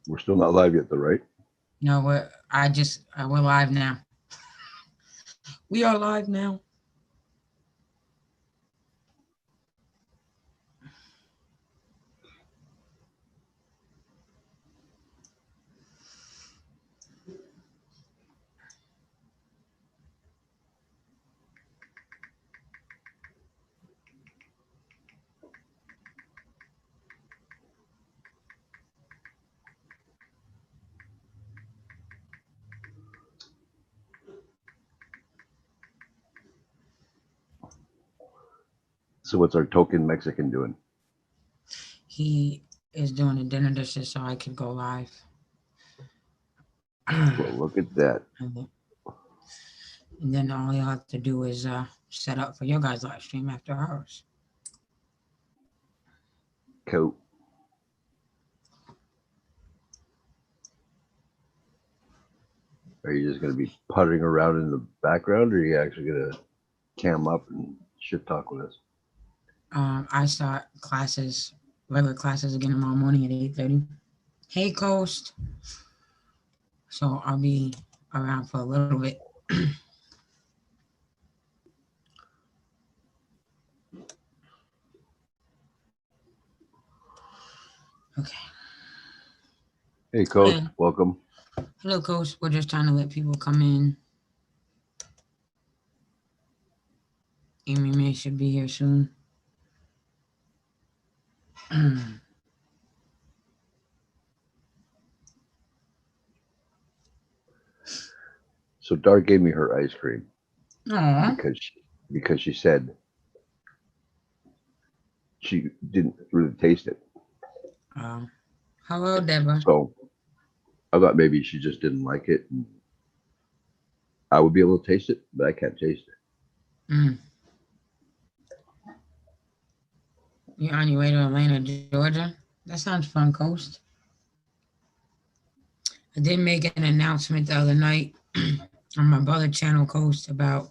We're still not live yet, though, right? No, we're live now. We are live now. So what's our token Mexican doing? He is doing the dinner dishes so I can go live. Well, look at that. And then all you'll have to do is set up for your guys' live stream after ours. Coat. Are you just going to be puttering around in the background, or are you actually going to cam up and shit talk with us? I start regular classes again tomorrow morning at 8:30. Hey, Coast. So I'll be around for a little bit. Okay. Hey, Coast. Yeah. Welcome. Hello, Coast. We're just trying to let people come in. Amy May should be here soon. So Dar gave me her ice cream Aw. because she said she didn't really taste it. Uh, Hello, Deborah. So I thought maybe she just didn't like it, and I would be able to taste it, but I can't taste it. Mm. You're on your way to Atlanta, Georgia? That sounds fun, Coast. I did make an announcement the other night on my brother channel, Coast, about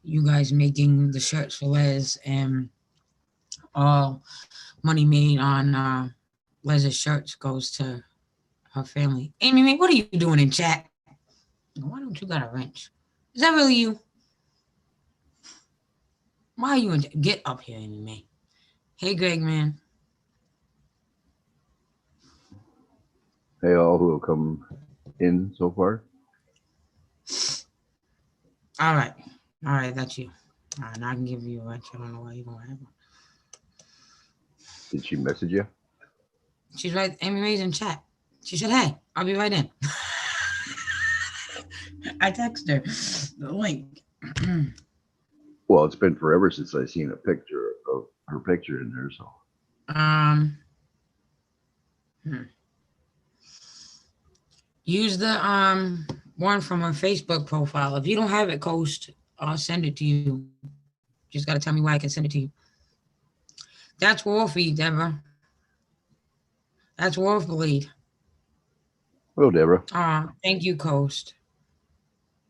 you guys making the shirts for Les, and all money made on Lez's shirts goes to her family. Amy, May, what are you doing in chat? Why don't you got a wrench? Is that really you? Why are you in? Get up here, Amy May. Hey, Greg, man. Hey, all who have come in so far. All right, that's you. All right, now I can give you a wrench. I don't know why you don't have one. Did she message you? She's right. Amy May's in chat. She said, "Hey, I'll be right in." I text her the link. Well, it's been forever since I seen a picture of her picture in there. So um, hmm. Use the one from her Facebook profile. If you don't have it, Coast, I'll send it to you. You just gotta tell me why I can send it to you. That's Wolfie, Deborah. That's Wolf Bleed. hello, Deborah. Thank you, Coast.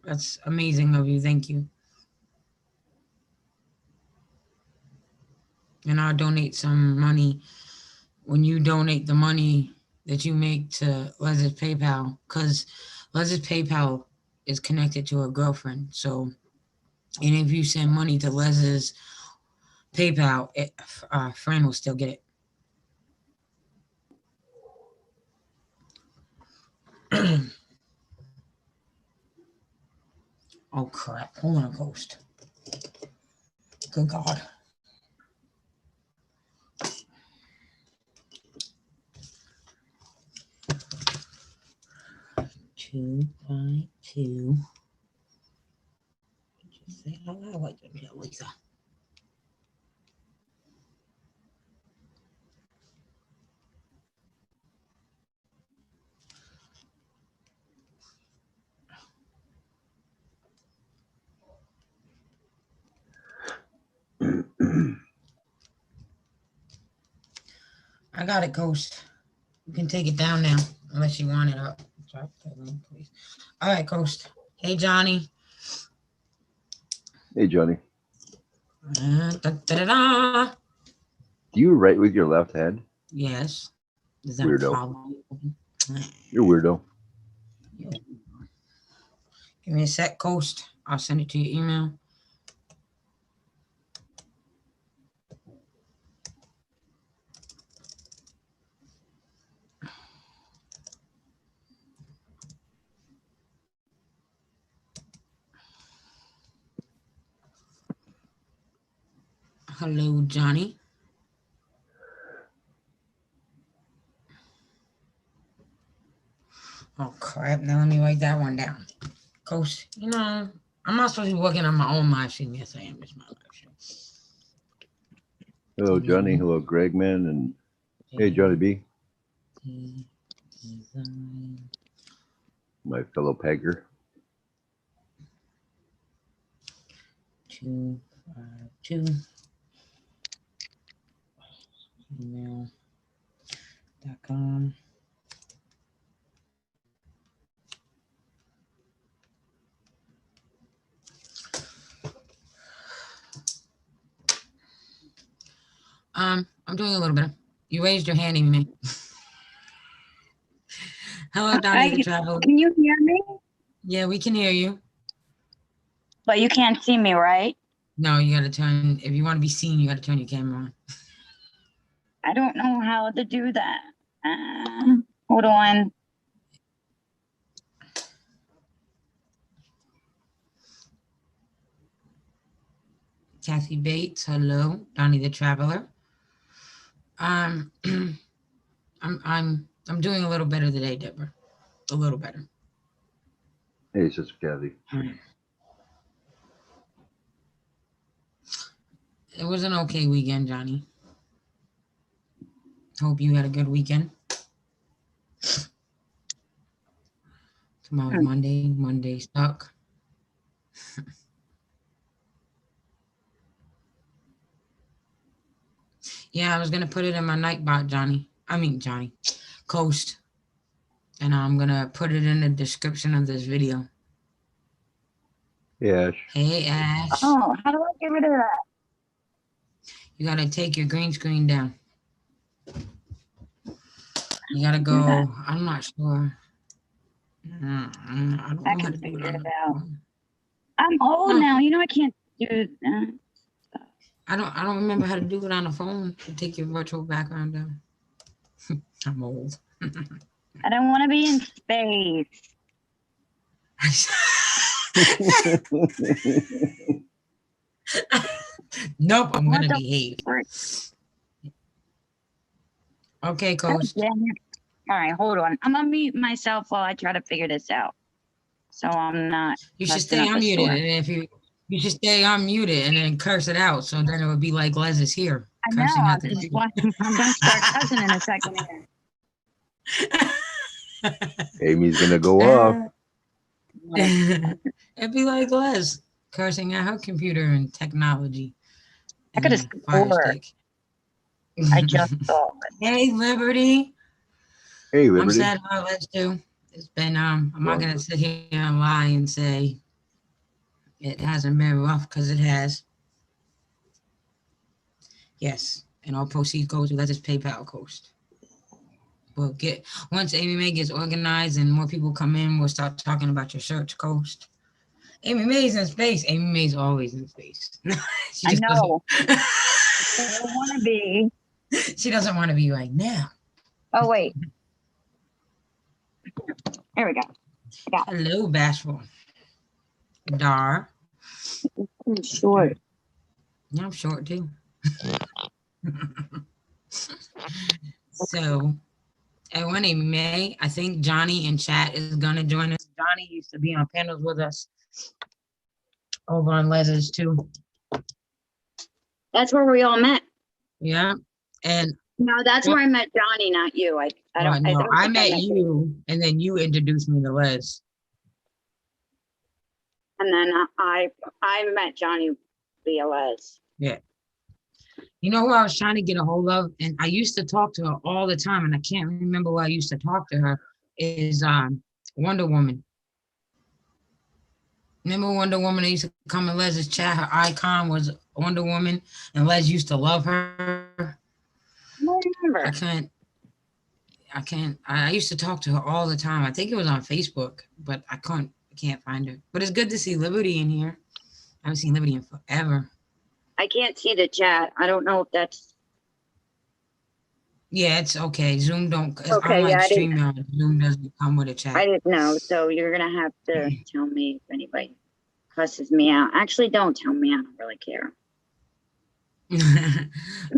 That's amazing of you. Thank you. And I'll donate some money when you donate the money that you make to Lez's PayPal, because Lez's PayPal is connected to her girlfriend. So, and if you send money to Lez's PayPal, Fran will still get it. Oh crap! Hold on, Ghost. Good God. 2.2. Just say it out loud like that, Lisa. I got it, Ghost. You can take it down now, unless you want it up. Drop that link, please. All right, Ghost. Hey, Johnny. Hey, Johnny. Da, da, da, da. Do you write with your left hand? Yes. Is that a Weirdo. problem? You're weirdo. Give me a sec, Coast. I'll send it to your email. Hello, Johnny. Oh, crap. Now let me write that one down. Coast, you know, I'm not supposed to be working on my own live stream. Yes, I am. It's my live stream. Hello, Johnny. Hello, Greg, man. And hey, Johnny B. My fellow pegger. 252 gmail.com. I'm doing a little bit. You raised your hand, Amy. Hello, Donnie the Travel. Can you hear me? Yeah, we can hear you. But you can't see me, right? No, you gotta turn, if you want to be seen, you gotta turn your camera on. I don't know how to do that. Hold on. Kathy Bates, hello. Donnie the Traveler. I'm doing a little better today, Deborah. A little better. Hey, Sister Kathy. It was an okay weekend, Johnny. Hope you had a good weekend. Tomorrow's Monday. Monday stuck. Yeah, I was gonna put it in my Nightbot, Johnny. Coast. And I'm gonna put it in the description of this video. Hey, Ash. Hey, Ash. Oh, how do I get rid of that? You gotta take your green screen down. You gotta go. I'm not sure. I don't know how to do it on the phone. I'm old now. You know I can't do that. I don't remember how to do it on the phone to take your virtual background down. I'm old. I don't want to be in space. Nope, I'm gonna behave. Okay, Coach. All right, hold on. I'm gonna mute myself while I try to figure this out. So I'm not. You should stay unmuted, and if you should stay unmuted and then curse it out, so then it would be like Les is here. I know. I'm gonna start cussing in a second here. Amy's gonna go off. It'd be like Les cursing at her computer and technology. I could have scored. I just saw it. Hey, Liberty. Hey, Liberty. I'm sad about Les too. It's been I'm not gonna sit here and lie and say it hasn't been rough, because it has. Yes, and all proceeds go to Lez's PayPal, Coast. We'll get, once Amy Mae gets organized and more people come in, we'll start talking about your search, Coast. Amy Mae's in space. Amy Mae's always in space. I know. I don't want to be. She doesn't want to be right now. Oh, wait. There we go. Hello, Bashful. Dar. I'm short. Yeah, I'm short too. So, at one Amy Mae, I think Johnny in chat is gonna join us. Johnny used to be on panels with us over on Lez's too. That's where we all met. Yeah, and no, that's where I met Johnny, not you. I met you, and then you introduced me to Les. And then I met Johnny via Les. Yeah. You know who I was trying to get a hold of, and I used to talk to her all the time, and I can't remember who I used to talk to her, is Wonder Woman. Remember Wonder Woman? I used to come in Lez's chat. Her icon was Wonder Woman, and Les used to love her. I don't remember. I can't. I can't. I used to talk to her all the time. I think it was on Facebook, but I can't find her. But it's good to see Liberty in here. I haven't seen Liberty in forever. I can't see the chat. I don't know if that's Yeah, it's okay. Zoom don't. It's okay. unlike Yeah, StreamYard. Zoom doesn't come with a I chat. didn't know. So you're gonna have to tell me if anybody cusses me out. Actually, don't tell me. I don't really care.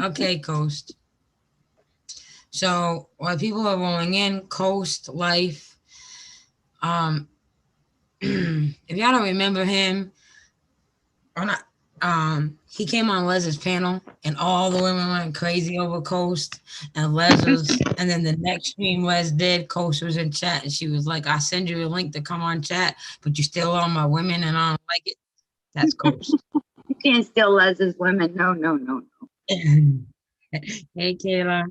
Okay, Coast. So while people are rolling in, Coast Life. If y'all don't remember him or not, he came on Lez's panel and all the women went crazy over Coast, and Lez was, and then the next stream Lez did, Coast was in chat and she was like, I send you a link to come on chat, but you still on my women and I don't like it. That's Coast. You can't steal Lez's women. No, no, no, no. Hey Kayla.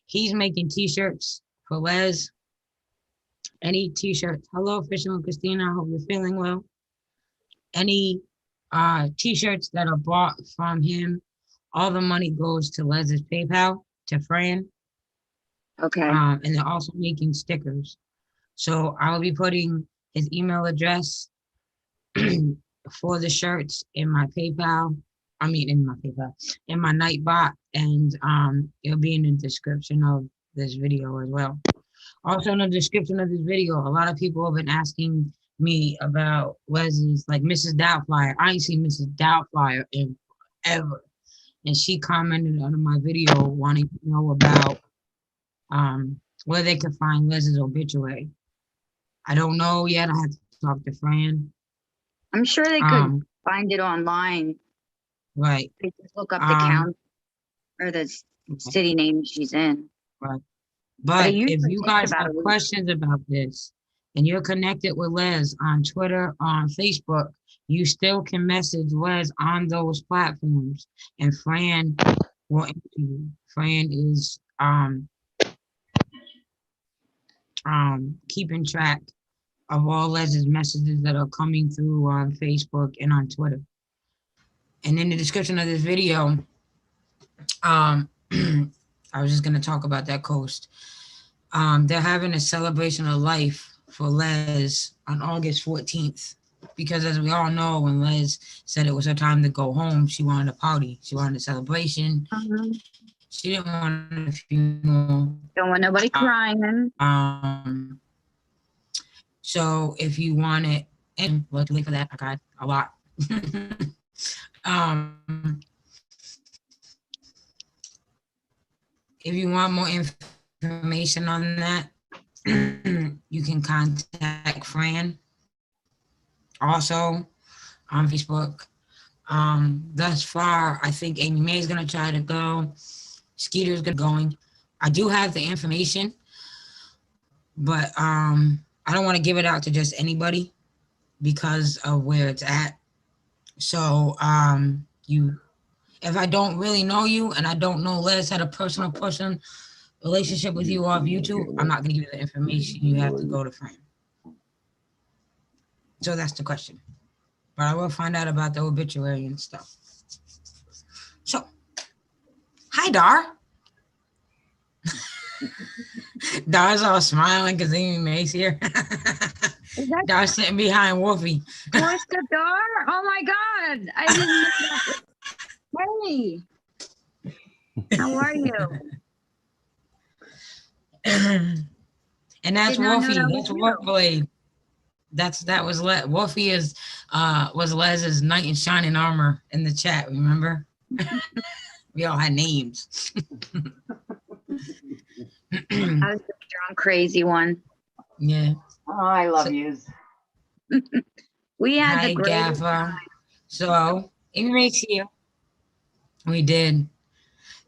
He's making t-shirts for Lez. Any t-shirts. Hello, Fisherman Christina. I hope you're feeling well. Any t-shirts that are bought from him, all the money goes to Lez's PayPal, to Fran. Okay. And they're also making stickers. So I'll be putting his email address for the shirts in my PayPal. I mean, in my Nightbot, and it'll be in the description of this video as well. Also in the description of this video, a lot of people have been asking me about Leslie's, like Mrs. Doubtfire. I ain't seen Mrs. Doubtfire in forever. And she commented on my video wanting to know about where they could find Leslie's obituary. I don't know yet. I have to talk to Fran. I'm sure they could find it online. Right. They just look up the county or the city name she's in. Right. But if you guys have questions about this and you're connected with Lez on Twitter, on Facebook, you still can message Lez on those platforms, and Fran will answer you. Fran is keeping track of all Lez's messages that are coming through on Facebook and on Twitter. And in the description of this video, I was just gonna talk about that Coast. They're having a celebration of life for Lez on August 14th. Because as we all know, when Lez said it was her time to go home, she wanted a party. She wanted a celebration. She didn't want a funeral. Don't want nobody crying. So if you want it, and luckily for that, I got a lot. If you want more information on that, you can contact Fran. Also on Facebook. Thus far, I think Amy May is gonna try to go. Skeeter's going. I do have the information, but I don't want to give it out to just anybody because of where it's at. So if I don't really know you and I don't know Lez had a personal relationship with you off YouTube, I'm not gonna give you the information. You have to go to Fran. So that's the question. But I will find out about the obituary and stuff. So, hi, Dar. Dar's all smiling because Amy May's here. Dar's sitting behind Wolfie. What's the Dar? Oh my God. I didn't Hey. How are you? And that's Wolfie. That's Wolfblade. That was Wolfie was Lez's knight in shining armor in the chat, remember? We all had names. I was the drunk crazy one. Yeah. Oh, I love yous. We had Hi, the greatest Gaffer. So Amy here. We did.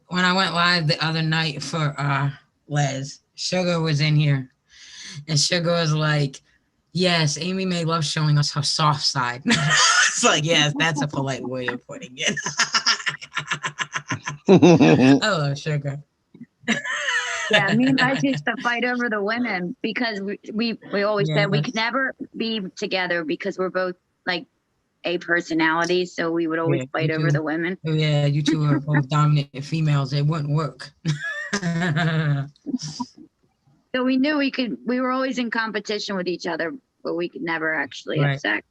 When I went live the other night for Lez, Sugar was in here. And Sugar was like, yes, Amy May loves showing us her soft side. It's like, yes, that's a polite way of putting it. I love Sugar. Yeah, me and I used to fight over the women because we always said we could never be together because we're both like A personalities, so we would always fight over the women. Yeah, you two are both dominant females. It wouldn't work. So we knew we were always in competition with each other, but we could never actually have Right. sex.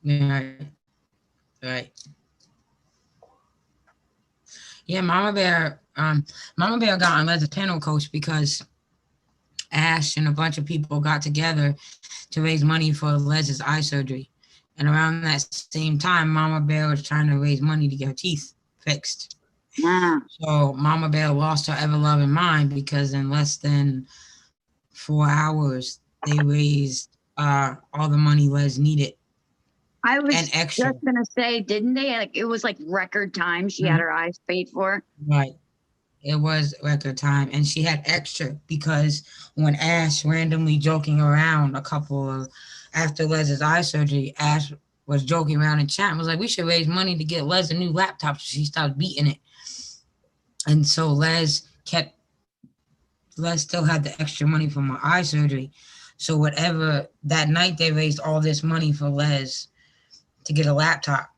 Right. Right. Yeah, Mama Bear got on Lez's panel coach because Ash and a bunch of people got together to raise money for Lez's eye surgery. And around that same time, Mama Bear was trying to raise money to get her teeth fixed. Yeah. So Mama Bear lost her ever-loving mind because in less than 4 hours, they raised all the money Les needed I was and extra. just gonna say, didn't they? Like it was like record time. She had her eyes paid for. Right. It was record time, and she had extra because when Ash randomly joking around after Lez's eye surgery, Ash was joking around in chat and was like, "We should raise money to get Les a new laptop." So she stopped beating it, and so Les still had the extra money from her eye surgery. So whatever that night, they raised all this money for Les to get a laptop.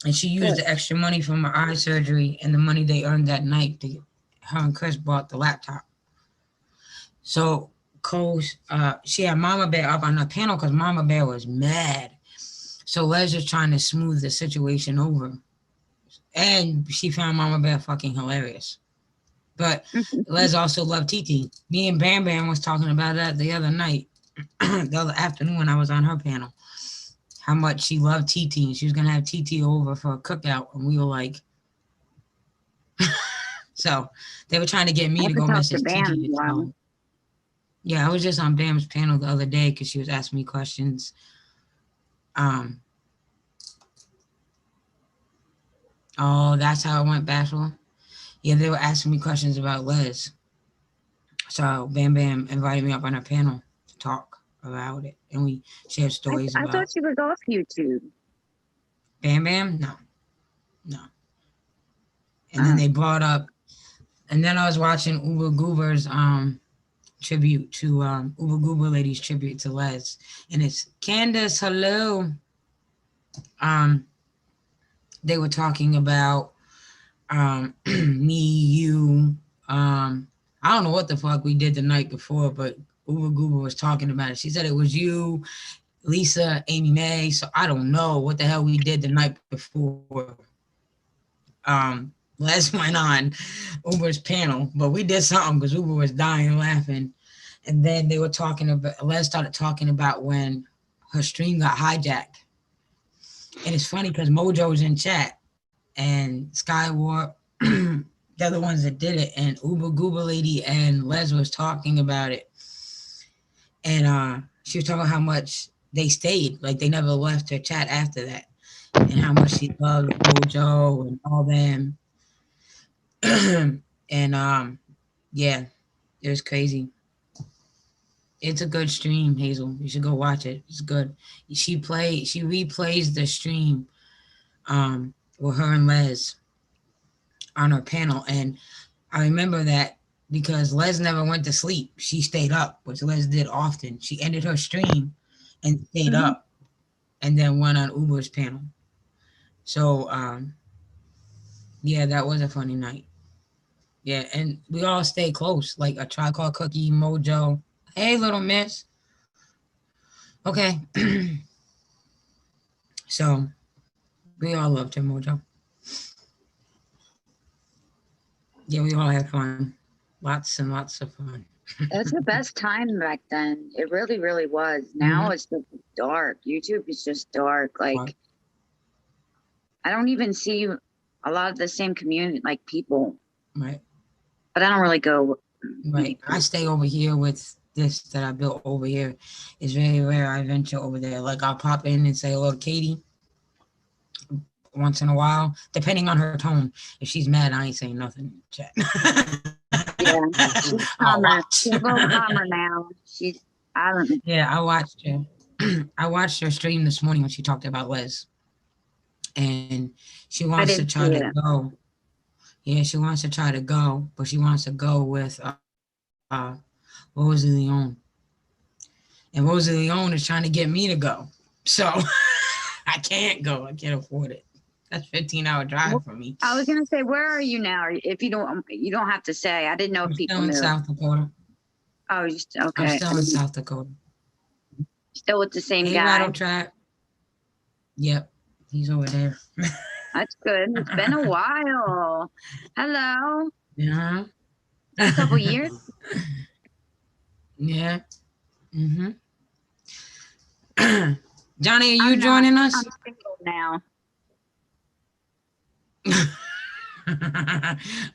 And she used the extra money from her eye surgery and the money they earned that night her and Chris bought the laptop. So she had Mama Bear up on the panel because Mama Bear was mad. So Les was trying to smooth the situation over. And she found Mama Bear fucking hilarious. But Les also loved TT. Me and Bam Bam was talking about that the other night, the other afternoon when I was on her panel. How much she loved TT, and she was gonna have TT over for a cookout, and we were like, so they were trying to get me to go message TT. Yeah, I was just on Bam's panel the other day because she was asking me questions. Oh, that's how it went, Bashful. Yeah, they were asking me questions about Les. So Bam Bam invited me up on her panel to talk about it, and we shared stories about. I thought she was off YouTube. Bam Bam? No. And then they brought up, and then I was watching Uber Goober's tribute to Uber Goober Lady's tribute to Les, and it's Candace. Hello. They were talking about me, you. I don't know what the fuck we did the night before, but Uber Goober was talking about it. She said it was you, Lisa, Amy Mae. So I don't know what the hell we did the night before. Les went on Uber's panel, but we did something because Uber was dying laughing. And then they were talking about, Les started talking about when her stream got hijacked. And it's funny because Mojo was in chat and Skywarp, they're the ones that did it. And Uber Goober Lady and Les was talking about it. And she was talking about how much they stayed, like they never left her chat after that. And how much she loved Mojo and all them. And yeah, it was crazy. It's a good stream, Hazel. You should go watch it. It's good. She replays the stream with her and Les on her panel. And I remember that because Les never went to sleep. She stayed up, which Les did often. She ended her stream and stayed up and then went on Uber's panel. So yeah, that was a funny night. Yeah, and we all stay close, like a Tribe Called Cookie, Mojo. Hey, little miss. Okay. So we all loved him, Mojo. Yeah, we all had fun. Lots and lots of fun. That's the best time back then. It really, really was. Now it's just dark. YouTube is just dark. Like, I don't even see a lot of the same community, like people. Right. But I don't really go. Right. I stay over here with this that I built over here. It's very rare I venture over there. Like I'll pop in and say hello to Katie once in a while, depending on her tone. If she's mad, I ain't saying nothing. Chat. Yeah, she's calmer. She's a little calmer now. I don't know. Yeah, I watched her. I watched her stream this morning when she talked about Les. And she wants to try to go. Yeah, she wants to try to go, but she wants to go with Rosie Leon. And Rosie Leon is trying to get me to go. So I can't go. I can't afford it. That's 15-hour drive for me. I was gonna say, where are you now? If you don't have to say. I didn't know I'm if people still in knew. South Dakota. Oh, you I'm okay? still in South Dakota. Still with the same Hey, guy. Rattle Trap. Yep, he's over there. That's good. It's been a while. Hello. Yeah. A couple years. Yeah. Mm-hmm. Johnny, are you I'm not. joining I'm us? single now.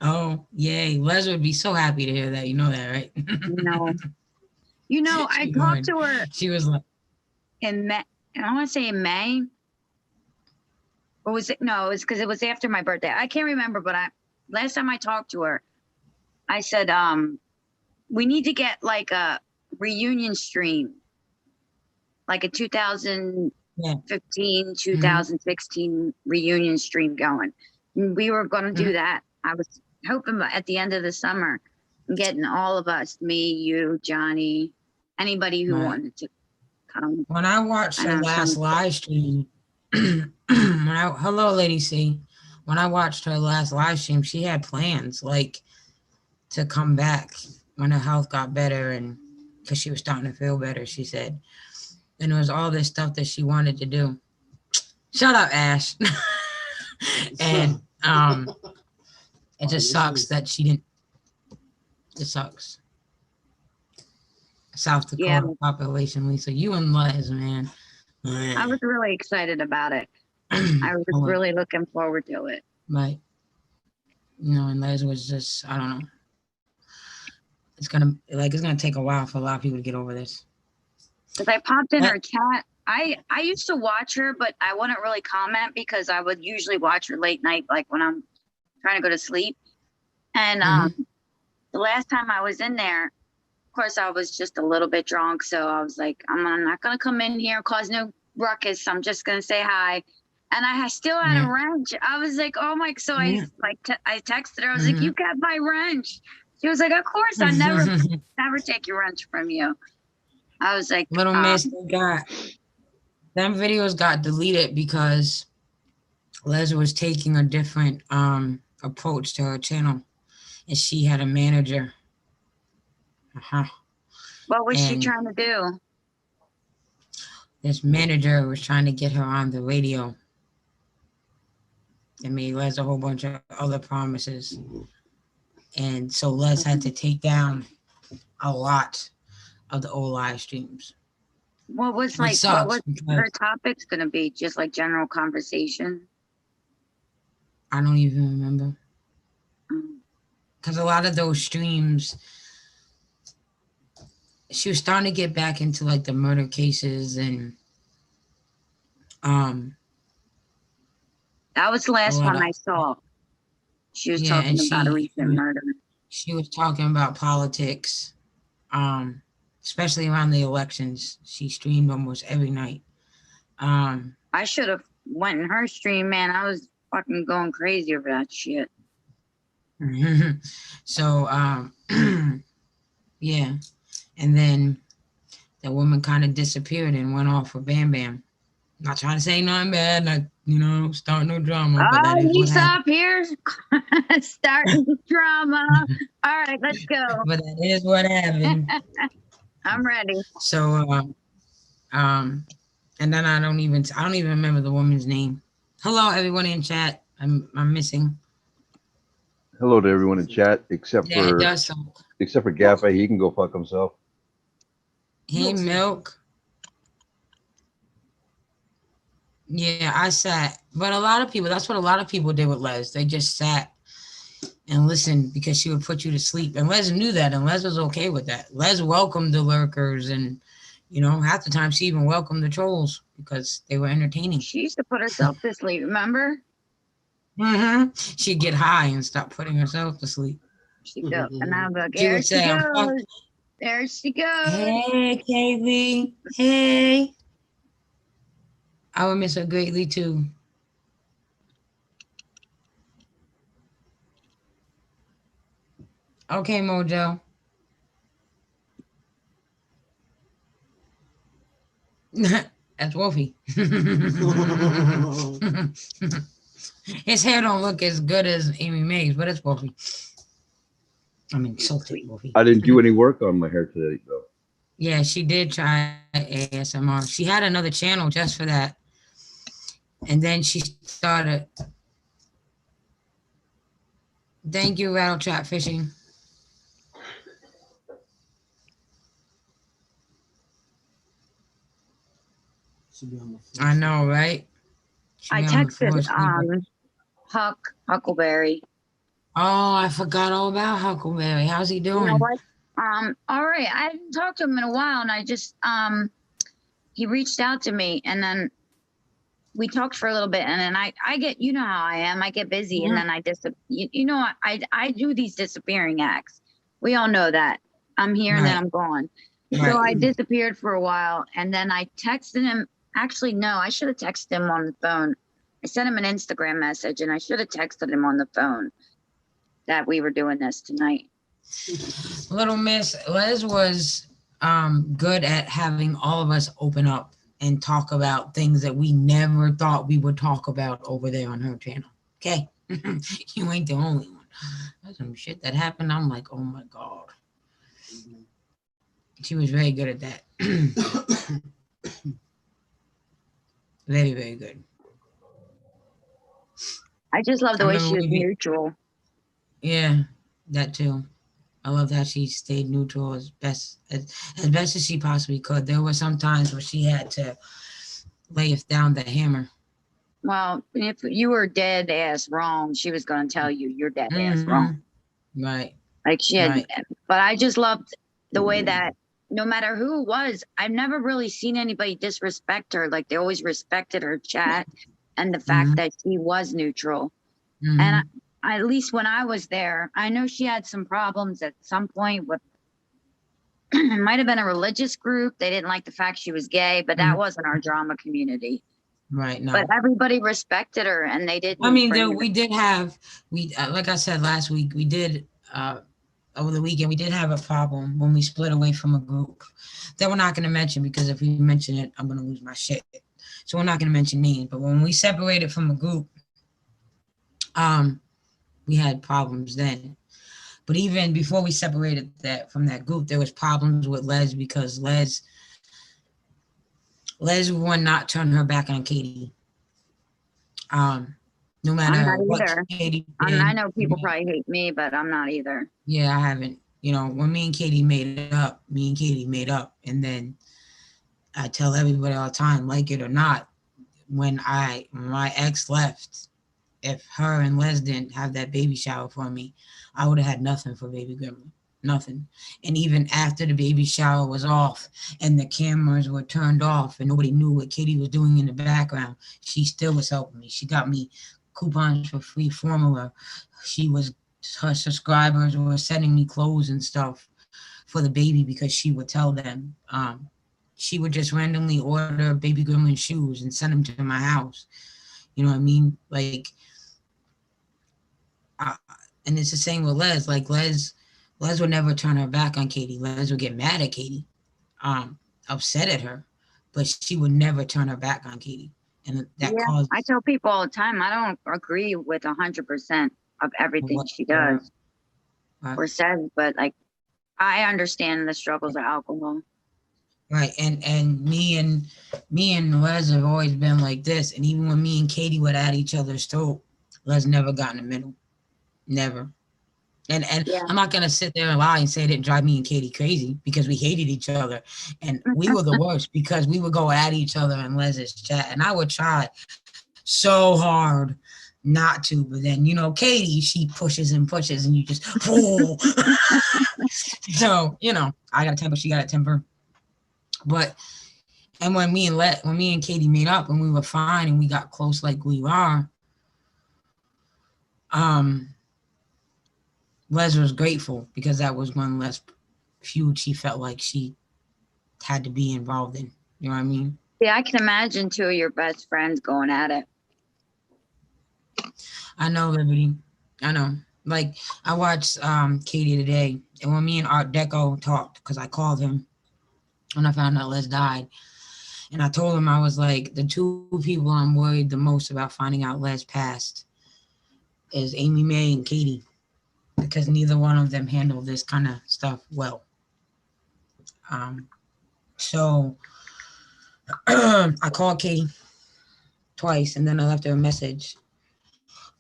Oh, yay. Les would be so happy to hear that. You know that, right? No. I She talked would. to her She was like, in May. I want to say in May. Or was it? No, it was because it was after my birthday. I can't remember, but last time I talked to her, I said, we need to get like a reunion stream, like a 2015, yeah. 2016 reunion stream going. And we were going to do that. I was hoping at the end of the summer, getting all of us, me, you, Johnny, anybody who wanted to come. When I watched her last live stream, hello, Lady C. When I watched her last live stream, she had plans like to come back when her health got better, and because she was starting to feel better, she said. And it was all this stuff that she wanted to do. Shut up, Ash. And it just sucks that she didn't. It sucks. South Dakota population, Lisa. You and Les, man. I was really excited about it. I was really looking forward to it. Right. And Les was just, I don't know. It's gonna take a while for a lot of people to get over this. Because I popped in her chat. I used to watch her, but I wouldn't really comment because I would usually watch her late night, like when I'm trying to go to sleep. And the last time I was in there, of course, I was just a little bit drunk. So I was like, I'm not going to come in here and cause no ruckus. I'm just going to say hi. And I still had a wrench. I was like, oh my, so I texted her. I was like, you got my wrench. She was like, of course, I never take your wrench from you. I was like, little miss, them videos got deleted because Les was taking a different approach to her channel, and she had a manager. What was she trying to do? This manager was trying to get her on the radio. And made Les a whole bunch of other promises. And so Les had to take down a lot of the old live streams. What was her topics going to be? Just like general conversation? I don't even remember. Because a lot of those streams, she was starting to get back into like the murder cases, and that was the last one I saw. She was talking about a recent murder. She was talking about politics, especially around the elections. She streamed almost every night. I should have went in her stream, man. I was fucking going crazy over that shit. So, yeah. And then the woman kind of disappeared and went off for Bam Bam. Not trying to say nothing bad, like, start no drama. But that is he's up here starting drama. All right, let's go. But that is what happened. I'm ready. So, and then I don't even remember the woman's name. Hello, everyone in chat. I'm missing. Hello to everyone in chat, except for Gaffa. He can go fuck himself. Hey, Milk. Yeah, I sat. But that's what a lot of people did with Les. They just sat and listened because she would put you to sleep. And Les knew that, and Les was okay with that. Les welcomed the lurkers, and, half the time she even welcomed the trolls because they were entertaining. She used to put herself to sleep, remember? She'd get high and stop putting herself to sleep. She'd go, and I'm like, there she goes. There she goes. Hey, Kaylee. Hey. I would miss her greatly, too. Okay, Mojo. That's Wolfie. His hair don't look as good as Amy Mae's, but it's Wolfie. I mean, so sweet, Wolfie. I didn't do any work on my hair today, though. Yeah, she did try ASMR. She had another channel just for that. And then she started. Thank you, Rattle Trap Fishing. I know, right? I texted Huckleberry. Oh, I forgot all about Huckleberry. How's he doing? You know what? All right. I haven't talked to him in a while, and I just he reached out to me, and then we talked for a little bit, and then I get, you know how I am. I get busy, and then I you know, I do these disappearing acts. We all know that. I'm here and then I'm gone. So I disappeared for a while, and then I texted him. Actually, no, I should have texted him on the phone. I sent him an Instagram message, and I should have texted him on the phone that we were doing this tonight. Little Miss Les was good at having all of us open up and talk about things that we never thought we would talk about over there on her channel. Okay? You ain't the only one. There's some shit that happened. I'm like, oh my God. She was very good at that. Very, very good. I just love the way she was neutral. Yeah, that too. I love how she stayed neutral as best as she possibly could. There were some times where she had to lay us down the hammer. Well, if you were dead ass wrong, she was going to tell you you're dead ass wrong. Right. Like she had, but I just loved the way that no matter who it was, I've never really seen anybody disrespect her. Like they always respected her chat and the fact that she was neutral. And at least when I was there, I know she had some problems at some point with, it might have been a religious group. They didn't like the fact she was gay, but that wasn't our drama community. Right. No. But everybody respected her and they didn't. I mean, we did have, like I said last week, we did, over the weekend, we did have a problem when we split away from a group that we're not going to mention because if we mention it, I'm going to lose my shit. So we're not going to mention names. But when we separated from a group, we had problems then. But even before we separated from that group, there was problems with Les because Les would not turn her back on Katie. No matter what Katie did. I know people probably hate me, but I'm not either. Yeah, I haven't. You know, when me and Katie made up. And then I tell everybody all the time, like it or not, when my ex left, if her and Les didn't have that baby shower for me, I would have had nothing for baby Gremlin. Nothing. And even after the baby shower was off and the cameras were turned off and nobody knew what Katie was doing in the background, she still was helping me. She got me coupons for free formula. Her subscribers were sending me clothes and stuff for the baby because she would tell them. She would just randomly order baby Gremlin shoes and send them to my house. You know what I mean? Like, and it's the same with Les. Like Les would never turn her back on Katie. Les would get mad at Katie, upset at her, but she would never turn her back on Katie. And that caused. I tell people all the time, I don't agree with 100% of everything she does or says, but like, I understand the struggles of alcohol. Right, and me and Les have always been like this. And even when me and Katie would at each other's throat, Les never got in the middle, never. And I'm not gonna sit there and lie and say it didn't drive me and Katie crazy because we hated each other, and we were the worst because we would go at each other in Les's chat, and I would try so hard not to, but then Katie, she pushes and pushes, and you just oh. So I got a temper, she got a temper. But and when me and Katie made up and we were fine and we got close like we are, Les was grateful because that was one less feud she felt like she had to be involved in. You know what I mean? Yeah, I can imagine two of your best friends going at it. I know, Liberty. I know. Like I watched Katie today, and when me and Art Deco talked, because I called him when I found out Les died, And I told him, I was like, the two people I'm worried the most about finding out Les passed is Amy Mae and Katie, because neither one of them handle this kind of stuff well. So I called Katie twice, and then I left her a message.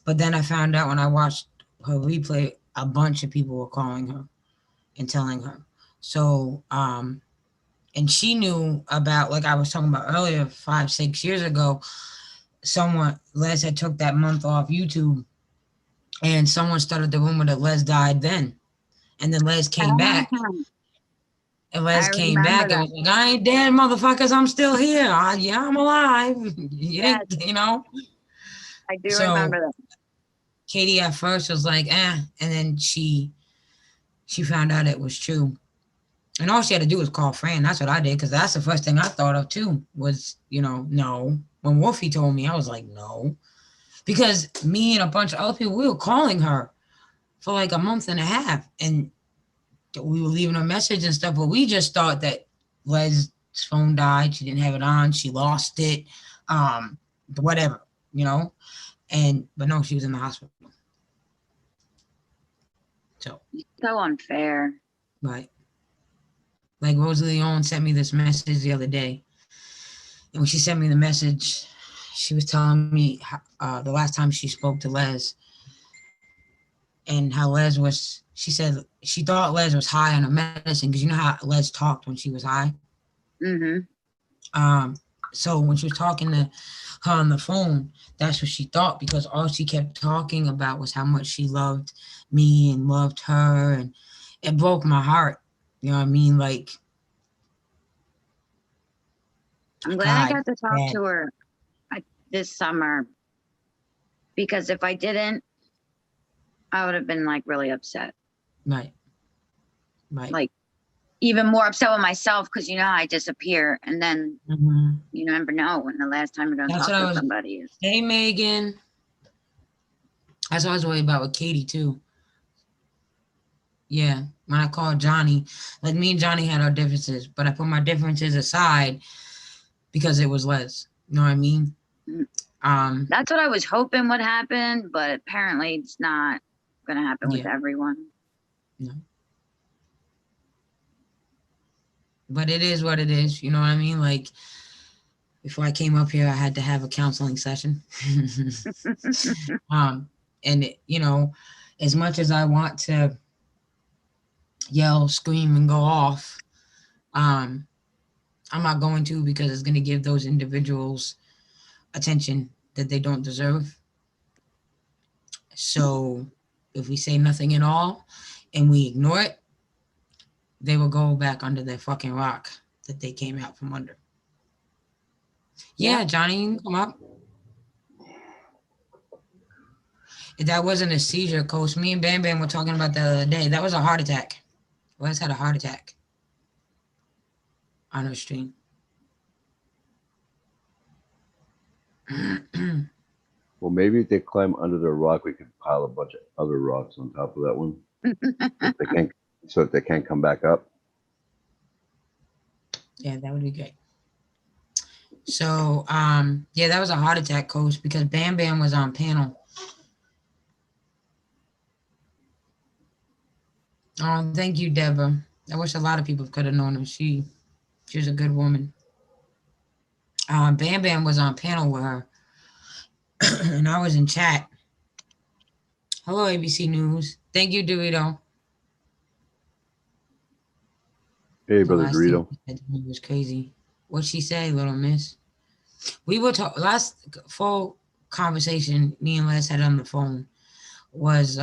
But then I found out when I watched her replay, a bunch of people were calling her and telling her. So, and she knew about, like I was talking about earlier, 5-6 years ago, Les had took that month off YouTube, and someone started the rumor that Les died then. And then Les came back. And Les I came remember back and was like, I ain't dead, motherfuckers. I'm still here. Yeah, I'm alive. Yes. You know? I do So remember that. Katie at first was like, and then she found out it was true. And all she had to do was call Fran. That's what I did, because that's the first thing I thought of too, was, no. When Wolfie told me, I was like, no. Because me and a bunch of other people, we were calling her for like a month and a half. And we were leaving her message and stuff, but we just thought that Les's phone died. She didn't have it on. She lost it. Whatever, but no, she was in the hospital. So unfair. Right. Like Rosalie Owen sent me this message the other day. And when she sent me the message, she was telling me the last time she spoke to Les, and how Les was, she said she thought Les was high on her medicine, because you know how Les talked when she was high? Mm-hmm. So when she was talking to her on the phone, that's what she thought, because all she kept talking about was how much she loved me and loved her, and it broke my heart. You know what I mean? Like, I'm glad I got to talk to her this summer, because if I didn't, I would have been like really upset. Right. Like even more upset with myself, because you know I disappear, and then you never know when the last time you're gonna talk to somebody is. Hey, Megan. That's what I was worried about with Katie too. Yeah, when I called Johnny, like me and Johnny had our differences, but I put my differences aside because it was Les. You know what I mean? That's what I was hoping would happen, but apparently it's not gonna happen with everyone. No. But it is what it is. You know what I mean? Like, before I came up here, I had to have a counseling session. And as much as I want to yell, scream, and go off, I'm not going to, because it's going to give those individuals attention that they don't deserve. So if we say nothing at all and we ignore it, they will go back under their fucking rock that they came out from under. Yeah, Johnny, you can come up. That wasn't a seizure, Coach. Me and Bam Bam were talking about the other day. That was a heart attack. Les had a heart attack on her stream. Well, maybe if they climb under the rock, we could pile a bunch of other rocks on top of that one. So that they can't come back up. Yeah, that would be great. So, yeah, that was a heart attack, Coach, because Bam Bam was on panel. Oh, thank you, Deborah. I wish a lot of people could have known her. She was a good woman. Bam Bam was on panel with her, and I was in chat. Hello, ABC News. Thank you, Dorito. Hey, brother Dorito. It was crazy. What'd she say, little miss? We were talking last full conversation me and Les had on the phone was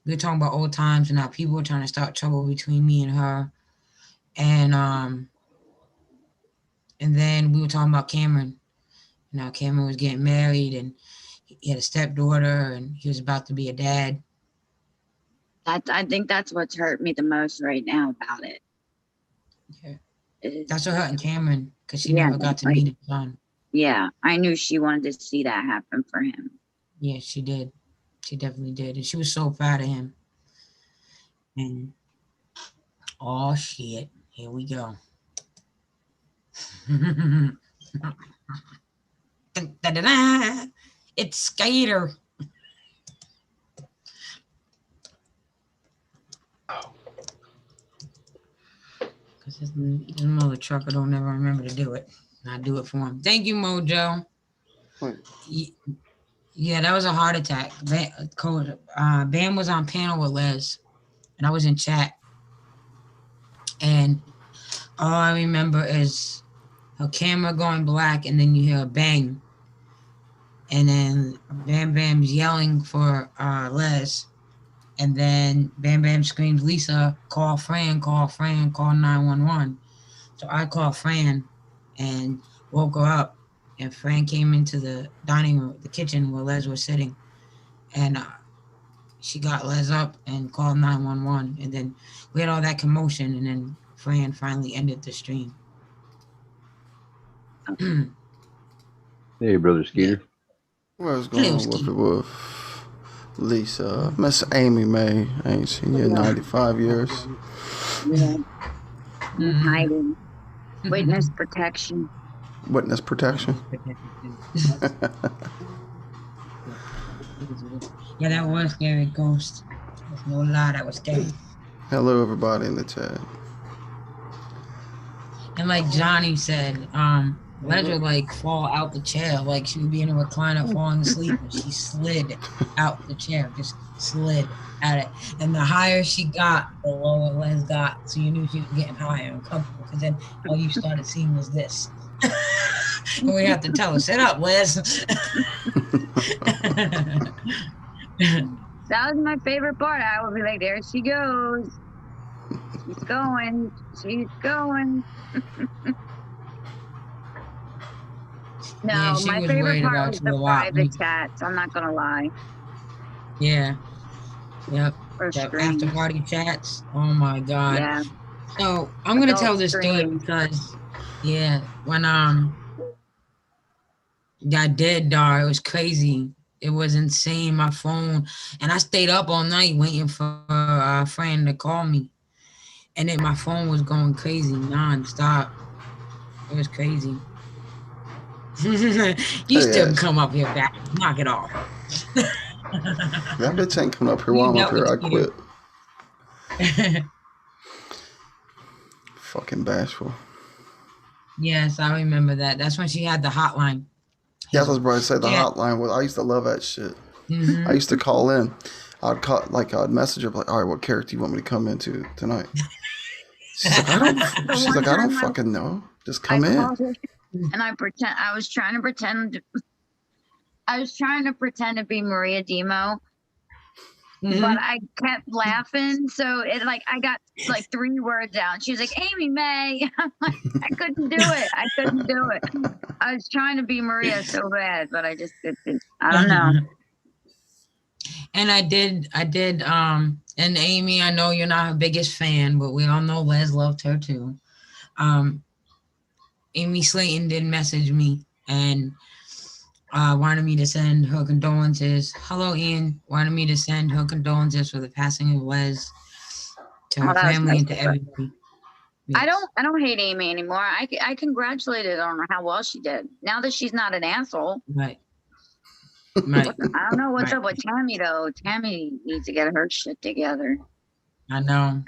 we were talking about old times and how people were trying to start trouble between me and her, and then we were talking about Cameron. Now Cameron was getting married and he had a stepdaughter and he was about to be a dad. I think that's what's hurt me the most right now about it. Yeah. That's what hurt Cameron, because she never got to meet his son. Yeah, I knew she wanted to see that happen for him. Yeah, she did. She definitely did. And she was so proud of him. And oh shit, here we go. Da-da-da. It's Skeeter. Because his mother trucker don't never remember to do it. I do it for him. Thank you, Mojo. Yeah, that was a heart attack. Bam was on panel with Lez, and I was in chat. And all I remember is her camera going black, and then you hear a bang. And then Bam Bam's yelling for Lez. And then Bam Bam screams, Lisa, call Fran, call 911. So I called Fran and woke her up. And Fran came into the dining room, the kitchen where Lez was sitting. And she got Lez up and called 911. And then we had all that commotion. And then Fran finally ended the stream. Hey, brother Skeeter. What's going on with it with Lisa? Miss Amy May. I ain't seen you in 95 years. Yeah. Hiding. Witness protection. Witness protection. Yeah, that was scary, Ghost. There's no lie, that was scary. Hello, everybody in the chat. And like Johnny said, Lez would like fall out the chair, like she would be in a recliner falling asleep, and she slid out the chair, just slid at it. And the higher she got, the lower Lez got, so you knew she was getting higher and comfortable, because then all you started seeing was this. And we have to tell her, sit up, Lez. That was my favorite part. I would be like, there she goes. She's going. She's going. No, Yeah, she my was favorite worried part about was you a the lot. private chats. I'm not gonna lie. Yeah. Yep. Or The streams. after party chats. Oh my God. Yeah. So I'm gonna Adult tell this story streams. because when I did Dar, it was crazy. It was insane. My phone, and I stayed up all night waiting for a friend to call me, and then my phone was going crazy nonstop. It was crazy. You still come up here back. Knock it off. That bitch ain't coming up here while I'm up here. I quit. Fucking Bashful. Yes, I remember that. That's when she had the hotline. Yeah, I was about to say the hotline. Well, I used to love that shit. Mm-hmm. I used to call in. I'd message her like, all right, what character you want me to come into tonight? She's like, I don't fucking know. Just come in. And I was trying to pretend to be Maria Demo. Mm-hmm. But I kept laughing, so I got like 3 words out. She was like, Amy May. I'm like, I couldn't do it. I was trying to be Maria so bad, but I just didn't. I don't know. And I did, and Amy, I know you're not her biggest fan, but we all know Lez loved her too. Amy Slayton did message me and wanted me to send her condolences. Hello, Ian. Wanted me to send her condolences for the passing of Lez to her family and to everybody. Yes. I don't hate Amy anymore. I congratulated her on how well she did. Now that she's not an asshole. Right. I don't know what's up with Tammy though. Tammy needs to get her shit together. I know.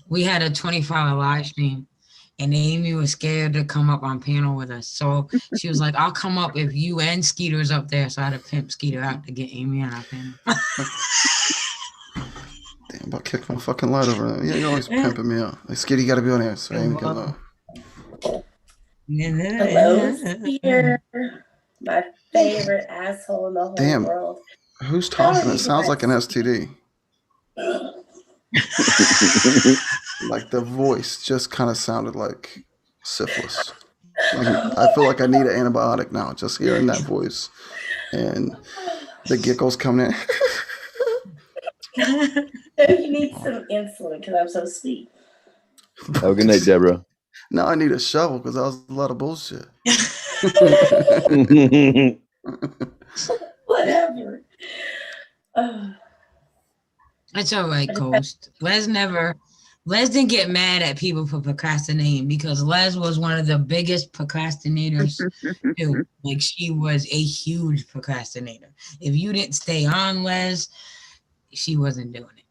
We had a 24-hour live stream. And Amy was scared to come up on panel with us. So she was like, I'll come up if you and Skeeter's up there. So I had to pimp Skeeter out to get Amy on our panel. Damn, about kicked my fucking light over there. Yeah, you're always pimping me out. Like, Skeeter, you got to be on here so Amy can know. Hello, Skeeter. My favorite asshole in the whole world. Who's talking? It sounds like an STD. Like the voice just kind of sounded like syphilis. Like, I feel like I need an antibiotic now just hearing that voice and the giggles coming in. You need some insulin because I'm so sweet. Have a good night, Deborah. Now I need a shovel because that was a lot of bullshit. Whatever. It's all right, Coast. Lez never Les didn't get mad at people for procrastinating because Les was one of the biggest procrastinators too. Like she was a huge procrastinator. If you didn't stay on Les, she wasn't doing it.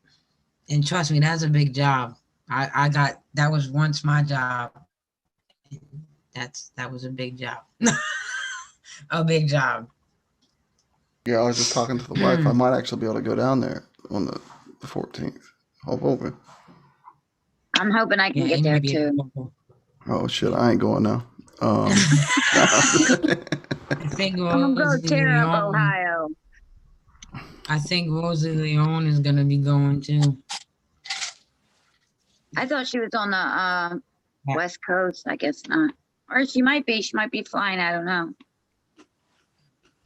And trust me, that's a big job. I got that was once my job. That was a big job. A big job. Yeah, I was just talking to the wife. I might actually be able to go down there on the 14th. Hope open. I'm hoping I can get there too. Oh shit, I ain't going now. I think I'm gonna go tear up Leon, Ohio. I think Rosie Leon is gonna be going too. I thought she was on the West Coast. I guess not. Or she might be. She might be flying. I don't know.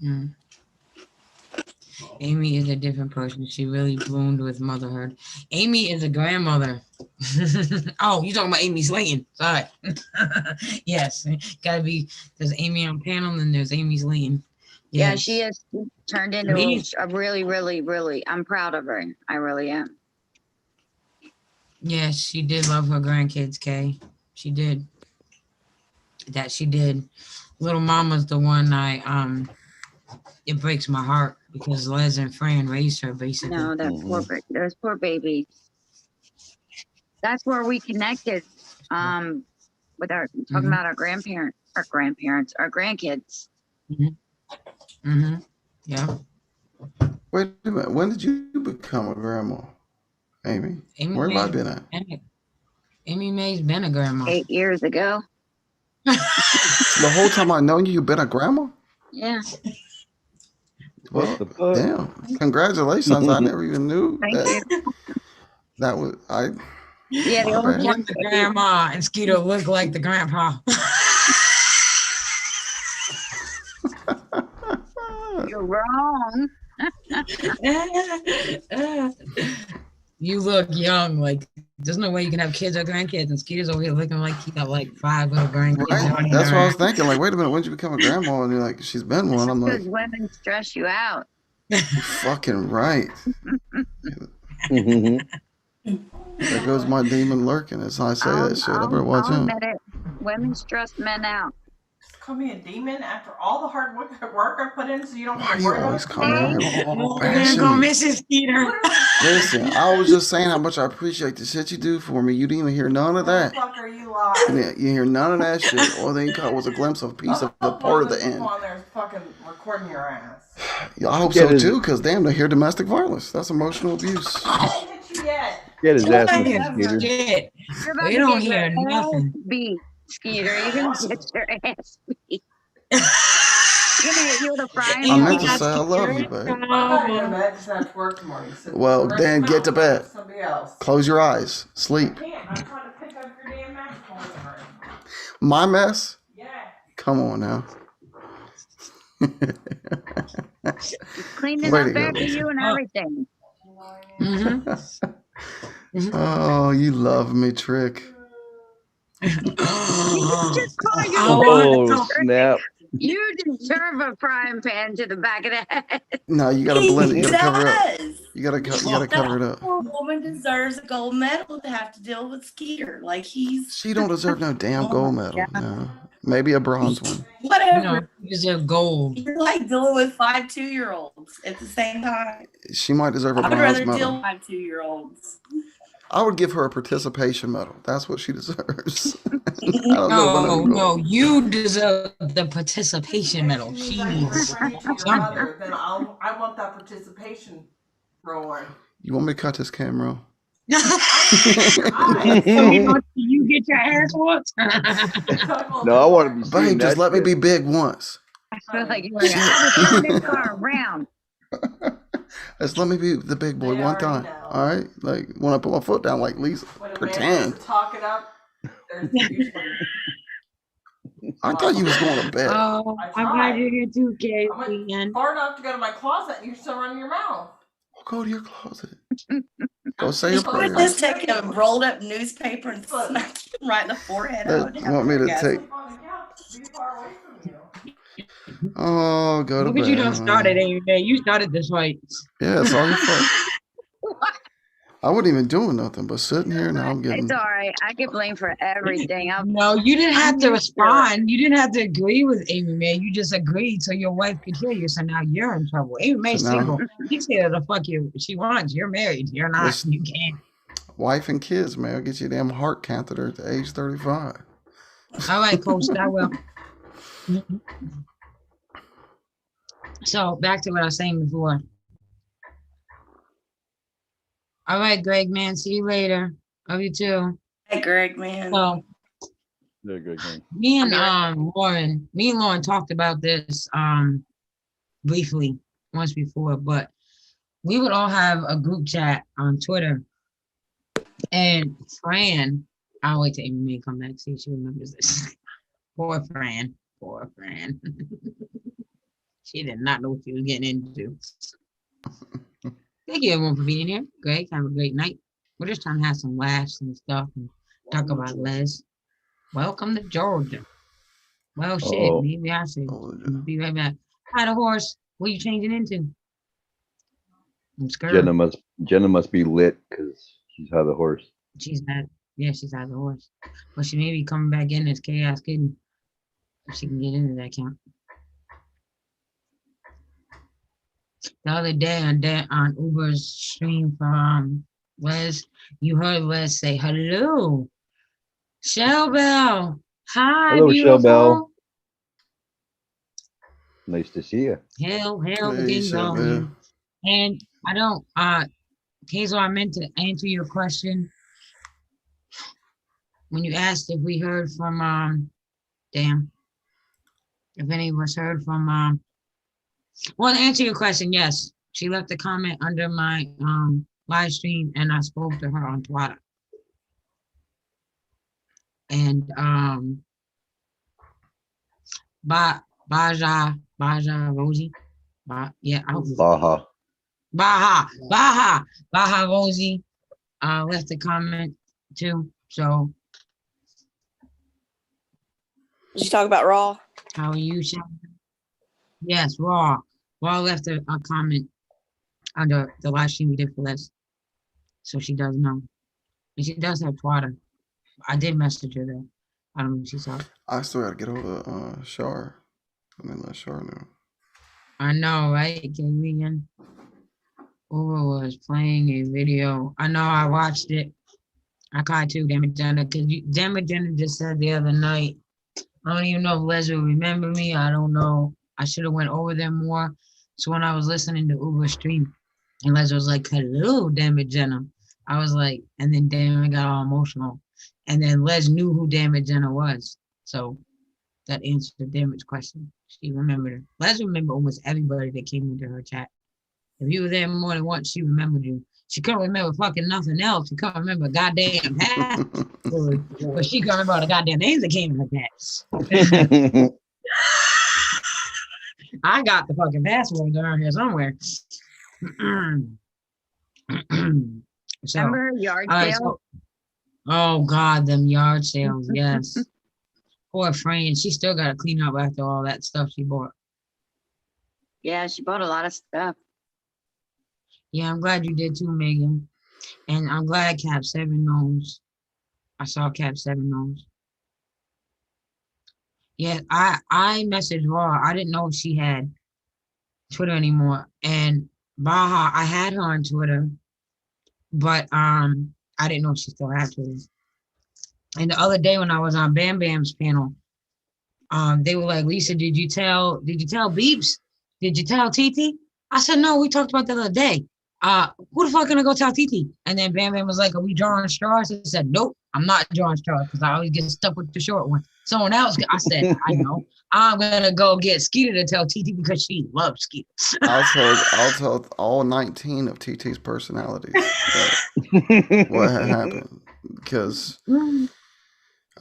Mm. Amy is a different person. She really bloomed with motherhood. Amy is a grandmother. Oh, you talking about Amy Slayton? Sorry. Yes, gotta be. There's Amy on panel, and there's Amy Slayton. Yeah, Yes. she has turned into a really, really, really. I'm proud of her. I really am. Yes, she did love her grandkids, Kay. She did. That she did. Little Mama's the one it breaks my heart because Les and Fran raised her basically. No, those poor babies. That's where we connected. With our talking about our grandkids. Mm-hmm. Yeah. Wait a minute. When did you become a grandma, Amy? Where have I been at? Amy May's been a grandma. 8 years ago. The whole time I known you, you've been a grandma? Yeah. Well, damn. Congratulations. I never even knew that was Yeah, my bad. Like the grandma and Skeeter look like the grandpa. You're wrong. You look young. Like there's no way you can have kids or grandkids, and Skeeter's over here looking like he got like 5 little grandkids. Right. That's what I was thinking. Like, wait a minute, when did you become a grandma? And you're like, she's been one. I'm like, Because women stress you out. you're fucking right. There goes my demon lurking as I say that shit. I better watch I'll out. admit it. Women stress men out. Call me a demon after all the hard work I put in, so you don't Why have do to you worry always about come in it. here? We're bashing gonna me? miss it, Skeeter. Listen, I was just saying how much I appreciate the shit you do for me. You didn't even hear none of that. What the fuck are you lying? You hear none of that shit. All they caught was a glimpse of a piece of the part of the end. On there is fucking recording your ass. Yeah, I hope so too, because damn, they hear domestic violence. That's emotional abuse. I didn't hit you yet. Get his ass in Yeah, Skeeter. shit. You're about We to don't get hear your nothing. ass beat, Skeeter. You're going to get your ass beat. You're going to hit you with a frying I meant pan. to say I love you, babe. I'm not going to bed because I have to work tomorrow. So Well, rest then them get out to bed. with Somebody else. Close your eyes. Sleep. I can't. I'm trying to pick up your damn match points. My mess? Yeah. Come on now. Cleaning Way up to go, after Lizzie. you and everything. Mm-hmm. Oh, you love me, Trick. You just call your Oh, snap. You deserve a frying pan to the back of the head. No, you gotta blend it. You gotta cover it up. does. You gotta cover it up. Poor woman deserves a gold medal to have to deal with Skeeter. Like he's She don't deserve no damn Oh gold my medal. No. Maybe a bronze one. whatever. No, you deserve gold. You're like dealing with 5 2-year-olds at the same time. She might deserve a I would bronze rather medal. deal with 5 2-year-olds. I would give her a participation medal. That's what she deserves. I don't know about No, you deserve the participation medal. She needs Then something. I want that participation reward. You want me to cut this camera? You get your ass whooped. No, I want to be Babe, seeing just that let me shit. be big once. I feel like you're like, I was turn this car around. Just let me be the big boy They one already time. know. All right? Like, when I put my foot down, like, Lisa, When a man pretend. wants to talk it up, there's usually I thought you was going to bed. Oh, I I'm glad you're here too, Kay. I went far enough to go to my closet and you're still running your mouth. Go to your closet. Go say your You would prayers. just take a rolled up newspaper and smack him right in the forehead. I would You have want me to orgasm. take? Sleep on the couch. Be far away from you. Oh, go to Look bed. at you done started, Amy. You started this fight. Yeah, it's all your fault. I wasn't even doing nothing but sitting here. Now I'm getting. It's all right. I get blamed for everything. No, you didn't have to I'm used to it. respond. You didn't have to agree with Amy Mae. You just agreed so your wife could hear you. So now you're in trouble. Amy Mae's So now- single. She's here to fuck you. She wants. You're married. You're not. Listen. You can't. Wife and kids, man. I'll get you a damn heart catheter at the age 35. All right, Coach. I will. So back to what I was saying before. All right, Greg, man. See you later. Love you too. Hey, Greg, man. So Yeah, good game. me and Lauren talked about this briefly once before, but we would all have a group chat on Twitter. And Fran, I'll wait till Amy Mae come back, see if she remembers this. Poor Fran. Poor Fran. She did not know what she was getting into. Thank you everyone for being here. Greg, have a great night. We're just trying to have some laughs and stuff and talk about Les. Welcome to Georgia. Well, shit, Uh-oh. maybe I should be right back. Hi, the horse. What are you changing into? I'm scared. Jenna must be lit because she's had the horse. She's had the horse. But she may be coming back in as Chaos Kitten. If she can get into that count. The other day on Uber's stream from Les, you heard Les say, hello, Shell Bell. Hi, Hello, beautiful. Shell Bell. Nice to see you. Hell, the Hey, king's Shell on Bell. you. And I don't, Hazel, I meant to answer your question when you asked if we heard from, if any of us heard from, well, to answer your question, yes. She left a comment under my live stream and I spoke to her on Twitter. And Baja Rosie. Baja Rosie left a comment too. So Did you talk about Raw? how are you, Shannon? Yes, Raw left a comment under the live stream we did for Les. So she does know. And she does have Twitter. I did message her though. I don't know if she saw it. I still got to get over Shar. I mean, let Shar know. I know, right? Gillian Uber was playing a video. I know I watched it. I caught too, damn it, Jenna, because damn it, Jenna just said the other night, I don't even know if Lezlie will remember me. I don't know. I should have went over them more. So when I was listening to Uber stream, and Lezlie was like, hello, damn it, Jenna. I was like, and then damn it got all emotional. And then Les knew who damn it, Jenna was. So that answered the damn it question. She remembered her. Les remembered almost everybody that came into her chat. If you were there more than once, she remembered you. She couldn't remember fucking nothing else. She couldn't remember goddamn password, but she couldn't remember all the goddamn names that came in her chat. I got the fucking password around here somewhere. So, Remember yard all right, sale? oh God, them yard sales, yes. Poor Fran, she still got to clean up after all that stuff she bought. Yeah, she bought a lot of stuff. Yeah, I'm glad you did too, Megan. And I'm glad Cap 7 knows. I saw Cap 7 knows. Yeah, I messaged Raw. I didn't know she had Twitter anymore. And Baja, I had her on Twitter, but I didn't know she still had Twitter. And the other day when I was on Bam Bam's panel, they were like, Lisa, did you tell Beeps? Did you tell TT? I said, no, we talked about that the other day. Who the fuck gonna go tell TT? And then Bam Bam was like, are we drawing straws? I said, nope, I'm not drawing straws because I always get stuck with the short one. Someone else, I said, I know. I'm gonna go get Skeeter to tell TT because she loves Skeeter. I'll tell all 19 of TT's personalities what had happened because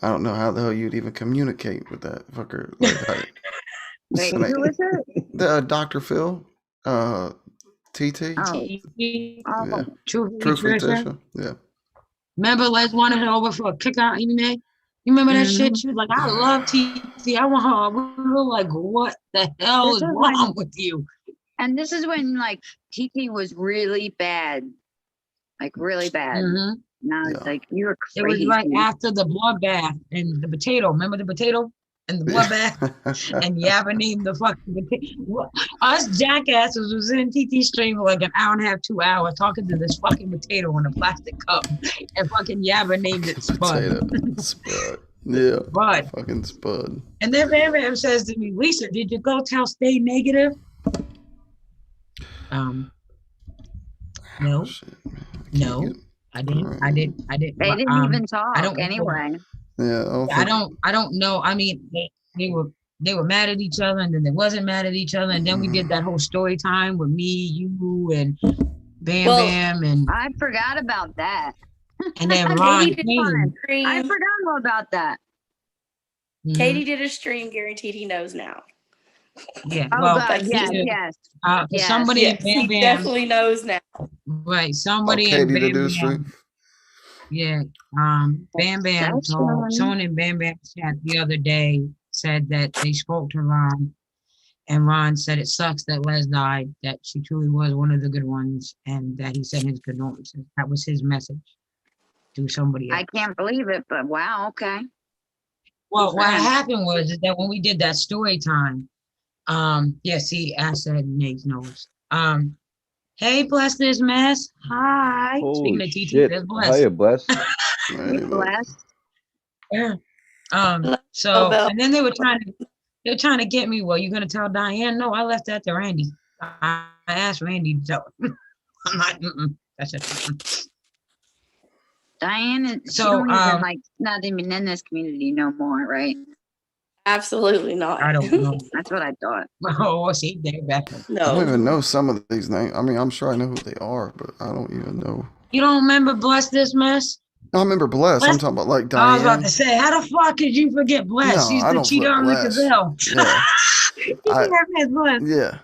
I don't know how the hell you'd even communicate with that fucker. Like, Wait, who was it? the Dr. Phil, TT. Oh, Yeah. Truthfully, Truthfully, Trisha. Tisha. Yeah. Remember, Les wanted her over for a cookout, Amy Mae? You remember that shit? She was like, I love TT. I want her. We were like, what the hell This is is wrong with you? and this is when like TT was really bad. like really bad. Mhm. Now it's Yeah. like you were It was crazy. right after the bloodbath and the potato. Remember the potato and the bloodbath? And Yabba named the fucking potato. Us jackasses was in TT stream for like an hour and a half, 2 hours talking to this fucking potato in a plastic cup. And fucking Yabba named it Spud. Potato. Spud. Yeah. Spud. Fucking Spud. And then Bam says to me, Lisa, did you go tell Stay Negative? No, Shit, man. no, I didn't. Alright. I didn't. They didn't even talk don't know. anyway. Yeah, I don't know. I mean, they were mad at each other, and then they wasn't mad at each other, and then we did that whole story time with me, you, and Bam Well, Bam, and I forgot about that. then Ron Katie did came. I forgot all about that. Mhm. Katie did a stream, guaranteed he knows now. Yeah. Oh Well, God, yes, yeah, yes. yes. Somebody in Yes, Bam he Bam, definitely knows now. right? Somebody in Katie to Bam do the Bam. stream. Yeah. Bam Bam told Obsession. someone in Bam Bam chat the other day said that they spoke to Ron, and Ron said it sucks that Les died, that she truly was one of the good ones, and that he sent his condolences. That was his message to somebody else. I can't believe it, but wow, okay. Well, what Fran. happened was is that when we did that story time, yeah, see, I said Nate's nose. Hey, bless this mess. Hi. Speaking Holy of TT, shit. there's bless. Hiya, bless. Hey, look. Blessed. Yeah. Hello, So Belle. and then they were trying to get me. Well, you gonna tell Diane? No, I left that to Randy. I asked Randy to tell her. I'm not. That's it. Diane, she So, don't even like not even in this community no more, right? Absolutely not. I don't know. That's what I thought. Oh, see, they're back. I No. don't even know some of these names. I mean, I'm sure I know who they are, but I don't even know. You don't remember Bless This Mess? I remember Bless. I'm Bless- talking about like I was about Diane. to say, how the fuck could you forget Bless? No, She's I the don't cheater forget on the Bless. gazelle. Yeah. You I- think I said Bless? Yeah.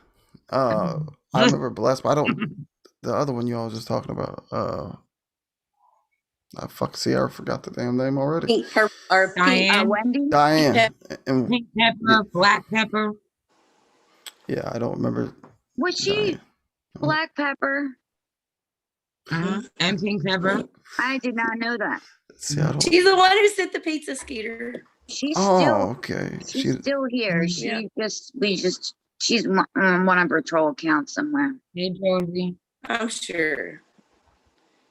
I remember Bless, but I don't. The other one y'all was just talking about. I forgot the damn name already. Pink, purple, or pink. Diane, Wendy? Diane. And pink pepper, black pepper. yeah, I don't remember. Was she Diane. black pepper? And pink pepper. I did not know that. See, I don't. She's the one who sent the pizza, Skeeter. She's Oh, okay. she's still here. Yeah. She's on one of her troll accounts somewhere. Hey, Josie. I'm sure.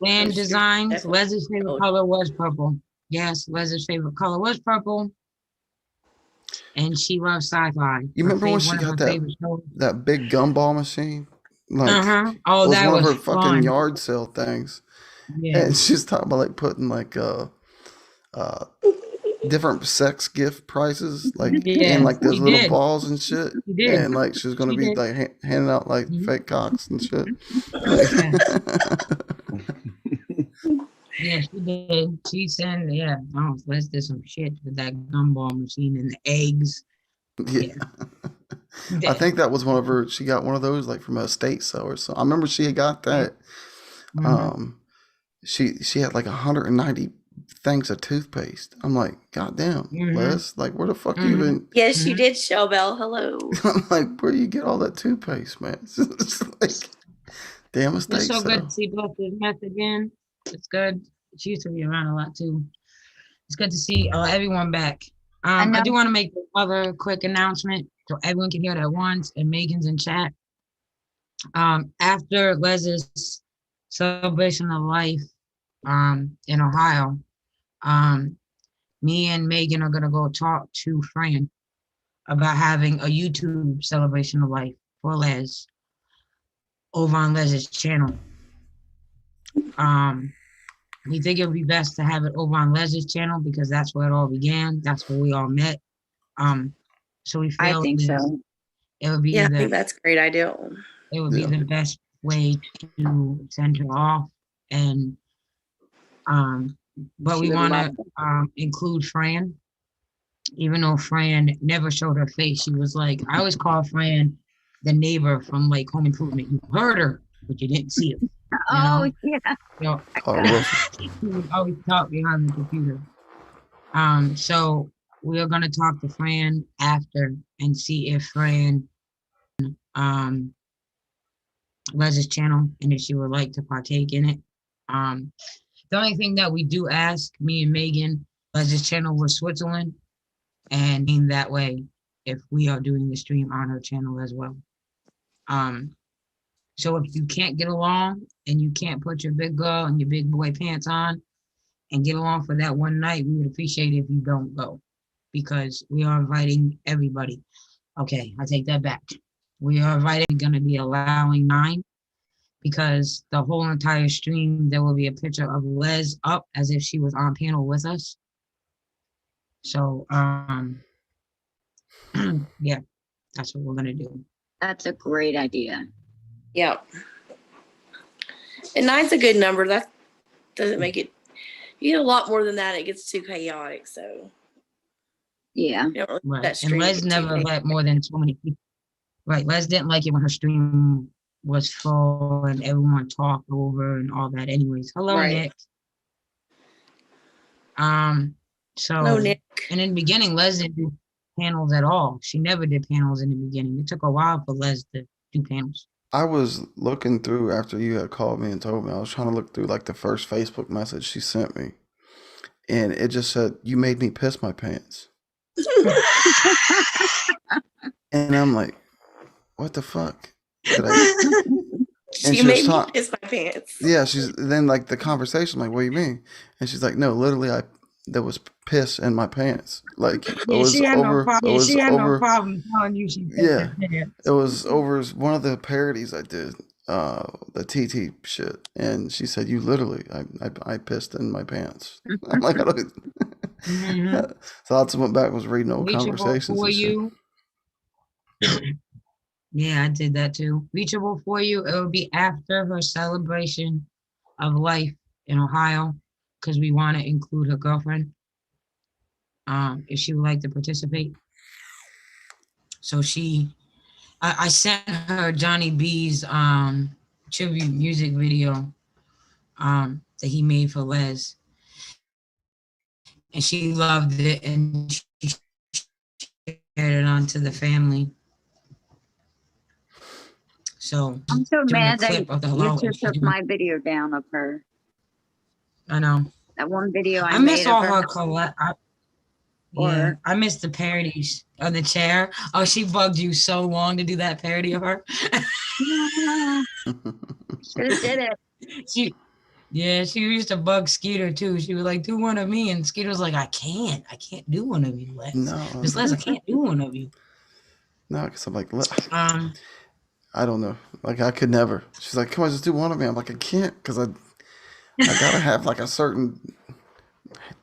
Land I'm sure designs. definitely. Leslie's favorite color was purple. Yes, Leslie's favorite color was purple. And she loves sci-fi. You remember when she One of her got that favorite shows. that big gumball machine? Like, Oh, it was that one was of her fucking fun. yard sale things. Yeah. And she's talking about like putting like different sex gift prices, like Yeah, in like those she little did. balls and shit. She did. And like she was gonna She be did. like handing out like Mhm. fake cocks and shit. Yeah, she did. She said, yeah, oh, let's do some shit with that gumball machine and the eggs. Yeah. I think that was one of her. She got one of those like from a estate sale or something. I remember she had got that. Mhm. She had like 190 things of toothpaste. I'm like, God damn, Mhm. Les, like where the fuck you Mhm. even? Yes, you Mhm. did, Showbell. Hello. I'm like, where you get all that toothpaste, man? It's just like, damn estate It's so good sale. to see Bless's mess again. It's good. She used to be around a lot too. It's good to see everyone back. I know. do want to make another quick announcement so everyone can hear it at once, and Megan's in chat. After Lez's celebration of life in Ohio, me and Megan are gonna go talk to Fran about having a YouTube celebration of life for Les over on Lez's channel. We think it would be best to have it over on Lez's channel because that's where it all began. That's where we all met. So we I feel think so. it would be Yeah, I think the that's a great idea. it would be Yeah. the best way to send her off. And but She we would want love to include Fran, even though Fran never showed her face. She was like, I always call Fran the neighbor from like Home Improvement. You heard her, but you didn't see her. Oh know? yeah. You know, Oh, Wilson. she would always talk behind the computer. So we are gonna talk to Fran after and see if Fran Lez's channel and if she would like to partake in it. The only thing that we do ask, me and Megan, Lez's channel was Switzerland, and in that way, if we are doing the stream on her channel as well. So if you can't get along and you can't put your big girl and your big boy pants on and get along for that one night, we would appreciate it if you don't go, because we are inviting everybody. Okay, I take that back. We are going to be allowing 9, because the whole entire stream, there will be a picture of Lez up as if she was on panel with us. So, yeah, that's what we're gonna do. That's a great idea. Yep. And 9's a good number. That doesn't make it. You get a lot more than that, it gets too chaotic. So Yeah. you don't really Right. that And stream Lez get too never big. let more than so many people. Right. Lez didn't like it when her stream was full and everyone talked over and all that. Anyways, hello, Right. Nick. So Hello, Nick. and in the beginning, Lez didn't do panels at all. She never did panels in the beginning. It took a while for Lez to do panels. I was looking through after you had called me and told me. I was trying to look through like the first Facebook message she sent me, and it just said, "You made me piss my pants," and I'm like, "What the fuck?" Did I? And You she was made me talk- piss my pants. Yeah, she's then like the conversation, like, "What do you mean?" And she's like, "No, literally, there was piss in my pants. Like it was she had over. no problem. It was She had over. no problem telling you she pissed Yeah. her pants. It was over one of the parodies I did, the TT shit, and she said, "You literally, I pissed in my pants." I'm like, I don't. Mhm. So I just went back and was reading old Reachable conversations. for And shit. you. Yeah, I did that too. Reachable for you. It will be after her celebration of life in Ohio, because we want to include her girlfriend. If she would like to participate. So I sent her Johnny B's tribute music video that he made for Lez, and she loved it, and she shared it on to the family. So I'm so doing a mad that clip of the hello. YouTube took my video down of her. I know. That one video I I miss made all of her collect. Yeah, I miss the parodies of the chair. Oh, she bugged you so long to do that parody of her. Should have did it. She used to bug Skeeter too. She was like, "Do one of me," and Skeeter was like, I can't do one of you, Lez. No, Miss Lez, I can't do one of you." no, because I'm like, I don't know, like I could never. She's like, "Come on, just do one of me." I'm like, I can't, because I gotta have like a certain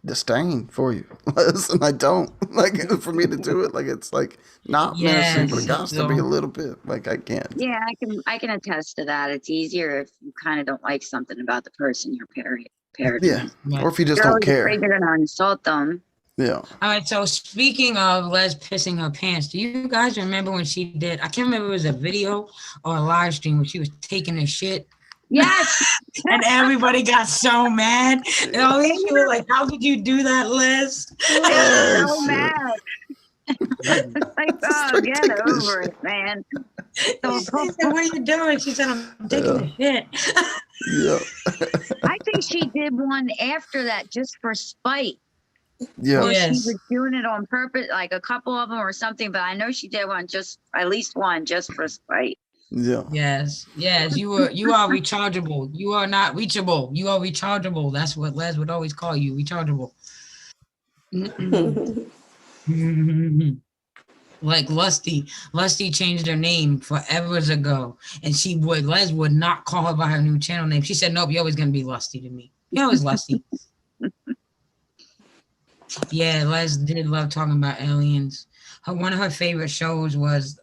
disdain for you, and I don't like for me to do it. Like it's like not menacing, but it got to be a little bit. Like I can't. Yeah, I can attest to that. It's easier if you kind of don't like something about the person you're parodying. Yeah, Right. or if you just You're don't always care. afraid you're gonna insult them. Yeah. All right, so speaking of Lez pissing her pants, do you guys remember when she did, I can't remember if it was a video or a live stream when she was taking a shit? Yes. And everybody got so mad. And all these people were like, how could you do that, Lez? So shit. mad. It's like, oh, get over it, man. She said, what are you doing? She said, I'm taking a shit. Yeah. I think she did one after that just for spite. Yeah. Or Yes. she was doing it on purpose, like a couple of them or something, but I know she did one at least one just for spite. Yeah. Yes, you are rechargeable. You are not reachable. You are rechargeable. That's what Les would always call you, rechargeable. Like Lusty changed her name forever ago, and Les would not call her by her new channel name. She said, nope, you're always gonna be Lusty to me. You're always Lusty. Yeah, Les did love talking about aliens. One of her favorite shows was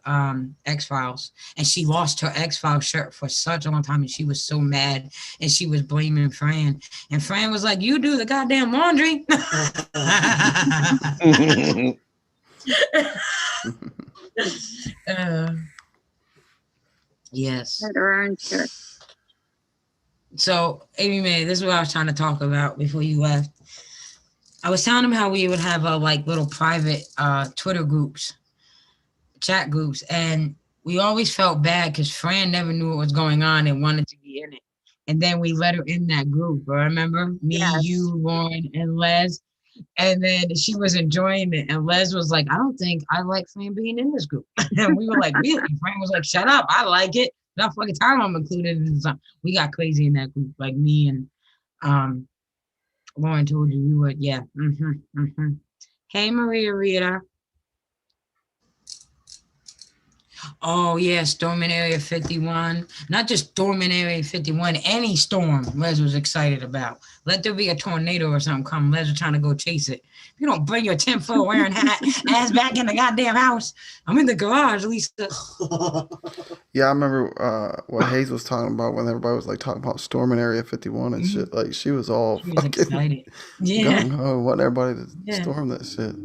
X-Files, and she lost her X-Files shirt for such a long time, and she was so mad, and she was blaming Fran, and Fran was like, you do the goddamn laundry. Yes. Her own shirt. So, Amy Mae, this is what I was trying to talk about before you left. I was telling him how we would have like little private Twitter groups, chat groups, and we always felt bad because Fran never knew what was going on and wanted to be in it. And then we let her in that group. Remember? Me, Yes. you, Lauren, and Les. And then she was enjoying it. And Les was like, I don't think I like Fran being in this group. And we were like, really? And Fran was like, shut up. I like it. That fucking time I'm included in something. We got crazy in that group. Like me and Lauren told you we would. Yeah. Hey, Maria Rita. Oh, yeah, storming Area 51. Not just storming Area 51, any storm Les was excited about. Let there be a tornado or something come. Les was trying to go chase it. If you don't bring your tinfoil wearing hat ass back in the goddamn house, I'm in the garage, Lisa. Yeah, I remember what Hayes was talking about when everybody was like talking about storming Area 51 and shit. Like she was all She was fucking excited. Yeah. gung ho, wanting everybody to Yeah. storm that shit.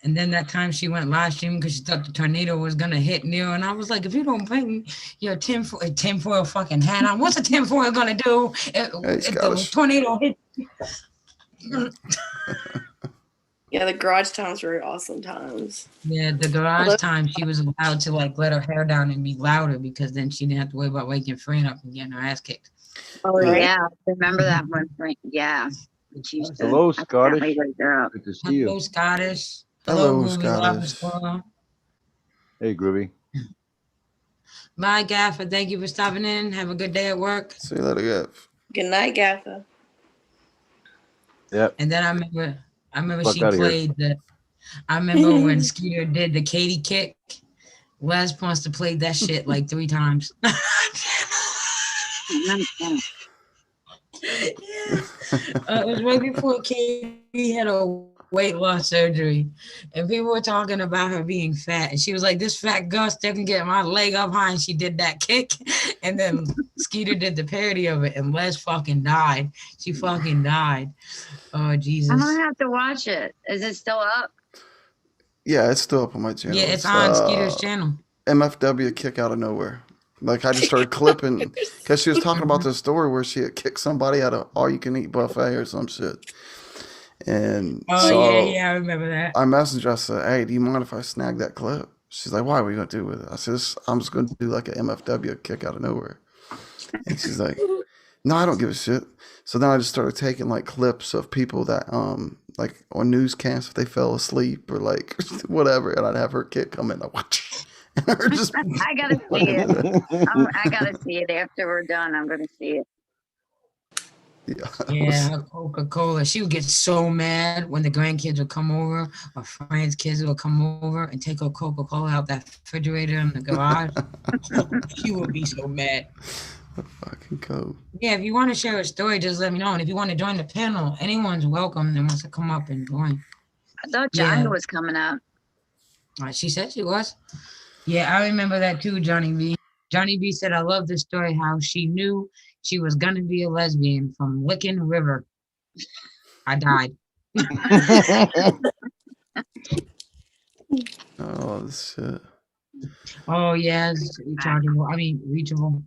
And then that time she went live streaming because she thought the tornado was gonna hit Neil. And I was like, if you don't bring your tinfoil fucking hat on, what's a tinfoil gonna do if the tornado hit? Yeah, the garage times were awesome times. Yeah, the garage time she was allowed to like let her hair down and be louder because then she didn't have to worry about waking Fran up and getting her ass kicked. Oh Right. yeah, remember that one? Yeah. She used to Hello, Scottish. accidentally wake her up. Good to see you. Hello, Scottish. Hello, Groovy Scottish. Lava. Hey, Groovy. Bye, Gaffer. Thank you for stopping in. Have a good day at work. See you later, Gav. Good night, Gatha. Yep. And then I remember Fuck she outta here. played I remember when Skeeter did the Katie kick. Les wants to play that shit like 3 times. It was right before Katie had a weight loss surgery, and people were talking about her being fat, and she was like, "This fat Gus can get my leg up high," and she did that kick, and then Skeeter did the parody of it, and Les fucking died. She fucking died. Oh Jesus! I'm gonna have to watch it. Is it still up? Yeah, it's still up on my channel. Yeah, it's on Skeeter's channel. MFW kick out of nowhere. Like I just started clipping because she was talking about this story where she had kicked somebody at a all-you-can-eat buffet or some shit. And yeah, I remember that. I messaged her. I said, "Hey, do you mind if I snag that clip?" She's like, "Why? What are you gonna do with it?" I said, "I'm just gonna do like an MFW kick out of nowhere." And she's like, "No, I don't give a shit." So then I just started taking like clips of people that like on newscasts if they fell asleep or like whatever, and I'd have her kid come in like watch. And her just I gotta see it. I gotta see it after we're done. I'm gonna see it. Yeah, Coca-Cola. She would get so mad when the grandkids would come over or friends' kids would come over and take her Coca-Cola out that refrigerator in the garage. She would be so mad. Fucking cool. Yeah, if you want to share a story, just let me know. And if you want to join the panel, anyone's welcome that wants to come up and join. I thought Johnny was coming up. She said she was. Yeah, I remember that too, Johnny B. Johnny B said, I love this story, how she knew she was going to be a lesbian from Licking River. I died. Oh, this shit. Oh, yes. Reachable.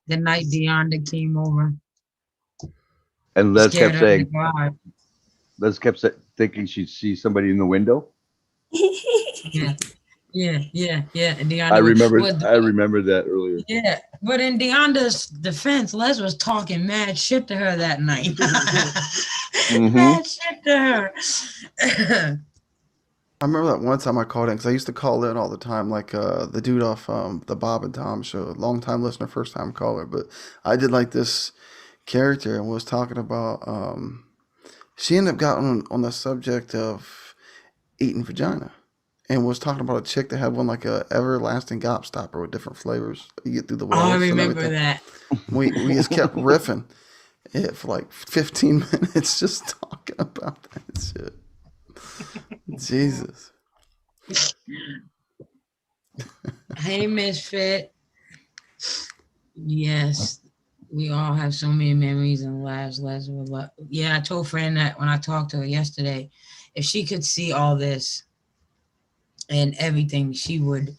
The night Deonda came over. And Les kept saying, thinking she'd see somebody in the window. Yeah. And Deonda I remember that earlier. Yeah, but in Deonda's defense, Les was talking mad shit to her that night. Mad shit to her. I remember that one time I called in because I used to call in all the time, like the dude off the Bob and Tom show, long time listener, first time caller. But I did like this character and was talking about. She ended up getting on the subject of eating vagina. And was talking about a chick that had one like a everlasting gobstopper with different flavors. You get through the walls. Oh, I remember that. We just kept riffing it for like 15 minutes, just talking about that shit. Jesus. Hey, Misfit. Yes, we all have so many memories and lives. Yeah, I told Fran that when I talked to her yesterday, if she could see all this and everything, she would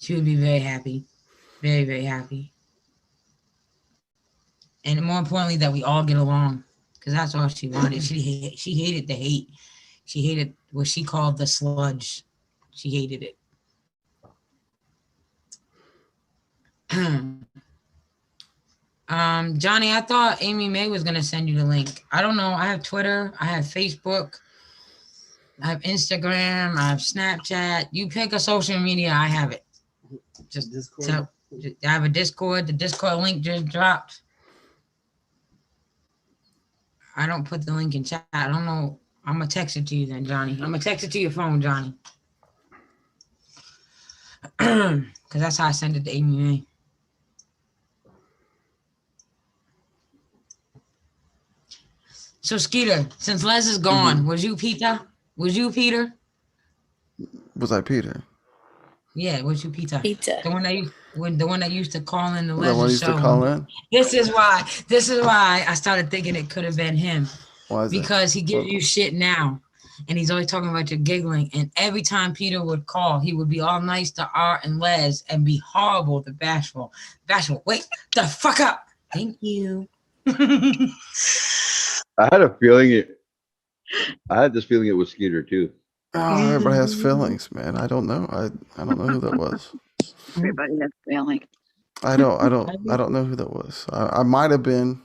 be very happy. Very, very happy. And more importantly, that we all get along, because that's all she wanted. She hated the hate. She hated what she called the sludge. She hated it. Johnny, I thought Amy May was gonna send you the link. I don't know. I have Twitter, I have Facebook, I have Instagram, I have Snapchat. You pick a social media, I have it. Just Discord. I have a Discord. The Discord link just dropped. I don't put the link in chat. I don't know. I'm gonna text it to you then, Johnny. I'm gonna text it to your phone, Johnny. Because that's how I send it to Amy May. So Skeeter, since Les is gone, was you Peter? Was you Peter? Was I Peter? Yeah, was you Peter? Pizza. The one that used to call in the The one Les used show. to call in? This is why I started thinking it could have been him. Why is Because he gives you shit now. And he's always talking about your giggling. And every time Peter would call, he would be all nice to Art and Les and be horrible to Bashful. Bashful, wake the fuck up. Thank you. I had a feeling I had this feeling it was Skeeter too. Oh, everybody has feelings, man. I don't know. I don't know who that was. Everybody has feeling. I don't know who that was. I might have been,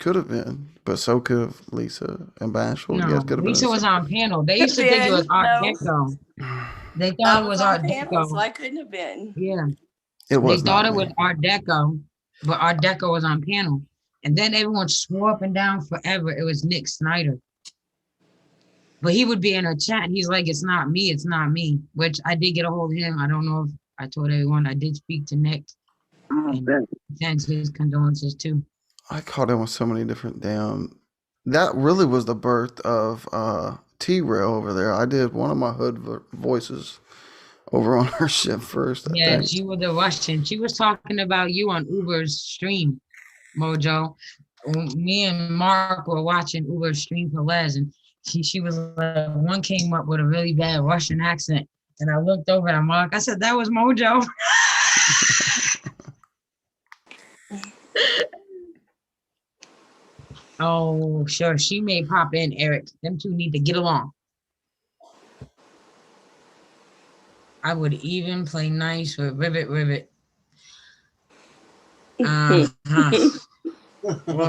could have been, but so could have Lisa and Bashful. No, Yes, could have Lisa been. was on panel. They used to think it was Art Deco. They thought it was Art panel, Deco. so I couldn't have been. Yeah. It was. They thought not it me. was Art Deco, but Art Deco was on panel. And then everyone swore up and down forever it was Nick Snyder. But he would be in her chat and he's like, it's not me, which I did get a hold of him. I don't know if I told everyone I did speak to Nick. And sends his condolences too. I caught in with so many different damn. That really was the birth of T-Rail over there. I did one of my hood voices over on her shit first. I Yeah, think. she was the Russian. She was talking about you on Uber's stream, Mojo. Me and Mark were watching Uber's stream for Les, and she was like, one came up with a really bad Russian accent. And I looked over at Mark. I said, that was Mojo. Oh, sure. She may pop in, Eric. Them two need to get along. I would even play nice with Rivet. Well,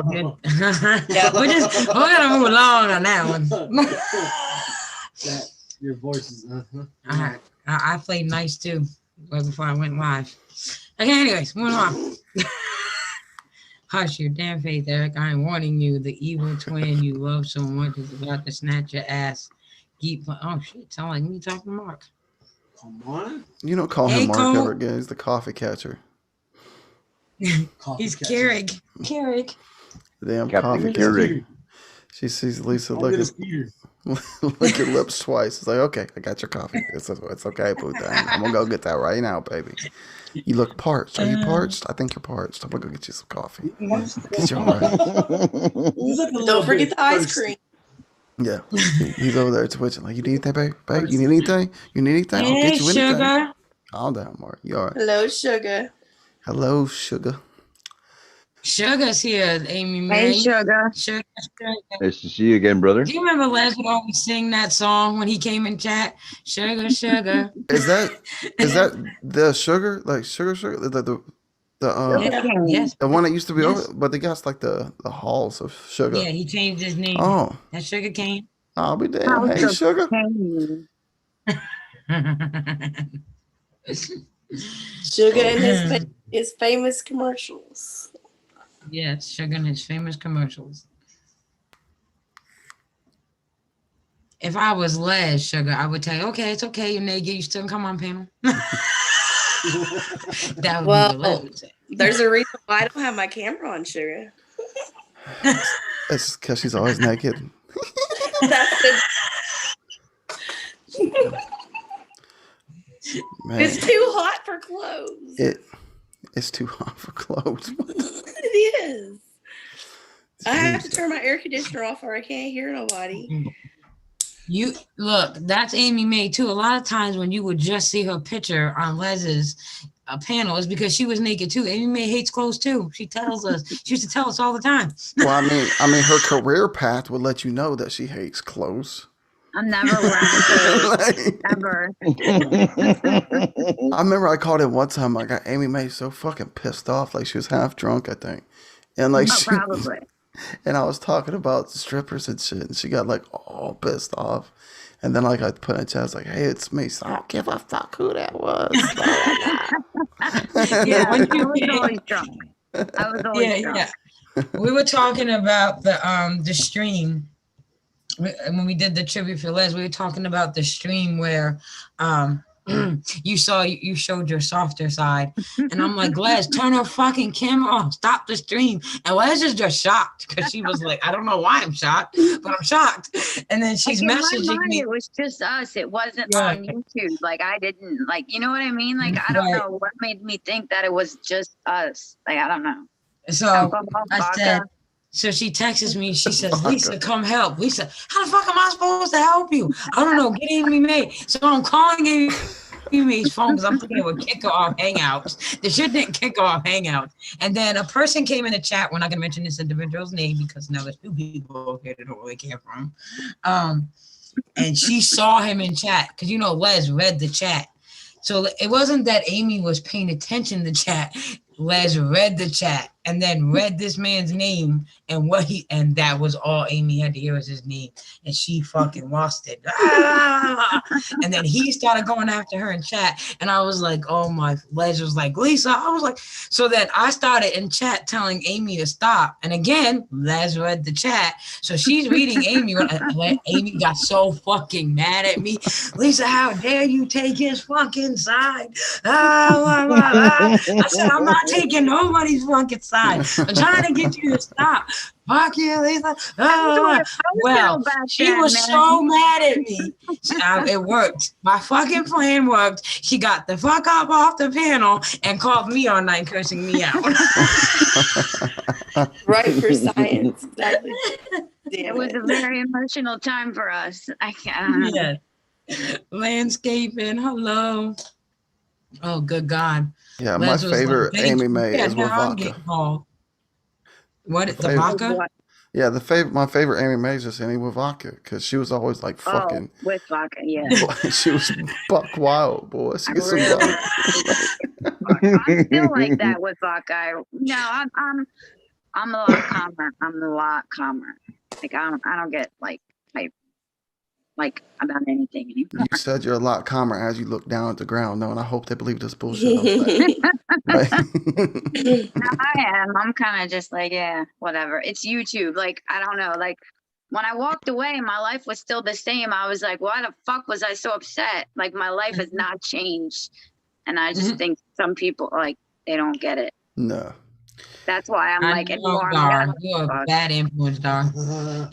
good. We're gonna move along on that one. Your voice is. I played nice too, right before I went live. Okay, anyways, moving on. Hush your damn face, Eric. I am warning you. The evil twin you love so much is about to snatch your ass. Oh shit! Sound like me talking to Mark. Come on. You don't call him Mark ever again. He's the coffee catcher. He's Keurig. The damn Captain coffee Keurig. catcher. She sees Lisa lick your lips twice. It's like, okay, I got your coffee. It's okay, Puta. I'm gonna go get that right now, baby. You look parched. Are you parched? I think you're parched. I'm gonna go get you some coffee. Get you all right. Don't forget the ice cream. Yeah, he's over there twitching. Like, you need anything, babe? Babe, you need anything? You need anything? I'll get you anything. Sugar. Calm down, Mark. You all right? Hello, sugar. Hello, sugar. Sugar's here, Amy May. Hey, Sugar. Sugar. Nice to see you again, brother. Do you remember Les would always sing that song when he came in chat? Sugar. Is that the sugar? Like sugar? Yes. The one that used to be Yes. over, but they got like the halls of sugar. Yeah, he changed his name. Oh, That Sugar cane. I'll be damn. Hey, sugar. Sugar and his famous commercials. Yes, Sugar and his famous commercials. If I was Les, Sugar, I would tell you, okay, it's okay, you naked, you still come on panel. That would be what Les would say. There's a reason why I don't have my camera on, Sugar. It's because she's always naked. That's it. Man, It's too hot for clothes. it's too hot for clothes. It is. I have to turn my air conditioner off or I can't hear nobody. You look, that's Amy May too. A lot of times when you would just see her picture on Les's panel is because she was naked too. Amy May hates clothes too. She tells us. She used to tell us all the time. Well, I mean, her career path would let you know that she hates clothes. I'm never wearing clothes. Like, Ever. I remember I called in one time. I got Amy May so fucking pissed off, like she was half drunk, I think, And like Oh, probably. and I was talking about strippers and shit, and she got like all pissed off. And then like I put in a chat, I was like, "Hey, it's me. So I don't give a fuck who that was." Yeah, I when was you always drunk. I was always drunk. we were talking about the stream when we did the tribute for Les. We were talking about the stream where you showed your softer side, and I'm like, Les, turn her fucking camera off, stop the stream. And Les is just shocked because she was like, I don't know why I'm shocked, but I'm shocked. And then she's Like, in messaging my mind, me. it was just us. It wasn't Yeah. on YouTube. Like, I didn't, like, you know what I mean? Like, I don't Right. know what made me think that it was just us. Like, I don't know. So Alcohol, I vodka. said, so she texts me. She says, Lisa, come help. Lisa, how the fuck am I supposed to help you? I don't know. Get Amy May. So I'm calling Amy May's phone because I'm thinking it would kick her off Hangouts. The shit didn't kick her off Hangouts. And then a person came in the chat. We're not going to mention this individual's name because now there's two people here that don't really care for him. And she saw him in chat because, Les read the chat. So it wasn't that Amy was paying attention to chat. Les read the chat and then read this man's name and and that was all Amy had to hear was his name. And she fucking lost it. And then he started going after her in chat. And I was like, oh my, Les was like, Lisa, I was like, so then I started in chat telling Amy to stop. And again, Les read the chat. So she's reading Amy. Amy got so fucking mad at me. Lisa, how dare you take his fucking side? I said, I'm not taking nobody's fucking side. I'm trying to get you to stop. Fuck you, Lisa. Well, she was so mad at me. It worked. My fucking plan worked. She got the fuck up off the panel and called me all night cursing me out. Right for science. Exactly. It was a very emotional time for us. I can't. Yeah. Landscaping. Hello. Oh, good God. Yeah, Les my was favorite like, Amy May yeah, is now with I'm vodka. getting called. What? The favorite- vodka? Yeah, my favorite Amy May is just any with vodka because she was always like fucking. Oh, with vodka, yeah. She was buck wild, boy. She gets some Really? vodka. I'm still like that with vodka. No, I'm a lot calmer. I'm a lot calmer. Like I don't get like about anything anymore. You said you're a lot calmer as you look down at the ground, though, and I hope they believe this bullshit I'm saying. Like, No, I am. I'm kind of just like, yeah, whatever. It's YouTube. Like, I don't know. Like, when I walked away, my life was still the same. I was like, why the fuck was I so upset? Like, my life has not changed. And I just think some people, like, they don't get it. no. That's why I'm like, anymore. Dar, you're a bad influence, Dar.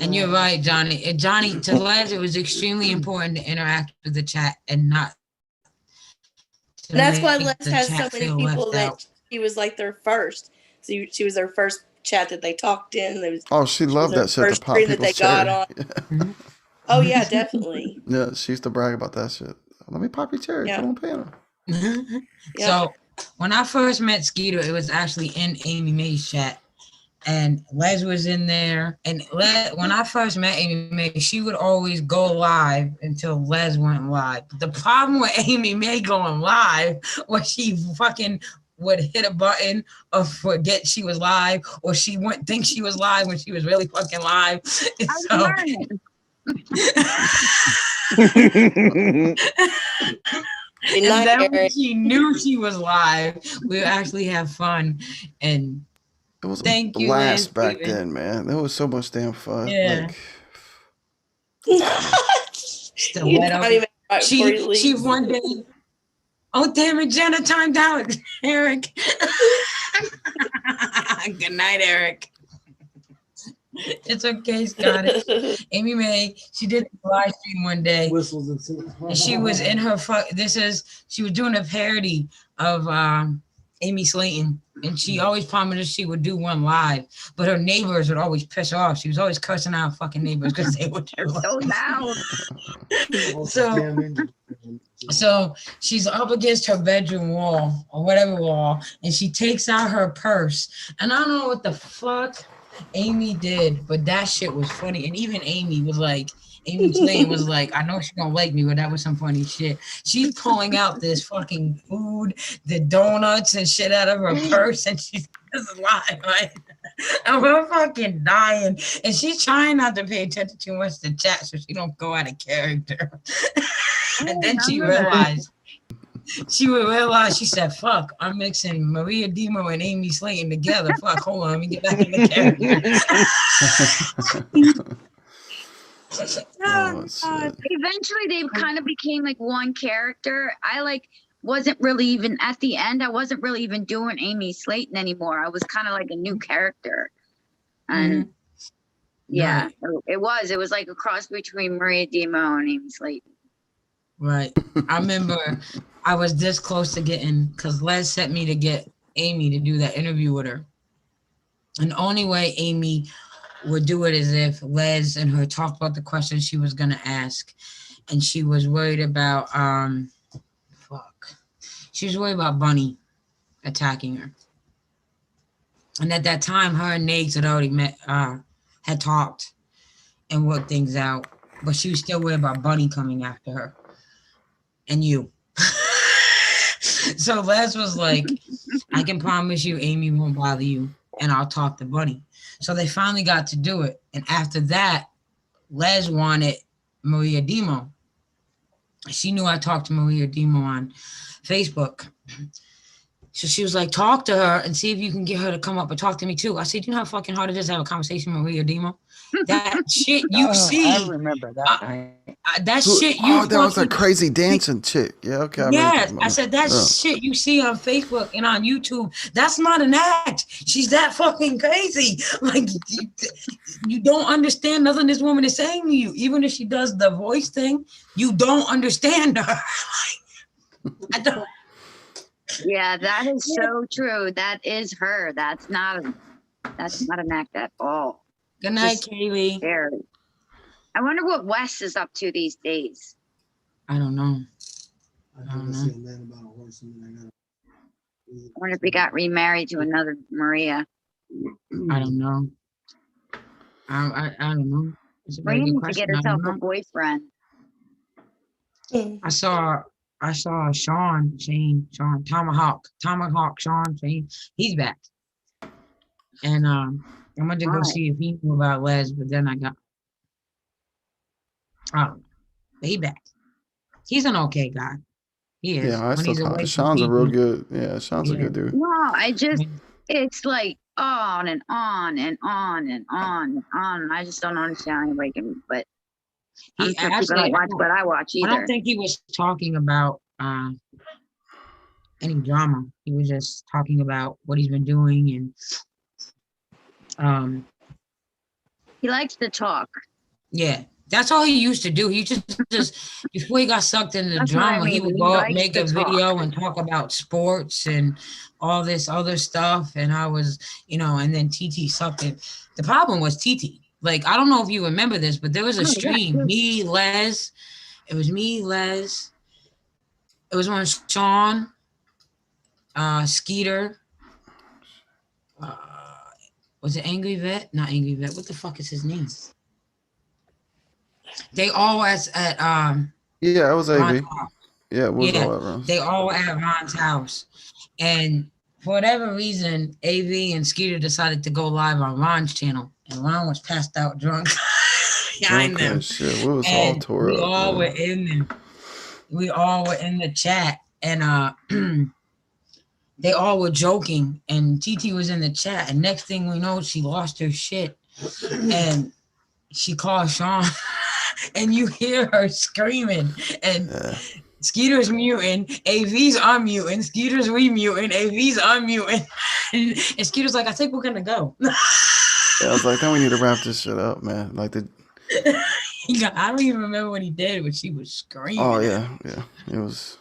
And you're right, Johnny. Johnny, to Les, it was extremely important to interact with the chat and not. And that's why make Les the has so chat many feel people left that out. she was like their first. So she was their first chat that they talked in. There was, Oh, she loved their that shit to first pop stream that they people's got cherry. on. Oh yeah, definitely. Yeah, she used to brag about that shit. Let me pop your cherry. Yeah. Come on, panel. Yeah. So when I first met Skeeter, it was actually in Amy May's chat. And Les was in there. And when I first met Amy May, she would always go live until Les went live. But the problem with Amy May going live was she fucking would hit a button or forget she was live, or she wouldn't think she was live when she was really fucking live. And I was so, learning. Good and night, then when Eric. she knew she was live, we would actually have fun. And It was thank a you, blast back Landscaping. then, man. There was so much damn fun. Yeah. Like, Stiletto. Not even right before you She leave. one day. Oh damn it, Jenna timed out. Eric. Good night, Eric. It's okay, Scottish. Amy May, she did a live stream one day. Whistles and And she was in her she was doing a parody of Amy Slayton, and she always promised she would do one live, but her neighbors would always piss her off. She was always cursing out fucking neighbors because they would do So loud. So she's up against her bedroom wall or whatever wall, and she takes out her purse. And I don't know what the fuck Amy did, but that shit was funny. And even Amy was like, Amy Slayton was like, I know she don't like me, but that was some funny shit. She's pulling out this fucking food, the donuts and shit out of her purse, and she's live, right? And we're fucking dying. And she's trying not to pay attention too much to chat so she don't go out of character. And then she realized, she said, fuck, I'm mixing Maria Demo and Amy Slayton together. Fuck, hold on, let me get back in the character. Oh, shit. Eventually, they kind of became like one character. I like wasn't really even at the end. I wasn't really even doing Amy Slayton anymore. I was kind of like a new character, and yeah, it was like a cross between Maria Demo and Amy Slayton. Right. I remember I was this close to getting, because Les sent me to get Amy to do that interview with her. And the only way Amy would do it is if Les and her talked about the questions she was going to ask. And she was worried about, she was worried about Bunny attacking her. And at that time, her and Nags had already met, had talked and worked things out. But she was still worried about Bunny coming after her. And you. So Les was like, I can promise you Amy won't bother you, and I'll talk to Bunny. So they finally got to do it. And after that, Les wanted Maria Demo. She knew I talked to Maria Demo on Facebook. So she was like, talk to her and see if you can get her to come up and talk to me too. I said, you know how fucking hard it is to have a conversation with Maria Demo? That shit you see. I remember that. That shit you that was that crazy dancing chick. Yeah, okay. Yes, I said that shit you see on Facebook and on YouTube. That's not an act. She's that fucking crazy. Like you don't understand nothing this woman is saying to you. Even if she does the voice thing, you don't understand her. I don't. Yeah, that is so true. That is her. That's not an act at all. Good night, Kaylee. Scary. I wonder what Wes is up to these days. I don't know. I don't see a man about a horse, and then I wonder if he got remarried to another Maria. I don't know. I don't know. It's a very Maria good needs to question. get herself a boyfriend. I saw Sean Tomahawk Sean Shane. He's back. And I went to go see if he knew about Les, but then I got but he back. He's an okay guy. He is. Yeah, I still talk to Sean's a real good. Yeah, Sean's a good dude. No, it's like on and on and on and on and on. And I just don't understand anybody can, but I'm sure people don't watch what I watch either. I don't think he was talking about any drama. He was just talking about what he's been doing and he likes to talk. Yeah. That's all he used to do. He just before he got sucked into drama, he would go up, make a video and talk about sports and all this other stuff. And I was, and then TT sucked it. The problem was TT. Like, I don't know if you remember this, but there was a stream. Me, Les. It was me, Les. It was when Sean, Skeeter. Was it Angry Vet? Not Angry Vet. What the fuck is his name? They always at yeah, it was AV. Yeah, it was all at Ron's. They all at Ron's house. And for whatever reason, AV and Skeeter decided to go live on Ron's channel. And Ron was passed out drunk behind them. Shit. We was all tore up. We all were in the chat. And they all were joking. And TT was in the chat. And next thing we know, she lost her shit. And she called Sean. And you hear her screaming, and Skeeter's muting, AV's unmuting, Skeeter's remuting, AV's unmuting, and Skeeter's like, I think we're gonna go. Yeah, I was like, then we need to wrap this shit up, man. Like I don't even remember what he did, but she was screaming. Oh yeah. It was.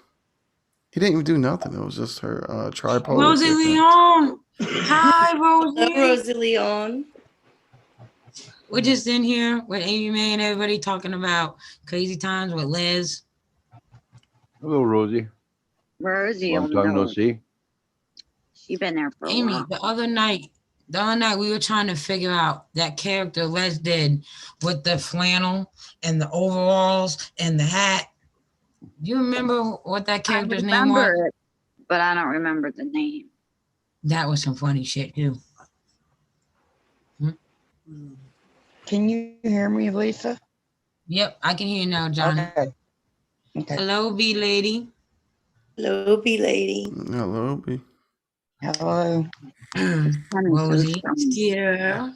He didn't even do nothing. It was just her tripod. Rosie Leon. Hi, Rosie. Rosie Leon. We're just in here with Amy May and everybody talking about crazy times with Lez. Hello, Rosie. Rosie, Long time no see. She's been there for a Amy, while. the other night we were trying to figure out that character Les did with the flannel and the overalls and the hat. Do you remember what that character's name was? It, but I don't remember the name. That was some funny shit too. Can you hear me, Lisa? Yep, I can hear you now, Johnny. Okay. Okay. Hello, B lady. Hello, B lady. Hello, B. Hello. Rosie. Skeeter.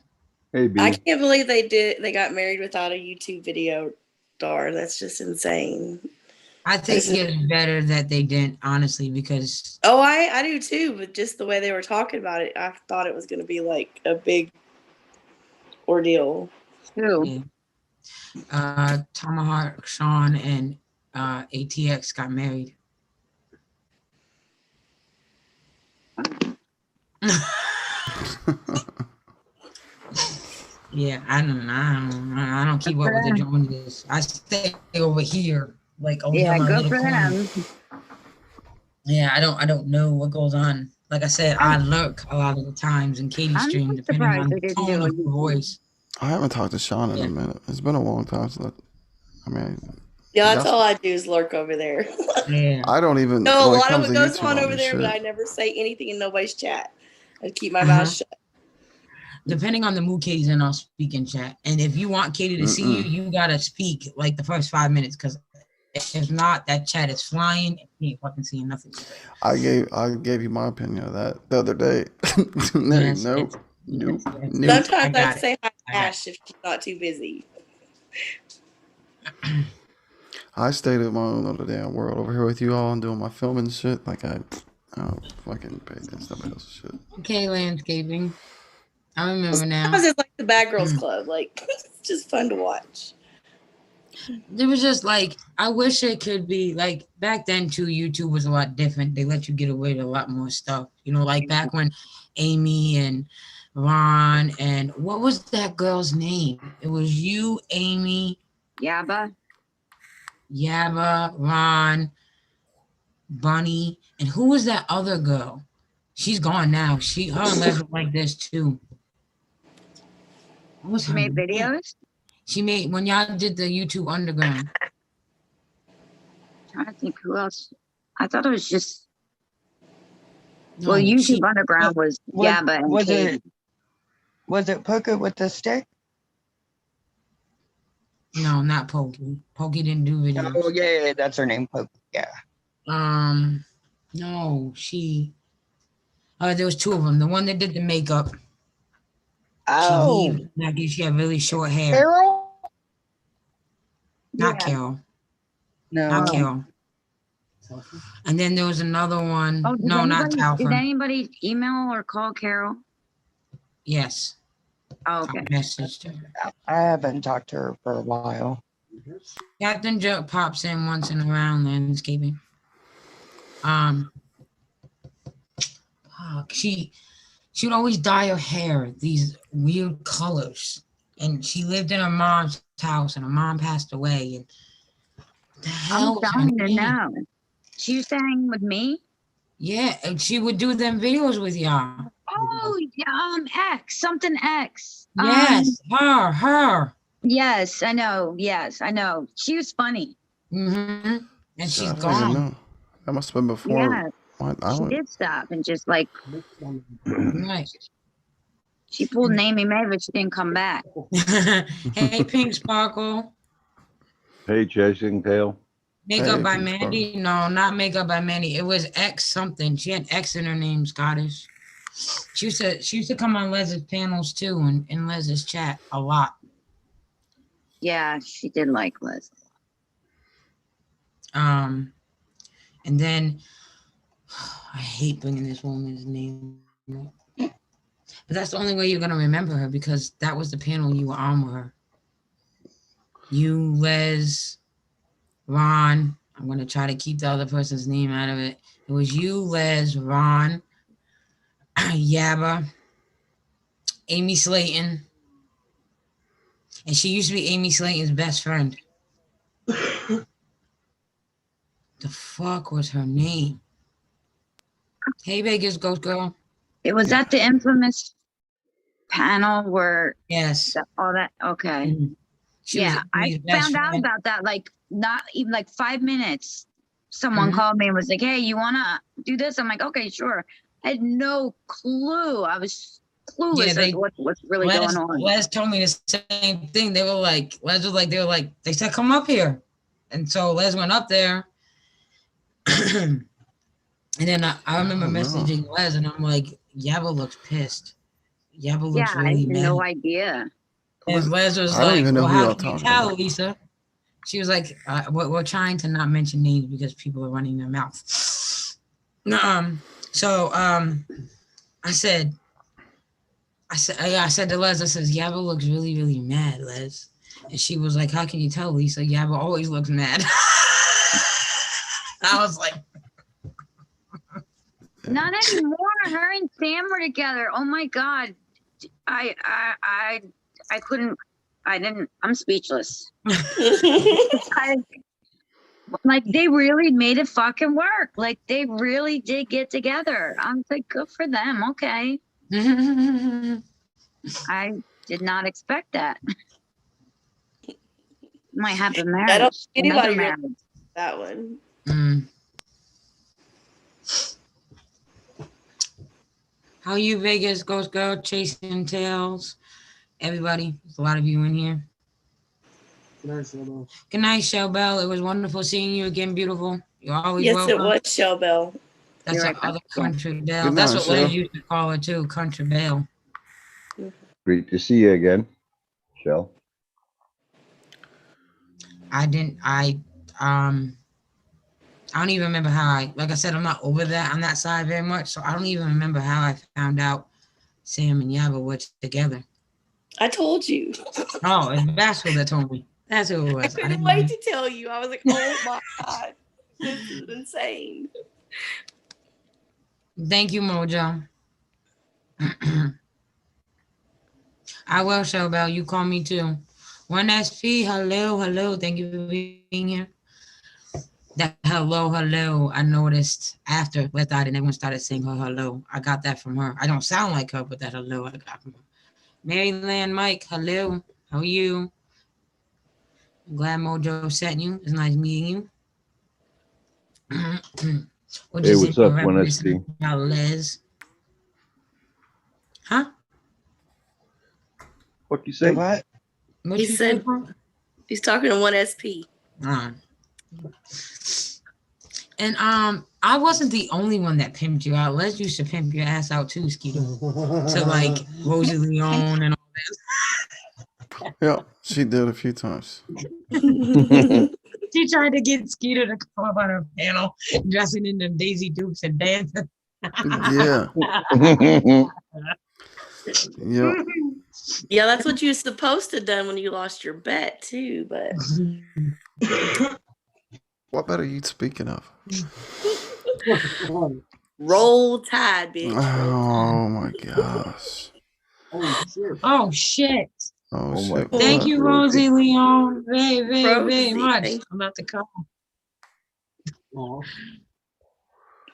Hey, B. I can't believe they got married without a YouTube video, Dar. That's just insane. I think it's better that they didn't, honestly, because Oh, I do too, but just the way they were talking about it, I thought it was going to be like a big ordeal. Who? Tomahawk, Sean, and ATX got married. Yeah, I don't keep up with the Joneses. I stay over here, like over here in my good little for corner. them. Yeah, I don't know what goes on. Like I said, I lurk a lot of the times in Katie's I'm stream, not depending on surprised the they didn't tone do of it. her voice. I haven't talked to Sean in a minute. It's been a long time since Yeah, that's all I do is lurk over there. Yeah. I don't even No, a when it lot of comes what to goes YouTube on all over this there, but shit. I never say anything in nobody's chat. I keep my mouth shut. Depending on the mood Katie's in, I'll speak in chat. And if you want Katie to see you, you gotta speak like the first 5 minutes, because if not, that chat is flying and you ain't fucking seeing nothing. I gave you my opinion of that the other day. Yes, nope. Sometimes I say hi to Ash if she's not too busy. I stayed in my own little damn world over here with you all and doing my filming shit. Like I don't fucking pay attention to somebody else's shit. Okay, landscaping. I remember now. Sometimes it's like the Bad Girls Club. Like, it's just fun to watch. It was just like, I wish it could be like back then too. YouTube was a lot different. They let you get away with a lot more stuff. You know, like back when Amy and Ron and what was that girl's name? It was you, Amy, Yabba, Ron, Bunny, and who was that other girl? She's gone now. Her and Les were like this too. What was she her made name? videos. She made when y'all did the YouTube Underground. Trying to think who else. I thought it was just. No, Well, YouTube Underground was Yabba and Katie. Was it Puka with the stick? No, not Pokey. Pokey didn't do videos. Oh yeah, that's her name, Puka. Yeah. No, she. There was two of them. The one that did the makeup. Oh. She had really short hair. Carol? Not Yeah. Carol. No. Not Carol. And then there was another one. Oh, No, not did Talford. anybody email or call Carol? Yes. Oh, okay. I messaged her. I haven't talked to her for a while. Captain Jerk pops in once in a round landscaping. She would always dye her hair these weird colors, and she lived in her mom's house, and her mom passed away. And what the hell was her I'm dying to name? know. She was staying with me. Yeah, and she would do them videos with y'all. Oh, X, something X. Yes, her. Yes, I know. Yes, I know. She was funny. Mm-hmm. And she's I don't even gone. know. That must have been before. Yeah, she did stop and just like. Right. She pulled an Amy May, but she didn't come back. Hey, Pink Sparkle. Hey, Chasing Tail. Makeup by Mandy? No, not Makeup by Mandy. It was X something. She had X in her name, Scottish. She used to come on Lez's panels too, and in Lez's chat a lot. Yeah, she did like Lez. And then I hate bringing this woman's name up. But that's the only way you're gonna remember her, because that was the panel you were on with her. You, Les, Ron. I'm gonna try to keep the other person's name out of it. It was you, Les, Ron, Yabba, Amy Slayton, and she used to be Amy Slayton's best friend. The fuck was her name? Hey, Vegas Ghost Girl. It was at the infamous panel where. Yes. All that. Okay. Mm-hmm. Yeah, I found out about that like not even like 5 minutes. Someone called me and was like, "Hey, you wanna do this?" I'm like, "Okay, sure." I had no clue. I was clueless as what's really going on. Les told me the same thing. They said, come up here. And so Les went up there. And then I remember messaging Les and I'm like, Yabba looks pissed. Yabba looks really I had mad. no idea. And Les was I don't like, even know well, who how y'all can you talking tell, about. Lisa? She was like, we're trying to not mention names because people are running their mouth. So I said to Les, I says, Yabba looks really, really mad, Les. And she was like, how can you tell, Lisa? Yabba always looks mad. I was like, not anymore. Her and Sam were together. Oh my God. I couldn't, I'm speechless. Like they really made it fucking work. Like they really did get together. I'm like, good for them. Okay. I did not expect that. Might have a marriage. I don't think Another anybody marriage. really that one. How you, Vegas, Ghost Girl, Chasing Tails? Everybody, there's a lot of you in here. Good night, Showbell. Good night, Shell Bell. It was wonderful seeing you again, beautiful. You're always Yes, welcome. it was Shell Bell. That's You're our right, other back. Country Bell. Good That's night, what Les Shell. used to call her too, Country Bell. Great to see you again, Shell. I don't even remember how like I said, I'm not over that on that side very much, so I don't even remember how I found out Sam and Yabba were together. I told you. Oh, it's Bashful that told me. That's who it was. I I couldn't didn't wait even- to tell you. I was like, oh my God, this is insane. Thank you, Mojo. I will, Showbell. You call me too. 1SP, hello. Thank you for being here. That hello. I noticed after Les died and everyone started saying her hello. I got that from her. I don't sound like her, but that hello I got from her. Maryland Mike, hello. How are you? I'm glad Mojo sent you. It's nice meeting you. What Hey, you what's say up, about 1SP? Les? Huh? What you say? What? What He you said- say? He's talking to 1SP. And I wasn't the only one that pimped you out. Les used to pimp your ass out too, Skeeter. To like Rosie Leon and all that. Yeah, she did a few times. She tried to get Skeeter to come up on her panel, dressing in them Daisy Dukes and dancing. Yeah. Yeah. Yeah, that's what you were supposed to have done when you lost your bet too, but What bet are you speaking of? roll tide, bitch. Oh my gosh. Oh shit. Oh, Oh my shit. God. Thank you, Rosie Leon. Very Rosie, much. thank- I'm about to call.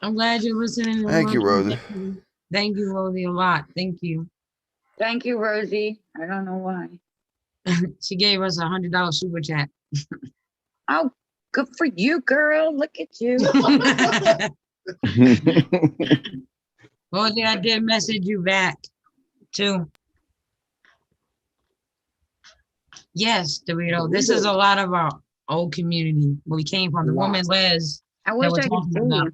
I'm glad you're listening. to Thank you, what I'm Rosie. saying. Thank you, Rosie, a lot. Thank you. Thank you, Rosie. I don't know why. She gave us $100 super chat. Oh, good for you, girl. Look at you. Rosie, I did message you back too. Yes, Dorito. This is a lot of our old community where we came from. The woman Les. I wish we're I could talking see about. you.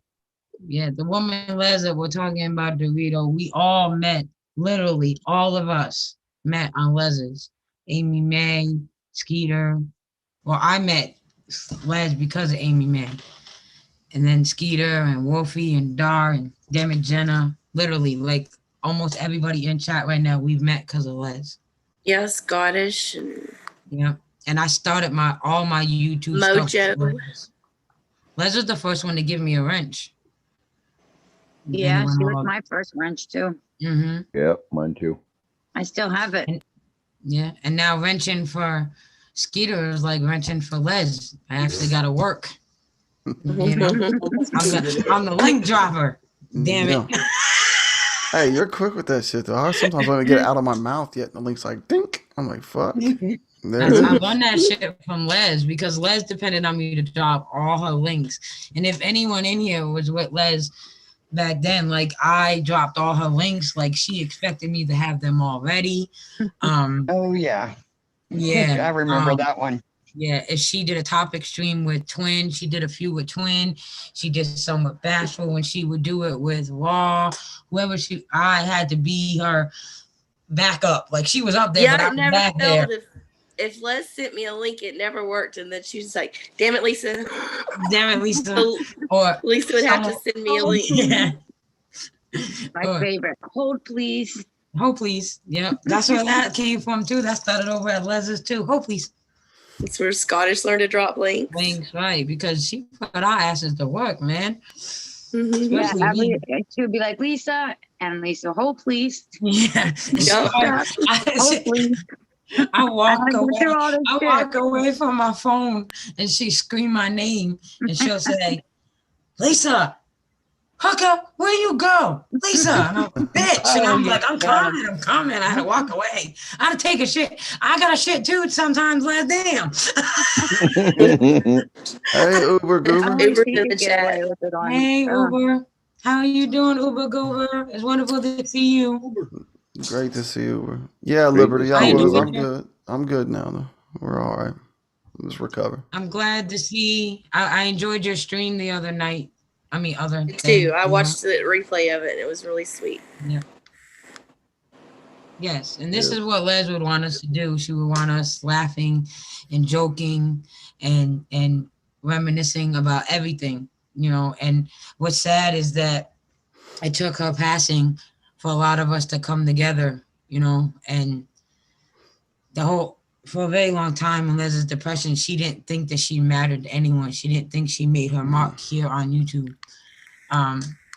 Yeah, the woman Les that we're talking about, Dorito. We all met, literally all of us met on Les's. Amy May, Skeeter. Well, I met Les because of Amy May. And then Skeeter and Wolfie and Dar and Dem Jenna. Literally, like almost everybody in chat right now, we've met because of Les. Yeah, Scottish and Yeah. And I started all my YouTube Mojo. stuff. with Les. Les was the first one to give me a wrench. Yeah, she was my first wrench too. Mm-hmm. Yeah, mine too. I still have it. Yeah. And now wrenching for Skeeter is like wrenching for Les. I actually got to work. You know, I'm the link dropper. Damn it. Yeah. Hey, you're quick with that shit, though. I sometimes don't even get it out of my mouth yet, and the link's like, dink. I'm like, fuck. There it I is. learned that shit from Les because Les depended on me to drop all her links. And if anyone in here was with Les back then. Like I dropped all her links. Like she expected me to have them already. Oh yeah. Yeah. I remember that one. Yeah, if she did a topic stream with Twin, she did a few with Twin. She did some with Bashful when she would do it with Raw, whoever I had to be her backup. Like she was up there, Yeah, but I I was never back there. felt if Les sent me a link, it never worked, and then she was like, "Damn it, Lisa." Damn it, Lisa. So Or Lisa would have to send me a link. Yeah. My favorite. Hold, please. Hold, please. Yeah, that's where that came from too. That started over at Lez's too. Hold, please. That's where Scottish learned to drop links. Links, right? Because she put our asses to work, man. Mm-hmm. Yeah, she would be like, Lisa, and Lisa, hold, please. Yeah. Hold, please. I walk I away. do all this I shit. walk away from my phone, and she scream my name, and she'll say, "Lisa, hooker, where you go, Lisa?" And I'm like, bitch, and I'm like, I'm coming. I had to walk away. I had to take a shit. I got a shit too sometimes. Last damn. Hey, Uber Goober. Uber in the chat. Hey, Uber. How are you doing, Uber Goober? It's wonderful to see you. Great to see you, Uber. Yeah, Great Liberty. to I see was. you. I'm good. I'm good now, though. We're all right. Let's recover. I'm glad to see. I enjoyed your stream the other night. I mean, other Me day, too. I you know? watched the replay of it, and it was really sweet. Yeah. Yes, and this Yeah. is what Les would want us to do. She would want us laughing and joking and reminiscing about everything, you know. And what's sad is that it took her passing for a lot of us to come together, you know. And for a very long time in Les's depression, she didn't think that she mattered to anyone. She didn't think she made her mark here on YouTube.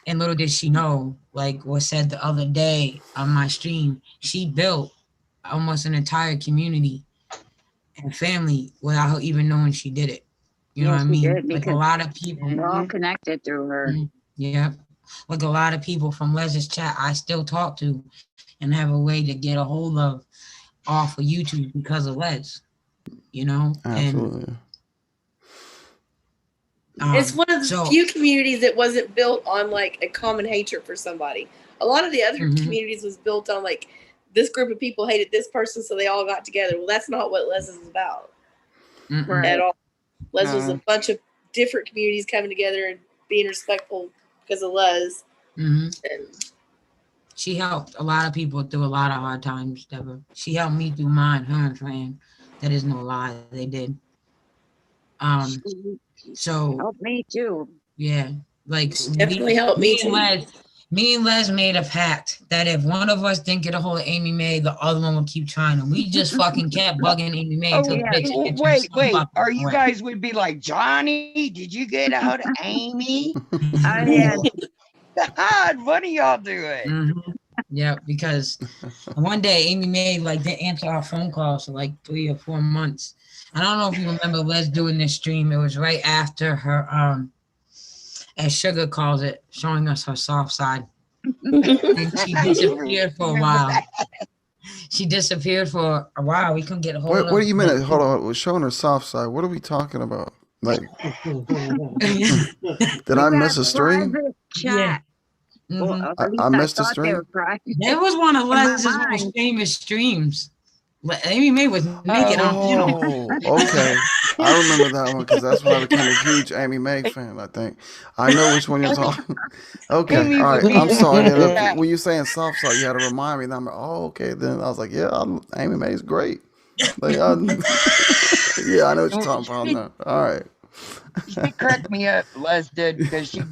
And little did she know, like was said the other day on my stream, she built almost an entire community and family without her even knowing she did it. You know what I mean? Like a lot of people. We're all connected through her. Yeah. Like a lot of people from Les's chat I still talk to and have a way to get a hold of off of YouTube because of Les. You know? Absolutely. It's one of the few communities that wasn't built on like a common hatred for somebody. A lot of the other communities was built on like this group of people hated this person, so they all got together. Well, that's not what Les is about at all. Les was a bunch of different communities coming together and being respectful because of Les. And she helped a lot of people through a lot of hard times, Deborah. She helped me through mine, her and Fran. That is no lie, they did. So helped me too. Yeah, like definitely helped me too. Me and Les made a pact that if one of us didn't get a hold of Amy Mae, the other one would keep trying, and we just fucking kept bugging Amy Mae until the bitch. Wait, are you guys would be like, Johnny? Did you get a hold of Amy? God, what are y'all doing? Yeah, because one day Amy Mae like didn't answer our phone calls for like 3 or 4 months. I don't know if you remember Les doing this stream. It was right after her, as Sugar calls it, showing us her soft side. And she disappeared for a while. She disappeared for a while. We couldn't get a hold of her. What do you mean? Hold on. We're showing her soft side. What are we talking about? Like, did I miss a stream? Yeah. I missed a stream. It was one of Les's most famous streams. Amy Mae was making okay. I remember that one because that's when I became a huge Amy Mae fan, I think. I know which one you're talking. Okay, all right. I'm sorry. When you're saying soft side, you had to remind me. And I'm like, oh, okay. Then I was like, yeah, Amy Mae's great. Like, yeah, I know what you're talking about now. All right. She cracked me up, Les did, because she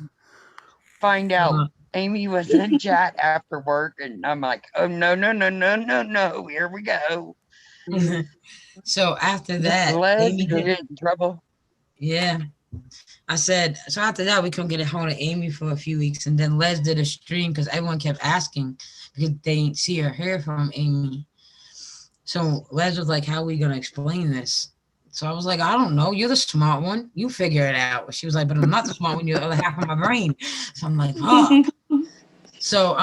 find out Amy was in chat after work, and I'm like, oh, no, here we go. So after that, Amy get in trouble. Yeah. I said, so after that, we couldn't get a hold of Amy for a few weeks. And then Les did a stream because everyone kept asking because they didn't see or hear from Amy. So Les was like, how are we going to explain this? So I was like, I don't know. You're the smart one. You figure it out. She was like, but I'm not the smart one. You're the other half of my brain. So I'm like, oh. So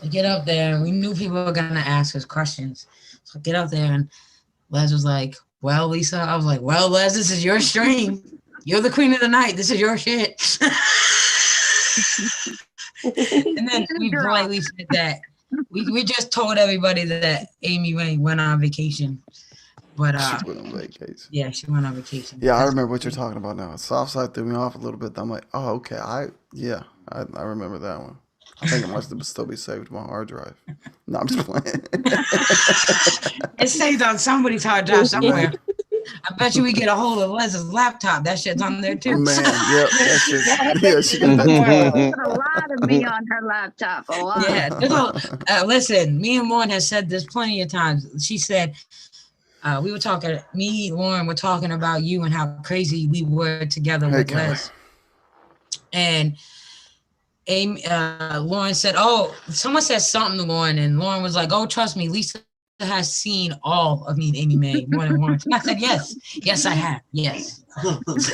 we get up there and we knew people were going to ask us questions. So I get up there and Les was like, well, Lisa, I was like, well, Les, this is your stream. You're the queen of the night. This is your shit. And then we politely said that we just told everybody that Amy went on vacation. But She went on vacation. yeah, she went on vacation. Yeah, I remember what you're talking about now. Southside threw me off a little bit. I'm like, oh, okay. I remember that one. I think it must still be saved on my hard drive. No, I'm just playing. It's saved on somebody's hard drive somewhere. I bet you we get a hold of Les's laptop. That shit's on there too. Man, yep. That's just, yeah, she got that. A lot of me on her laptop. A lot. Yeah. Listen, me and Lauren has said this plenty of times. She said, we were talking, me, Lauren, were talking about you and how crazy we were together with Les. And Amy, Lauren said, oh, someone said something to Lauren, and Lauren was like, oh, trust me, Lisa has seen all of me and Amy Mae more than once. And I said, yes, I have. Yes. If you want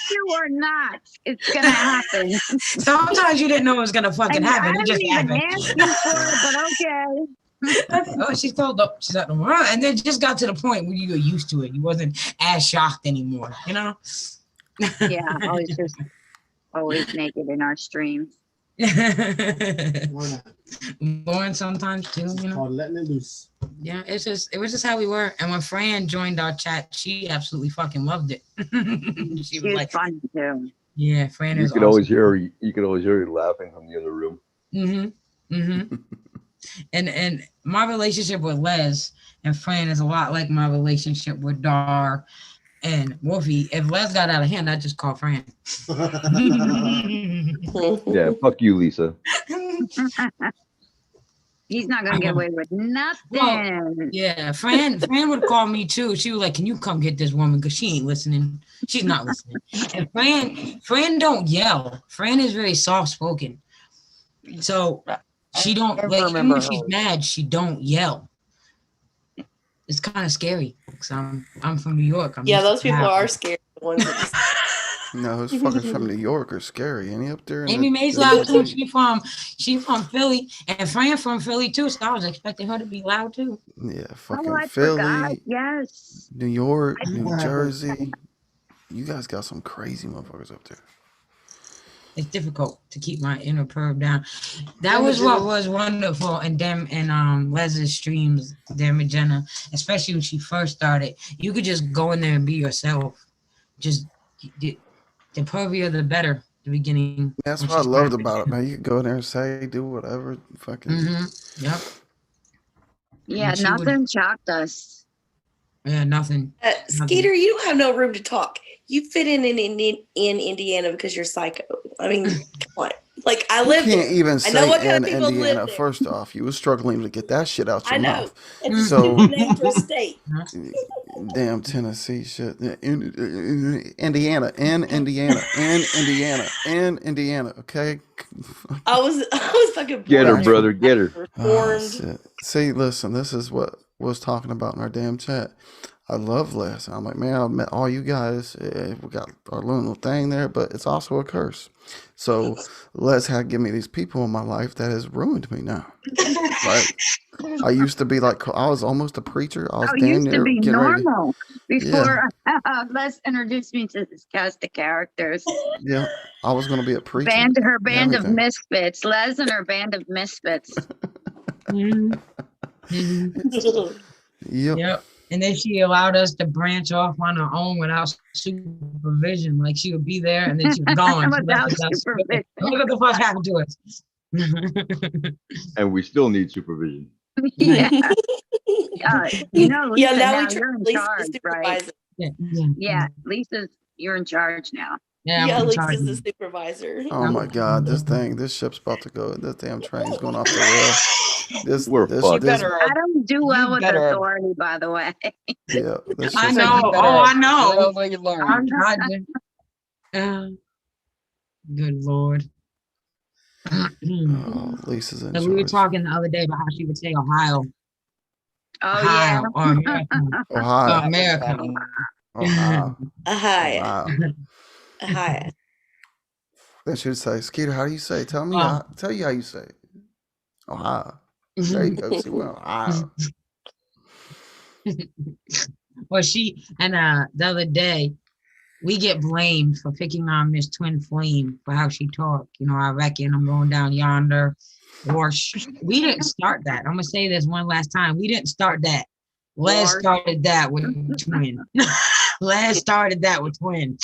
to or not, it's gonna happen. Sometimes you didn't know it was gonna fucking happen. It just happened. Ask you for it, but okay. Oh, she's told up. She's at the world, and then just got to the point where you were used to it. You wasn't as shocked anymore. You know. Yeah, I was just always naked in our streams. Lauren sometimes too, you know. Letting it loose. Yeah, it was just how we were. And when Fran joined our chat, she absolutely fucking loved it. she was like fun too. Yeah, Fran you is could awesome. always hear her laughing from the other room. And my relationship with Les and Fran is a lot like my relationship with Dar and Wolfie. If Les got out of hand, I'd just call Fran. Yeah, fuck you, Lisa. He's not gonna get away with nothing. Well, yeah, Fran would call me too. She was like, "Can you come get this woman? Because she ain't listening. She's not listening." And Fran don't yell. Fran is very soft spoken, so she don't like. Even when she's mad, she don't yell. It's kind of scary. Cause I'm from New York. Yeah, those people are scary. The ones that just... No, those fuckers from New York are scary. Any up there? Amy Mae's loud too. She from Philly, and Fran from Philly too. So I was expecting her to be loud too. Yeah, fucking Philly. Yes. New York, New Jersey. You guys got some crazy motherfuckers up there. It's difficult to keep my inner perv down. That was what was wonderful in them and Les's streams, them and Jenna, especially when she first started. You could just go in there and be yourself. Just the pervier, the better. The beginning. That's what I loved about it, man. You could go in there and say, do whatever. Fucking. Yep. Yeah, nothing shocked us. Yeah, nothing. Skeeter, you don't have no room to talk. You fit in Indiana because you're psycho. I mean, come on. Like, I live there. You can't even say I know what kind of people Indiana. live there. First off, you were struggling to get that shit out your mouth. It's so, a dangerous state. Damn Tennessee shit. Indiana, Indiana, okay? I was fucking Get her, brother, get her. Oh, see, listen, this is what was talking about in our damn chat. I love Les. I'm like, man, I met all you guys. We got our little thing there, but it's also a curse. So Les had given me these people in my life that has ruined me now. Right? I used to be like, I was almost a preacher. I was used to be normal before Les introduced me to this cast of characters. Yeah, I was going to be a preacher. Her band of misfits. Les and her band of misfits. Yep. And then she allowed us to branch off on our own without supervision. Like she would be there and then she was gone. Without supervision. Look what the fuck happened to us. And we still need supervision. Yeah. You know, Lisa, now you're in charge, right? Yeah, Lisa's, you're in charge now. Yeah, Lisa's the supervisor. Oh my God, this ship's about to go. This damn train's going off the rail. I don't do well with authority, by the way. Yeah, I know. I know. I'm trying to. Good Lord. Lisa's in charge. We were talking the other day about how she would say Ohio. Oh, Ohio, yeah. Or America. Ohio. America. Ohio. Ohio. They should say, Skeeter, how do you say it? Tell you how you say it. Ohio. There you go. See, well, Ohio. Well, she and the other day we get blamed for picking on Miss Twin Flame for how she talked. You know, I reckon I'm going down yonder. Or we didn't start that. I'm gonna say this one last time. We didn't start that. Les started that with Twin. Les started that with Twin.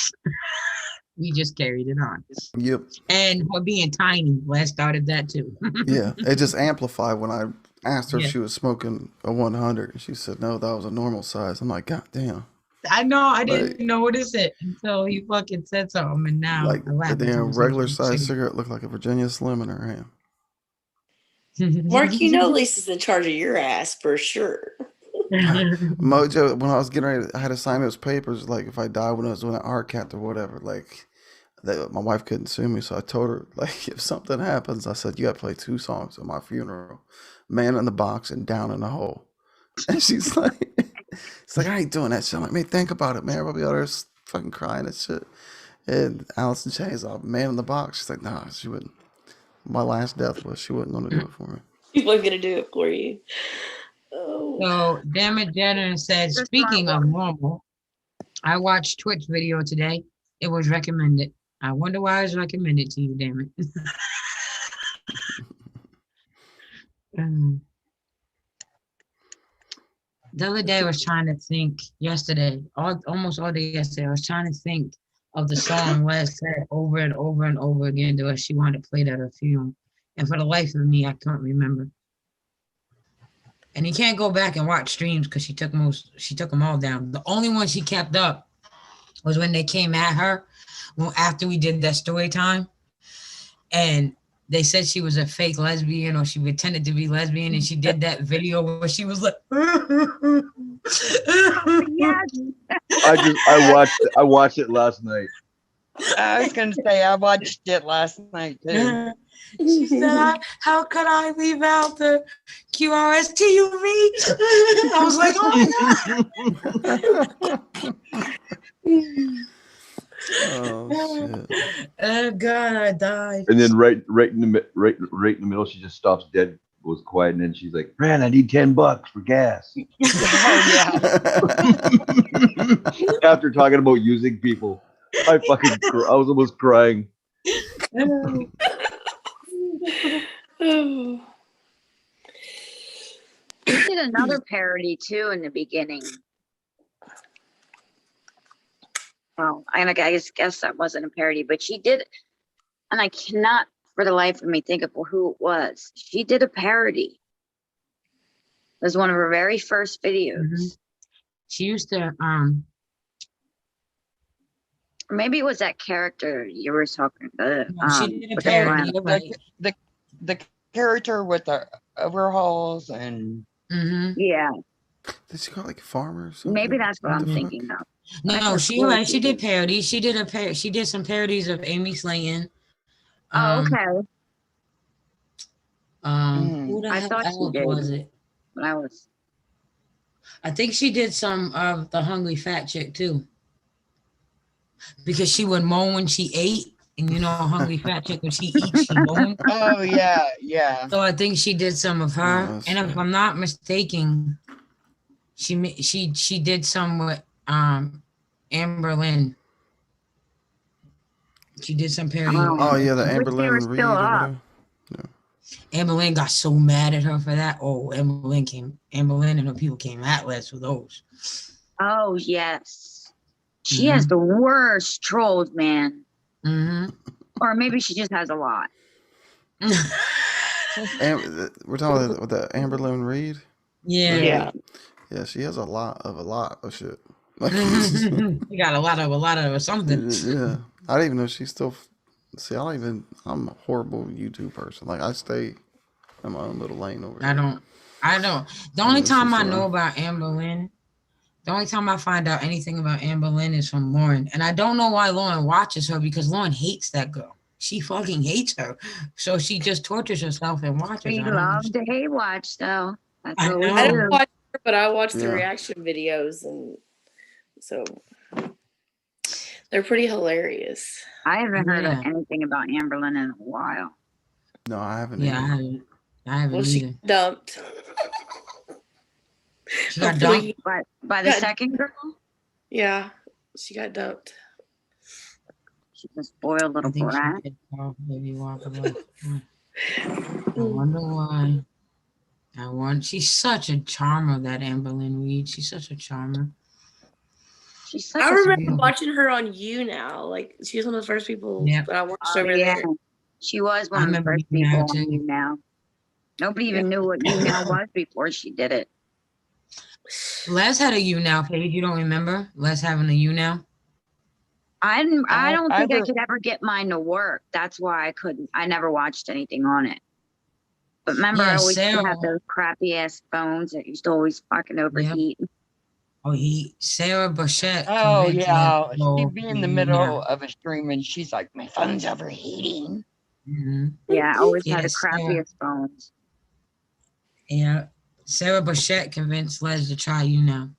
We just carried it on. Yep. And for being tiny, Les started that too. Yeah, it just amplified when I asked her if she was smoking a 100, and she said no, that was a normal size. I'm like, God damn. I know, I didn't notice it until he fucking said something, and now like the damn regular size cigarette looked like a Virginia Slim in her hand. Mark, you know Lisa's in charge of your ass for sure. Mojo, when I was getting ready, I had to sign those papers, like if I died when I was doing an RCAT or whatever, like that, my wife couldn't sue me, so I told her, like, if something happens, I said, you got to play 2 songs at my funeral, Man in the Box and Down in the Hole. And she's like, I ain't doing that shit. I'm like, man, think about it, man. Everybody out there fucking crying and shit. And Allison Chain's all, Man in the Box. She's like, nah, she wouldn't. My last death was she wasn't going to do it for me. She wasn't going to do it for you. Oh. So, Dammit Jenner said, speaking of normal, I watched Twitch video today. It was recommended. I wonder why it was recommended to you, damn it. The other day I was trying to think, yesterday, almost all day yesterday, I was trying to think of the song Les said over and over and over again to us. She wanted to play that at her funeral. And for the life of me, I can't remember. And you can't go back and watch streams because she took them all down. The only one she kept up was when they came at her after we did that story time. And they said she was a fake lesbian, or she pretended to be lesbian, and she did that video where she was like, I watched it last night. I was gonna say I watched it last night too. She said, how could I leave out the QRSTUV? I was like, oh God, I died. And then right in the middle, she just stops dead, goes quiet, and then she's like, Fran, I need $10 for gas. Oh yeah. After talking about using people, I was almost crying. He did another parody too in the beginning. Well, I guess that wasn't a parody, but she did, and I cannot for the life of me think of who it was. She did a parody. It was one of her very first videos. Mm-hmm. She used to or maybe it was that character you were talking about. She did a parody. The character with the overalls and yeah. Did she call like farmers? Maybe that's what I'm thinking of. No, she did parodies. She did some parodies of Amy Slayton. Okay. Who the I hell thought she else did. was it? But I think she did some of the Hungry Fat Chick too. Because she would moan when she ate. And you know, Hungry Fat Chick, when she eats, she moans. oh yeah. So I think she did some of her. Oh, and if I'm not mistaken, she did some with Amber Lynn. She did some parody. Oh yeah, the Amber Lynn Reed. Yeah. Amber Lynn got so mad at her for that. Oh, Amber Lynn and her people came at Les for those. Oh yes. She has the worst trolls, man. Or maybe she just has a lot. We're talking about the Amber Lynn Reed. Yeah. Yeah, she has a lot of shit. You got a lot of something. Yeah, I didn't even know she's still. See, I'm a horrible YouTube person. Like I stay in my own little lane over here. I don't. The only time I know about Amber Lynn, the only time I find out anything about Amber Lynn is from Lauren. And I don't know why Lauren watches her, because Lauren hates that girl. She fucking hates her. So she just tortures herself and watches her. We love to hate watch, though. That's what we know. I do. don't watch her, but I watch the reaction videos, and so they're pretty hilarious. I haven't heard of anything about Amberlyn in a while. No, I haven't. Yeah, I haven't Well, either. she dumped. She got dumped? By the second girl? Yeah, she got dumped. She's a spoiled I little think she brat. did call Baby Walker. I wonder why. She's such a charmer, that Amberlynn Reed. She's such a charmer. She's such I a remember sweetheart. watching her on You Now. Like she was one of the first people that I watched over yeah. there. She was I one of the remember first You Now, people on too. You Now. Nobody even knew what You Now was before she did it. Les had a You Now page. You don't remember Les having a You Now? I don't think I re- could ever get mine to work. That's why I couldn't. I never watched anything on it. But remember, Yeah, I always used to Sarah. have those crappy ass phones that used to always fucking overheat. Oh, Sarah Bashett. Oh convinced yeah, Les to go she'd be in to the You middle Now. of a stream and she's like, "My phone's overheating." Yeah, I always had the Yes, crappiest phones. Yeah, Sarah Bashett convinced Les to try You Now,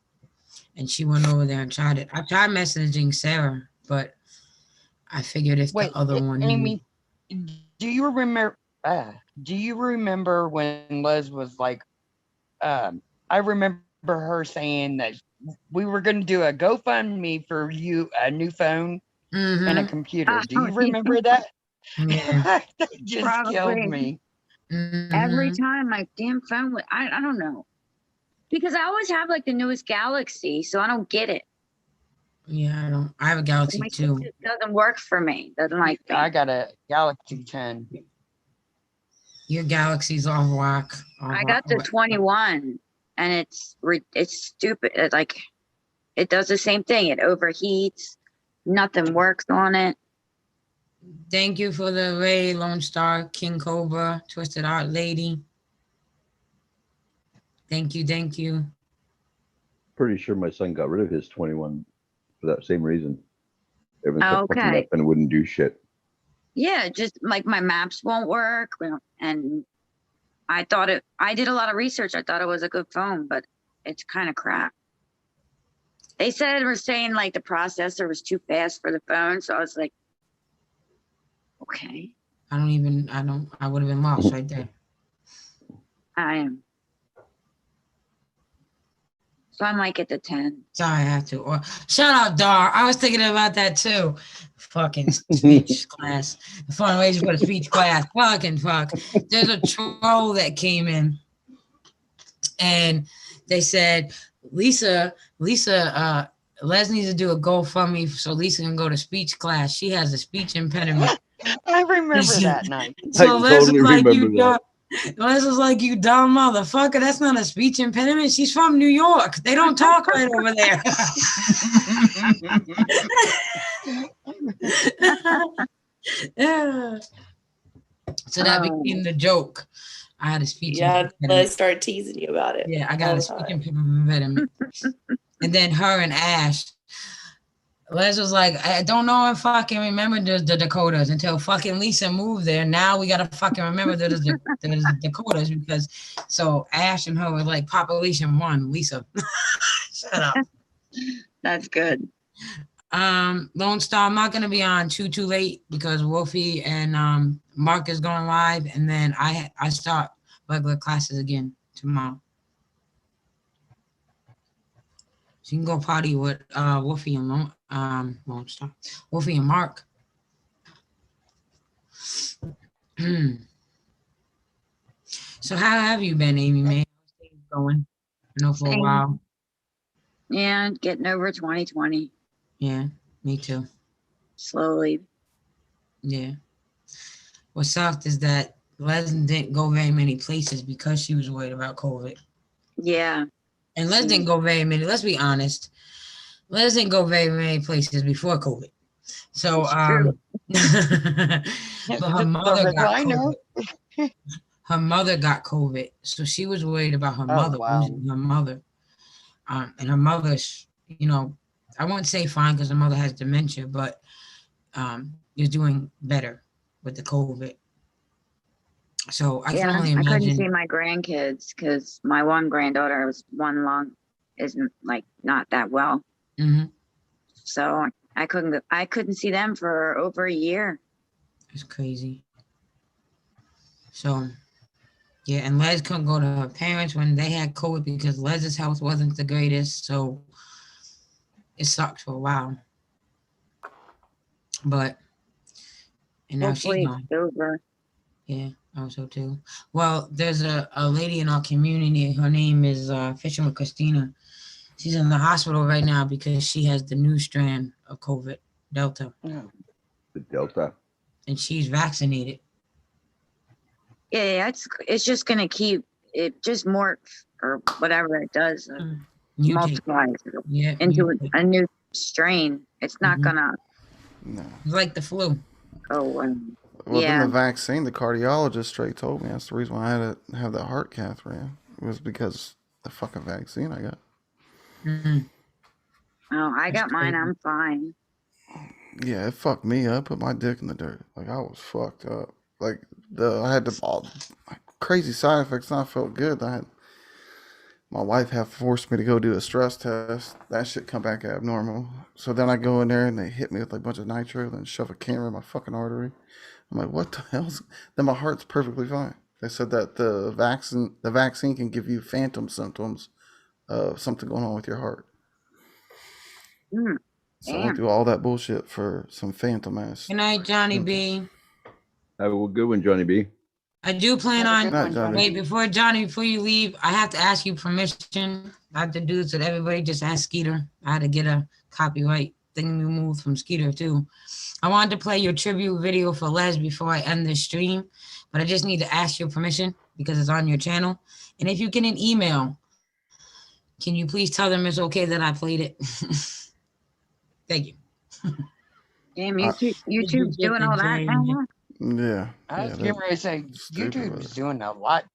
and she went over there and tried it. I tried messaging Sarah, but I figured if Wait, the other one. Amy, do you remember? Do you remember when Les was like? I remember her saying that we were going to do a GoFundMe for you a new phone and a computer. Do you remember that? Yeah. That just Probably. killed me. Every time my damn phone would, I don't know. Because I always have like the newest Galaxy, so I don't get it. Yeah, I have a Galaxy My too. shit just doesn't work for me. Doesn't like me. I got a Galaxy 10. Your Galaxy's off whack. I got the 21, and it's stupid. It's like it does the same thing. It overheats. Nothing works on it. Thank you for the Ray, Lone Star, King Cobra, Twisted Art Lady. Thank you. Pretty sure my son got rid of his 21 for that same reason. Everyone kept fucking Okay. up and wouldn't do shit. Yeah, just like my maps won't work, and I did a lot of research. I thought it was a good phone, but it's kind of crap. They were saying like the processor was too fast for the phone, so I was like, okay. I would have been lost right there. I am. So I might get the 10. Sorry, I have to. Or shout out Dar. I was thinking about that too. Fucking speech class. The fun ways to go to speech class. Fuck. There's a troll that came in and they said, Lisa, Les needs to do a GoFundMe so Lisa can go to speech class. She has a speech impediment. I remember that night. So I totally remember that. Les was like, you dumb motherfucker. That's not a speech impediment. She's from New York. They don't talk right over there. Yeah. So that became the joke. I had a speech impediment. Let's start teasing you about it. Yeah, I got a speech impediment. And then her and Ash, Les was like, I don't know if I can remember the Dakotas until fucking Lisa moved there. Now we gotta fucking remember there's Dakotas because so Ash and her were like population 1, Lisa. Shut up. That's good. Lone Star, I'm not gonna be on too late because Wolfie and Mark is going live, and then I start regular classes again tomorrow. So you can go party with Wolfie and Lone Star. Wolfie and Mark. So how have you been, Amy, man? How's things going? I know for a while. Yeah, getting over 2020. Yeah, me too. Slowly. Yeah. What sucked is that Les didn't go very many places because she was worried about COVID. Yeah. And Les didn't go very many, let's be honest. Les didn't go very many places before COVID. So, but her mother got COVID. Her mother got COVID. So she was worried about her mother, losing her mother. And her mother's, I won't say fine because her mother has dementia, but is doing better with the COVID. So I can only imagine. I couldn't see my grandkids because my one granddaughter was one lung isn't like not that well. Mm-hmm. So I couldn't see them for over a year. It's crazy. So yeah, and Les couldn't go to her parents when they had COVID because Les's health wasn't the greatest. So it sucked for a while. But and now she's Hopefully gone. it's over. Yeah, also too. Well, there's a lady in our community. Her name is Fisherman Christina. She's in the hospital right now because she has the new strand of COVID, Delta, The Delta. and she's vaccinated. Yeah, it's just gonna keep it just morph or whatever it does, Mutate. multiplies Yeah, into mutate. a new strain. It's not Mhm. gonna No. It's like the flu. go. Well, then Yeah. the vaccine, the cardiologist straight told me that's the reason why I had to have that heart cath ran. It was because the fucking vaccine I got. Mhm. Oh, I That's got mine. crazy. I'm fine. Yeah, it fucked me up. Put my dick in the dirt. Like I was fucked up. Like I had all crazy side effects. And I felt good. My wife had forced me to go do a stress test. That shit come back abnormal. So then I go in there and they hit me with like a bunch of nitro and shove a camera in my fucking artery. I'm like, what the hell's? Then my heart's perfectly fine. They said that the vaccine can give you phantom symptoms of something going on with your heart. So I went Damn. through all that bullshit for some phantom ass. Good night, Johnny symptoms. B. Have a good one, Johnny B. I do plan Have a on. good Night, one, Johnny. Wait, before you leave, I have to ask you permission. I have to do this with everybody. Just ask Skeeter. I had to get a copyright thing removed from Skeeter too. I wanted to play your tribute video for Les before I end this stream, but I just need to ask your permission because it's on your channel. And if you get an email, can you please tell them it's okay that I played it? Thank you. Damn, I- YouTube's doing all that now. Yeah. I was yeah, getting ready to say stupid YouTube with is it. doing a lot.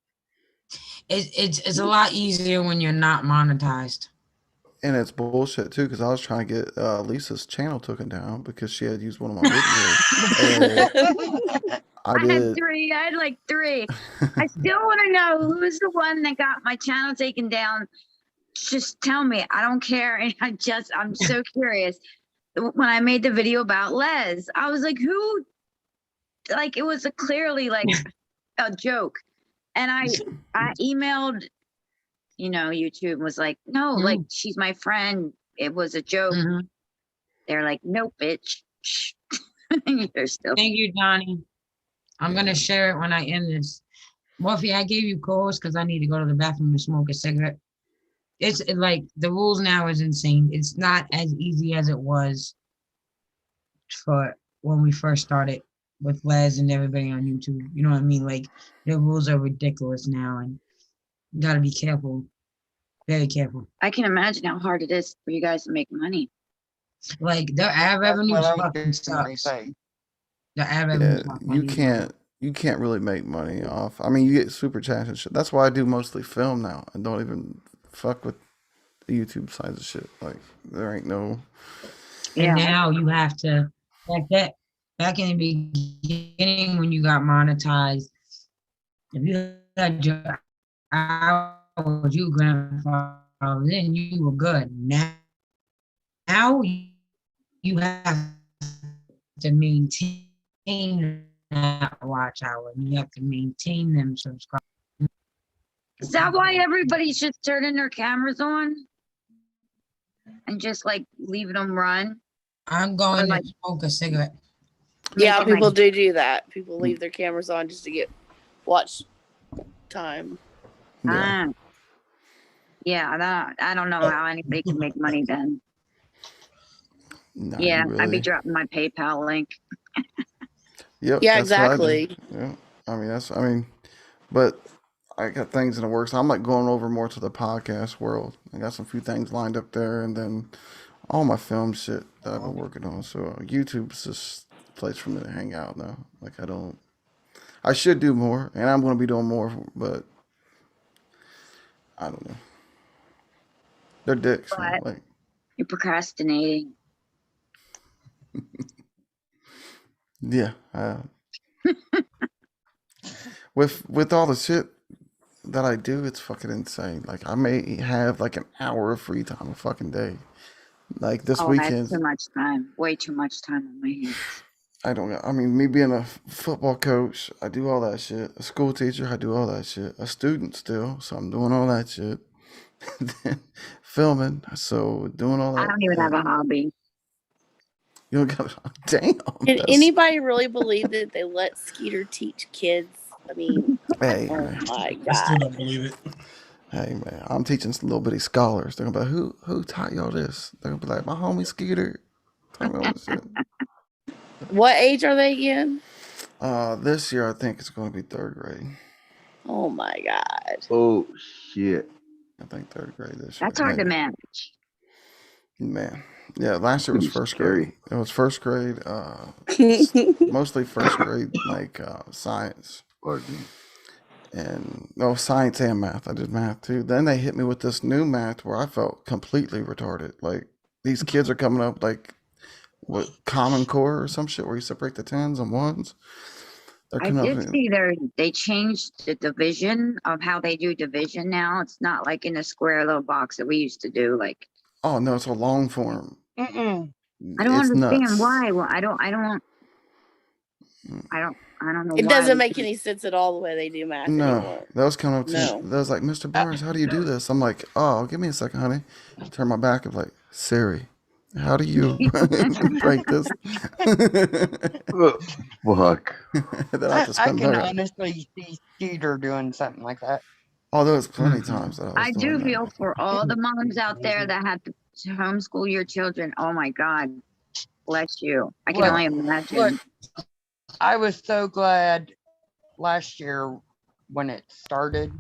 It's a lot easier when you're not monetized. And it's bullshit too, because I was trying to get Lisa's channel taken down because she had used one of my videos. And I did. I had like three. I still want to know who's the one that got my channel taken down. Just tell me. I don't care. And I'm so curious. When I made the video about Les, I was like, who? Like, it was clearly like a joke. And I emailed, YouTube was like, no, like, she's my friend. It was a joke. Mhm. They're like, no, bitch. Shh. You're still. Thank you, Johnny. I'm gonna share it when I end this. Morphe, I gave you calls because I need to go to the bathroom to smoke a cigarette. It's like the rules now is insane. It's not as easy as it was for when we first started with Les and everybody on YouTube. You know what I mean? Like the rules are ridiculous now, and you gotta be careful, very careful. I can imagine how hard it is for you guys to make money. Like the ad That's revenue what I was fucking getting ready to sucks. say. The ad revenue. Yeah, you can't really make money off. I mean, you get super chats and shit. That's why I do mostly film now and don't even fuck with the YouTube sides of shit. Like there ain't no. And now you have to back in the beginning when you got monetized, if you had your hours, you grandfather, then you were good. Now you have to maintain that watch hour. You have to maintain them subscribers. Is that why everybody's just turning their cameras on and just like leaving them run? I'm going to smoke a cigarette. Yeah, Making people like- do that. People leave their cameras on just to get watch time. Yeah. Yeah, I don't know how anybody can make money then. Nah, Yeah, you I'd be really. dropping my PayPal link. Yep. Yeah, that's what I do. exactly. Yeah. I mean, but I got things in the works. I'm like going over more to the podcast world. I got some few things lined up there, and then all my film shit that I've been working on. So YouTube's just a place for me to hang out now. Like I should do more, and I'm going to be doing more, but I don't know. They're dicks. You know, But- like You're procrastinating. yeah. With all the shit that I do, it's fucking insane. Like I may have like an hour of free time a fucking day. Like this Oh, weekend, that's too much time. Way too much time on my hands. I don't know. I mean, me being a football coach, I do all that shit. A school teacher, I do all that shit. A student still, so I'm doing all that shit. Then filming, so doing all that. I don't even have a hobby. You don't got. Damn. Did anybody really believe that they let Skeeter teach kids? I mean, Hey, oh man. my I still god! don't believe it. Hey, man. I'm teaching some little bitty scholars. They're gonna be like, who taught y'all this? They're gonna be like, my homie Skeeter. Taught me all this shit. What age are they again? This year I think it's gonna be 3rd grade. Oh my god! Oh shit. I think 3rd grade this year. That's hard to manage. Man. Yeah, last year Could was be 1st scary. grade. It was 1st grade, mostly 1st grade, like science. Pardon me. And science and math. I did math too. Then they hit me with this new math where I felt completely retarded. Like these kids are coming up like what Common Core or some shit where you separate the tens and ones. They're I coming up. did see they changed the division of how they do division now. It's not like in a square little box that we used to do. Like, Oh no, it's a long form. Mm-mm. I don't It's understand nuts. why. Well, I don't know It why. doesn't make any sense at all the way they do math No, anymore. that was coming up to No. me. That was like, Mr. Barnes, how do you do this? I'm like, oh, give me a second, honey. Turn my back and like, Siri, how do you break this? Oh, fuck. Then I have to I spend can better. honestly see Skeeter doing something like that. Oh, there was plenty of times that I was I do doing that. feel for all the moms out there that have to homeschool your children. Oh my God, bless you. I can Look, only imagine. Look, I was so glad last year when it started.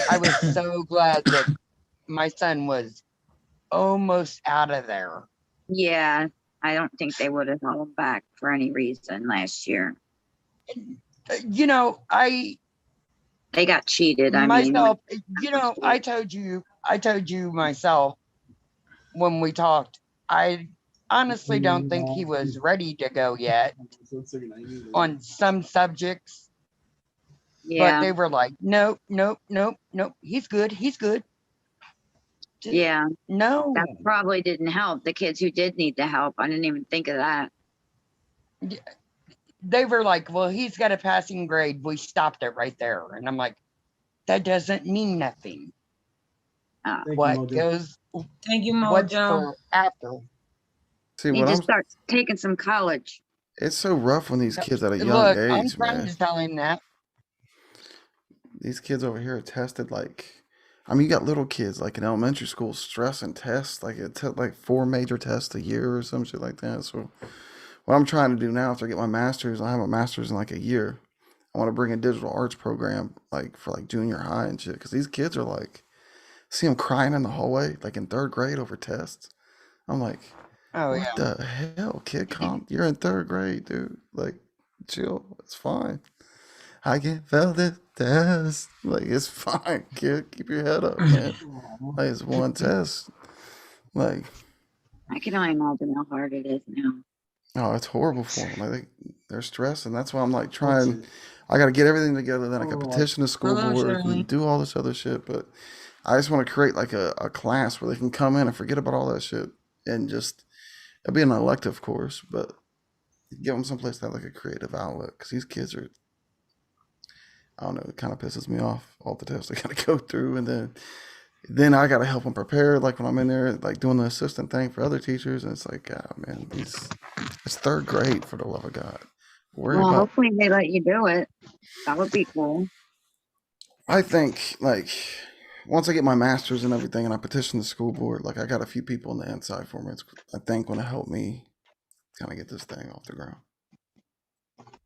I was so glad that my son was almost out of there. Yeah, I don't think they would have held back for any reason last year. You know, They got cheated. I mean, myself, you know, I told you myself when we talked, I honestly don't think he was ready to go yet on some subjects. yeah, But they were like, nope, he's good. yeah. No. That probably didn't help the kids who did need the help. I didn't even think of that. They were like, well, he's got a passing grade. We stopped it right there. And I'm like, that doesn't mean nothing. What goes, Thank you, what's Mojo. for after? See, Need what to I'm, start taking some college. it's so rough when these kids at a young Look, I'm age, trying man. to tell him that. These kids over here are tested like, I mean, you got little kids like in elementary school stressing tests. Like it took like 4 major tests a year or some shit like that. So what I'm trying to do now after I get my master's, I have a master's in like a year. I want to bring a digital arts program like for like junior high and shit. Cause these kids are like, see them crying in the hallway, like in 3rd grade over tests. I'm like, Oh, what yeah. the hell, kid? Calm. You're in 3rd grade, dude. Like, chill. It's fine. I can fail this test. Like, it's fine, kid. Keep your head up, man. Like, it's one test. Like, I can only imagine how hard it is now. oh, it's horrible for them. Like, they're stressed, and that's why I'm like trying. I got to get everything together. Then I can petition the school Hello, board Shirley. and do all this other shit. But I just want to create like a class where they can come in and forget about all that shit and just it'll be an elective course, but give them someplace to have like a creative outlet because these kids are. I don't know. It kind of pisses me off. All the tests they got to go through, and then I got to help them prepare. Like when I'm in there, like doing the assistant thing for other teachers, and it's like, oh man, it's 3rd grade for the love of God. Worry Well, about. hopefully they let you do it. That would be cool. I think like once I get my master's and everything, and I petition the school board, like I got a few people on the inside for me. It's, I think going to help me kind of get this thing off the ground.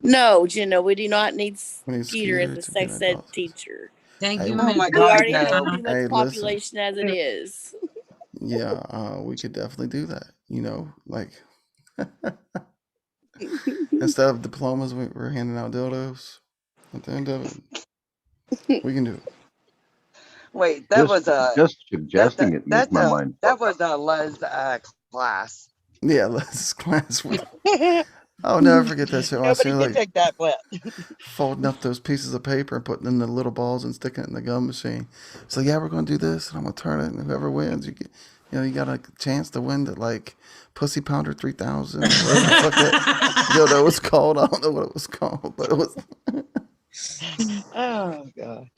No, Jenna, we do not need We need Skeeter as Skeeter a to be an sex ed adult. teacher. Thank Hey, you, Oh Miss my We God, already no. have too much Hey, listen. population as it is. Yeah, we could definitely do that. You know, like instead of diplomas, we're handing out dildos. At the end of it, we can do it. Wait, that was Just suggesting it makes my mind that fuck was a Les class. Yeah, let's class. I'll never forget that shit. When I Nobody see her, can like take that wet. folding up those pieces of paper and putting in the little balls and sticking it in the gum machine. So yeah, we're gonna do this, and I'm gonna turn it, and whoever wins, you got a chance to win the like Pussy Pounder 3000. Whatever the fuck that dildo was called. I don't know what it was called, but it was. Oh God.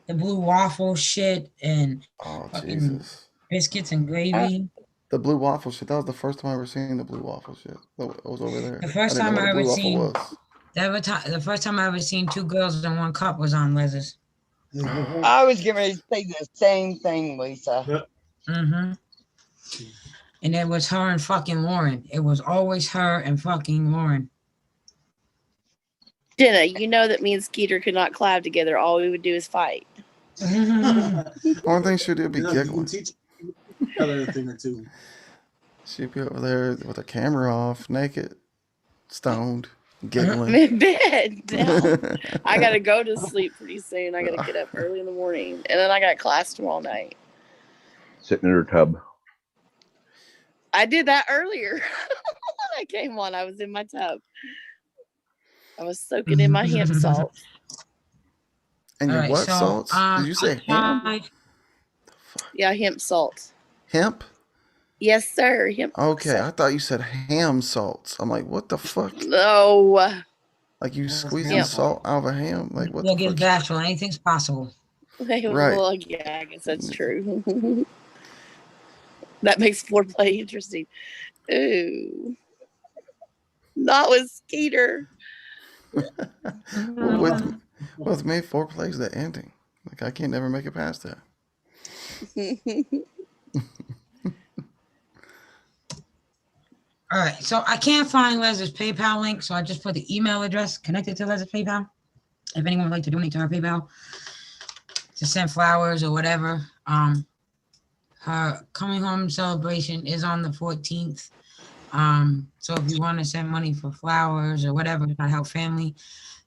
The blue waffle shit and Oh fucking Jesus! biscuits and gravy. The blue waffle shit. That was the first time I ever seen the blue waffle shit. It was over there. The first I didn't time know I what a ever blue waffle seen was. the first time I ever seen 2 girls in 1 cup was on Lez's. I was going to say the same thing, Lisa. Mm-hmm. And it was her and fucking Lauren. It was always her and fucking Lauren. Jenna, you know that me and Skeeter could not collab together. All we would do is fight. Only thing she'd do would be giggling. Teach each other a thing or two. She'd be over there with her camera off, naked, stoned, I'm giggling. in bed now. I gotta go to sleep pretty soon. I gotta get up early in the morning, and then I got class tomorrow night. Sitting in her tub. I did that earlier. When I came on, I was in my tub. I was soaking in my hemp salt. And your Alright, what so, salts? Did you say ham? Yeah, hemp salt. Hemp? Yes, sir. Hemp. Okay, I thought you said ham salts. I'm like, what the fuck? No. Like you squeezing Hemp. salt out of a ham? Like what Look, the it's fuck? Bashful. Anything's possible. Right. Well, yeah, I guess that's true. That makes foreplay interesting. Ooh. Not with Skeeter. With me, foreplay is the ending. Like I can't never make it past that. All right, so I can't find Lez's PayPal link, so I just put the email address connected to Lez's PayPal. If anyone would like to donate to her PayPal to send flowers or whatever. Her coming home celebration is on the 14th. So if you want to send money for flowers or whatever to help family,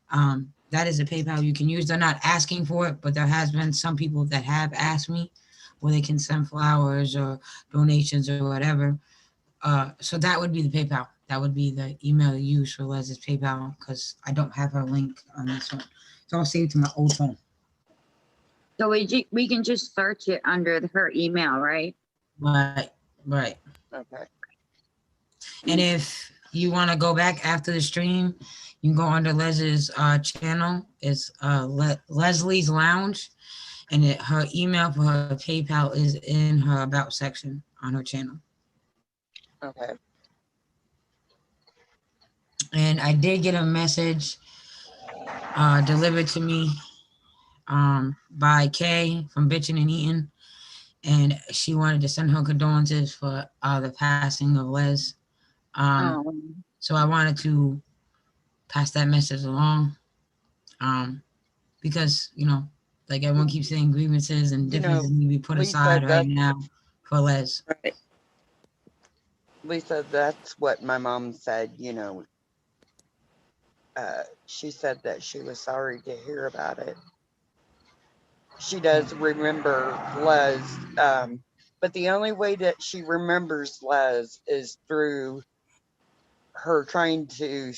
that is a PayPal you can use. They're not asking for it, but there has been some people that have asked me where they can send flowers or donations or whatever. So that would be the PayPal. That would be the email to use for Lez's PayPal because I don't have her link on this one. It's all saved to my old phone. So we can just search it under her email, right? Right. Okay. And if you want to go back after the stream, you can go under Lez's channel. It's Leslie's Lounge. And her email for her PayPal is in her About section on her channel. Okay. And I did get a message delivered to me by Kay from Bitchin' and Eatin'. And she wanted to send her condolences for the passing of Lez. So I wanted to pass that message along because, you know, like everyone keeps saying grievances and differences need to be put Lisa, aside right now for Lez. Right. Lisa, that's what my mom said, you know. She said that she was sorry to hear about it. She does remember Lez, but the only way that she remembers Lez is through her trying to.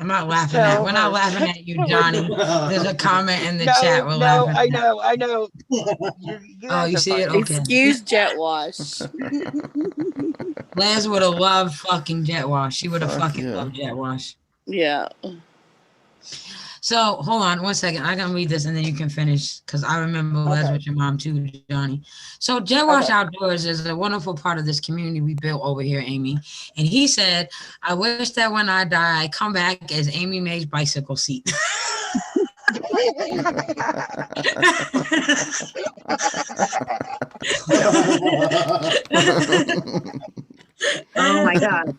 I'm not laughing at. We're not laughing at you, Johnny. There's a comment in the chat. We're laughing. I know. Oh, you see it? Okay. Excuse Jet Wash. Lez would have loved fucking Jet Wash. She would have Fuck fucking yeah. loved Jet Wash. Yeah. So hold on 1 second. I gotta read this and then you can finish because I remember Lez with your mom too, Johnny. So Jet Wash Outdoors is a wonderful part of this community we built over here, Amy. And he said, I wish that when I die, I come back as Amy Mae's bicycle seat. Oh my God.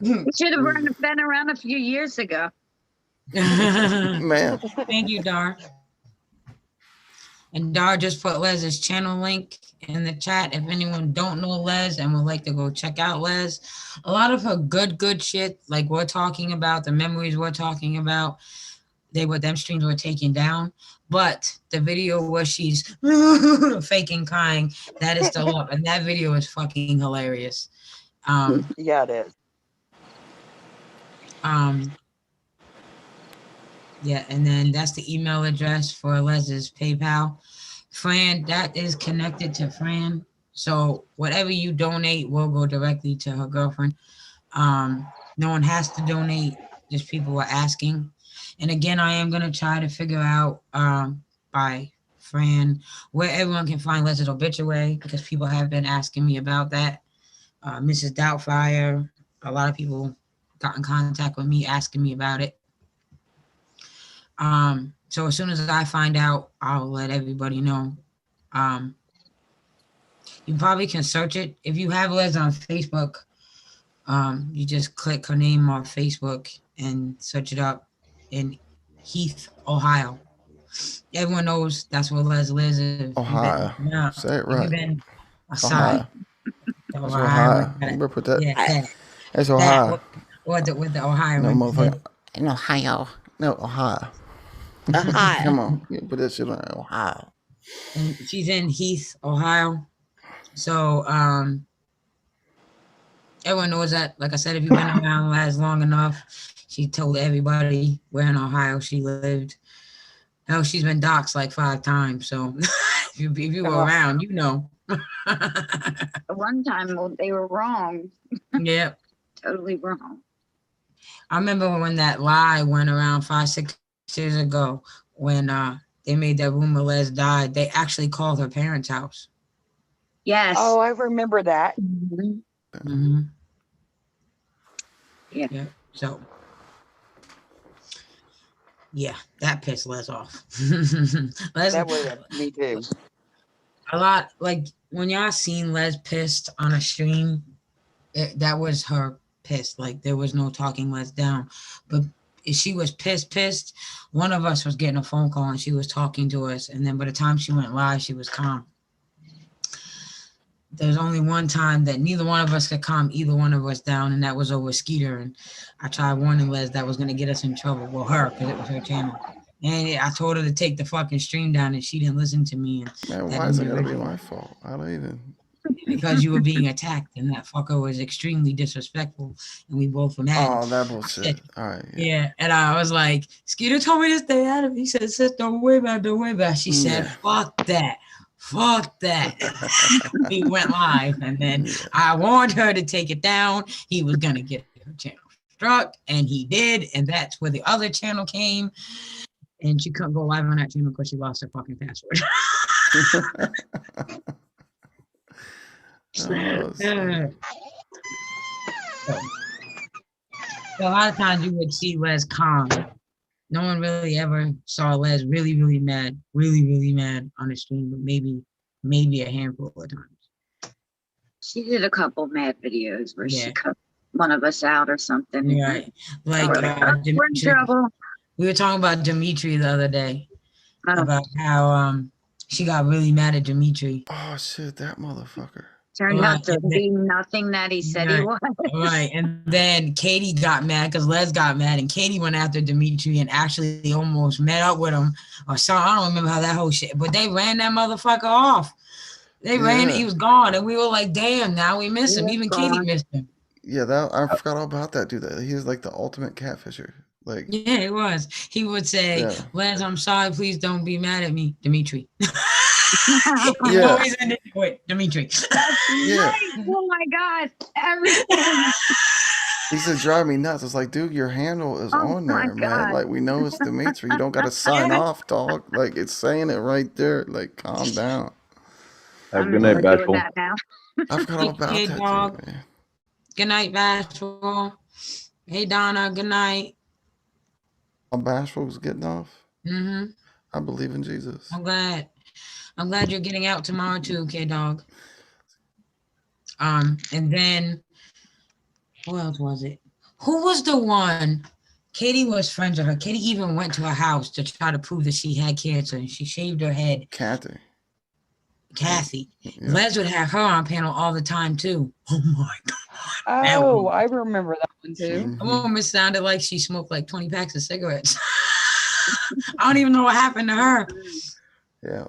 It should have been around a few years ago. Man. Thank you, Dar. And Dar just put Lez's channel link in the chat. If anyone don't know Lez and would like to go check out Lez, a lot of her good shit, like we're talking about, the memories we're talking about, them streams were taken down. But the video where she's faking crying, that is still up. And that video is fucking hilarious. Yeah, it is. Yeah, and then that's the email address for Lez's PayPal. Fran, that is connected to Fran. So whatever you donate will go directly to her girlfriend. No one has to donate, just people are asking. And again, I am gonna try to figure out by Fran, where everyone can find Lez's obituary, because people have been asking me about that. Mrs. Doubtfire, a lot of people got in contact with me asking me about it. So as soon as I find out, I'll let everybody know. You probably can search it. If you have Lez on Facebook, you just click her name on Facebook and search it up in Heath, Ohio. Everyone knows that's where Lez lives. Ohio. Say it right. You've been Ohio. aside. That's Ohio. You better put that. Yeah, That's Ohio. With the Ohio. No, motherfucker. In Ohio. No, Ohio. Ohio. Come on. You put that shit on Ohio. And she's in Heath, Ohio. So, everyone knows that. Like I said, if you've been around Lez long enough, she told everybody where in Ohio she lived. Hell, she's been doxxed like 5 times. So if you were around, you know. One time they were wrong. Yep. Totally wrong. I remember when that lie went around 5-6 years ago when they made that rumor Lez died. They actually called her parents' house. Yes. Oh, I remember that. Yeah. So, yeah, that pissed Lez off. That was me too. A lot, like when y'all seen Lez pissed on a stream, that was her pissed. Like there was no talking Lez down, but if she was pissed. One of us was getting a phone call and she was talking to us, and then by the time she went live, she was calm. There's only one time that neither one of us could calm either one of us down, and that was over Skeeter. And I tried warning Lez that was gonna get us in trouble. Well, her, because it was her channel. And I told her to take the fucking stream down, and she didn't listen to me. And man, why is it gonna be my fault? I don't even. Because you were being attacked, and that fucker was extremely disrespectful, and we both were mad. Oh, that bullshit. All right. Yeah, and I was like, Skeeter told me to stay out of it. He said, sis, don't worry about it. She said, fuck that. He went live, and then I warned her to take it down. He was gonna get her channel struck, and he did, and that's where the other channel came. And she couldn't go live on that channel because she lost her fucking password. So a lot of times you would see Lez calm. No one really ever saw Lez really mad on the stream, but maybe a handful of times. She did a couple mad videos where she cut one of us out or something. Right. Like we're in trouble. We were talking about Dimitri the other day. About how she got really mad at Dimitri. Oh shit, that motherfucker. Turned out to be nothing that he said he was. Right. And then Katie got mad because Lez got mad, and Katie went after Dimitri and actually almost met up with him or something. I don't remember how that whole shit, but they ran that motherfucker off. They ran, he was gone, and we were like, damn, now we miss him. Even Katie missed him. Yeah, I forgot all about that dude. He was like the ultimate catfisher. Like, yeah, it was. He would say, Lez, I'm sorry, please don't be mad at me, Dimitri. Always ended with Dimitri. Right. Oh my God. Everything. He said, drive me nuts. It's like, dude, your handle is on there, man. Like, we know it's Dimitri. You don't got to sign off, dog. Like, it's saying it right there. Like, calm down. Have a good night, Bashful. I forgot all about that, dog. man. Good night, Bashful. Hey, Donna. Good night. Bashful was getting off. Mm-hmm. I believe in Jesus. I'm glad you're getting out tomorrow too, K-Dog. And then who else was it? Who was the one? Katie was friends with her. Katie even went to her house to try to prove that she had cancer, and she shaved her head. Kathy. Yeah. Lez would have her on panel all the time too. Oh my God. Oh, I remember that one too. The woman sounded like she smoked like 20 packs of cigarettes. I don't even know what happened to her. Yeah.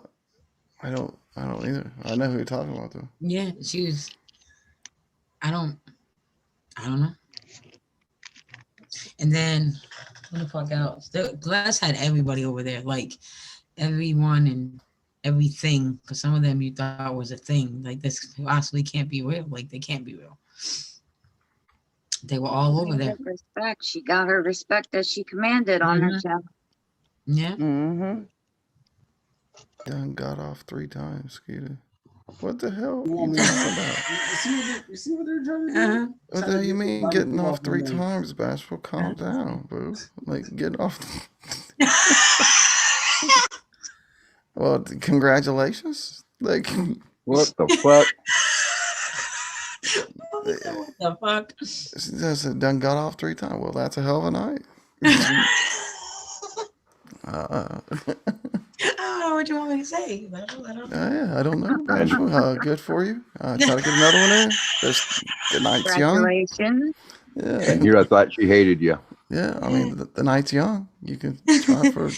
I don't either. I know who you're talking about though. Yeah, she was. I don't know. And then what the fuck else? Glass had everybody over there, like everyone and everything. Because some of them you thought was a thing. Like this possibly can't be real. Like they can't be real. They were all over there. Respect. She got her respect that she commanded on her channel. Yeah. Mm-hmm. Done got off 3 times, Skeeter. What the hell You you want me talking about? you see what they're trying to do? What the hell you mean getting off 3 times, Bashful? Calm down, bro. Like getting off. Well, congratulations. Like What the fuck? What the fuck? she just done got off 3 times. Well, that's a hell of a night. I don't know what you want me to say. Yeah, I don't know. Bashful, good for you. Try to get another one in. The night's young. Congratulations. Yeah. And here I thought she hated you. Yeah, I mean, the night's young. You can try for.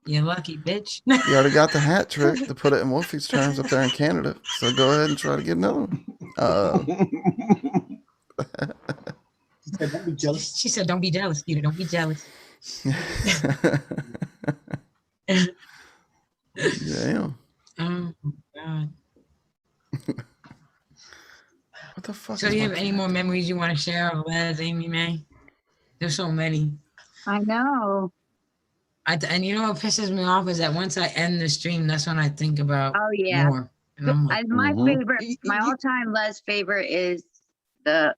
You're lucky, bitch. You already got the hat trick to put it in Wolfie's terms up there in Canada. So go ahead and try to get another one. Don't be jealous. She said, "Don't be jealous, Skeeter. Don't be jealous." Damn. Oh God. What the fuck? So, do you have any more memories you want to share of Les, Amy Mae? There's so many. I know. And you know what pisses me off is that once I end the stream, that's when I think about more. And I'm like, My favorite, my all-time Les favorite is the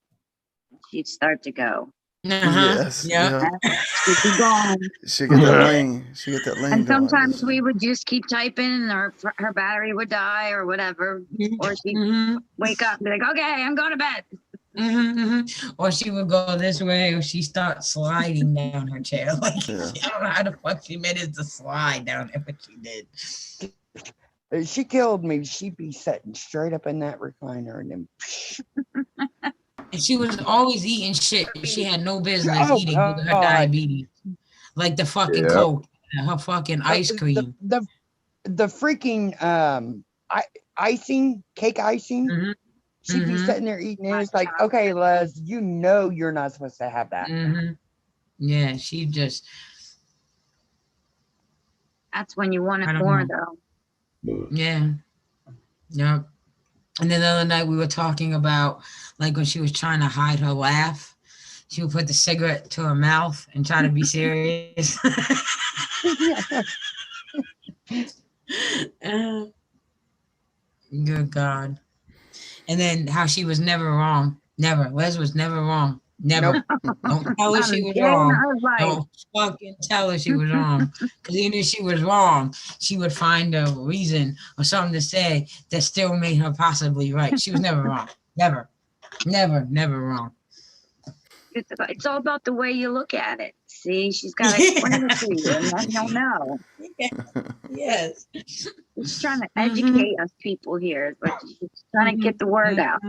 she'd start to go. Yes. Yeah. She'd be gone. She get that lane. She get that lane. And going. sometimes we would just keep typing, and her battery would die or whatever, or she'd wake up and be like, "Okay, I'm going to bed." Or she would go this way, or she start sliding down her chair. Like I don't know how the fuck she managed to slide down there, but she did. She killed me. She'd be sitting straight up in that recliner, and then. And she was always eating shit she had no business eating because of her diabetes, like the fucking Coke, her fucking ice cream, the freaking icing, cake icing. She'd be sitting there eating it. It's like, okay, Les, you know you're not supposed to have that. Yeah, she just. That's when you want it more, though. Yeah. Yep. And then the other night we were talking about, like, when she was trying to hide her laugh, she would put the cigarette to her mouth and try to be serious. Good God. And then how she was never wrong. Never. Les was never wrong. Never. Don't tell her she was wrong. Don't fucking tell her she was wrong. Because even if she was wrong, she would find a reason or something to say that still made her possibly right. She was never wrong. Never. Never, never wrong. It's all about the way you look at it. See, she's got to explain it to you, and then you'll know. Yes. She's trying to educate us people here, but she's trying to get the word out.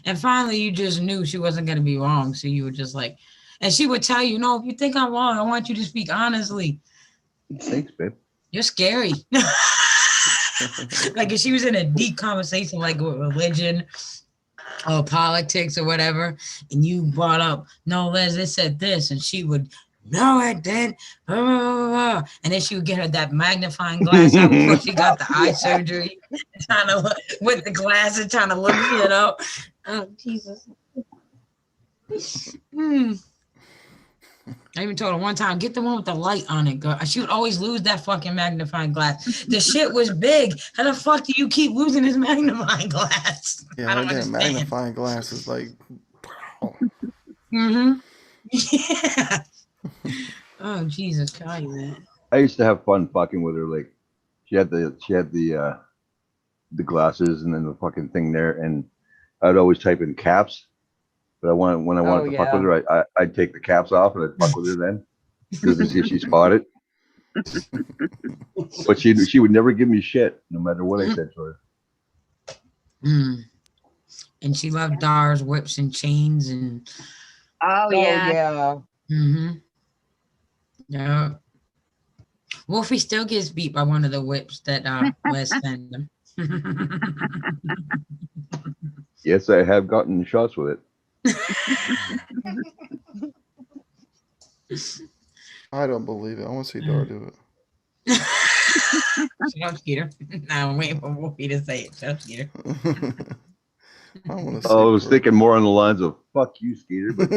And finally, you just knew she wasn't going to be wrong. So you were just like, and she would tell you, no, if you think I'm wrong, I want you to speak honestly. Thanks, babe. You're scary. Like if she was in a deep conversation, like with religion or politics or whatever, and you brought up, no, Les, it said this, and she would, no, it did. And then she would get her that magnifying glass out before she got the eye surgery, trying to look with the glasses, trying to look shit up. Oh, Jesus. I even told her one time, get the one with the light on it, girl. She would always lose that fucking magnifying glass. The shit was big. How the fuck do you keep losing this magnifying glass? Yeah, I that magnifying glass is like. Yeah. Oh Jesus Christ, man. I used to have fun fucking with her. Like she had the glasses and then the fucking thing there, and I'd always type in caps. But when I wanted to fuck with her, I'd take the caps off and I'd fuck with her then, just to see if she spotted. But she would never give me shit, no matter what I said to her. And she loved Doris whips and chains and. Oh yeah. Yeah. Wolfie still gets beat by one of the whips that Les sent him. Yes, I have gotten shots with it. I don't believe it. I want to see Dora do it. Shut up, Skeeter. Now I'm waiting for Wolfie to say it. Shut up, Skeeter. I was thinking more on the lines of "fuck you, Skeeter." But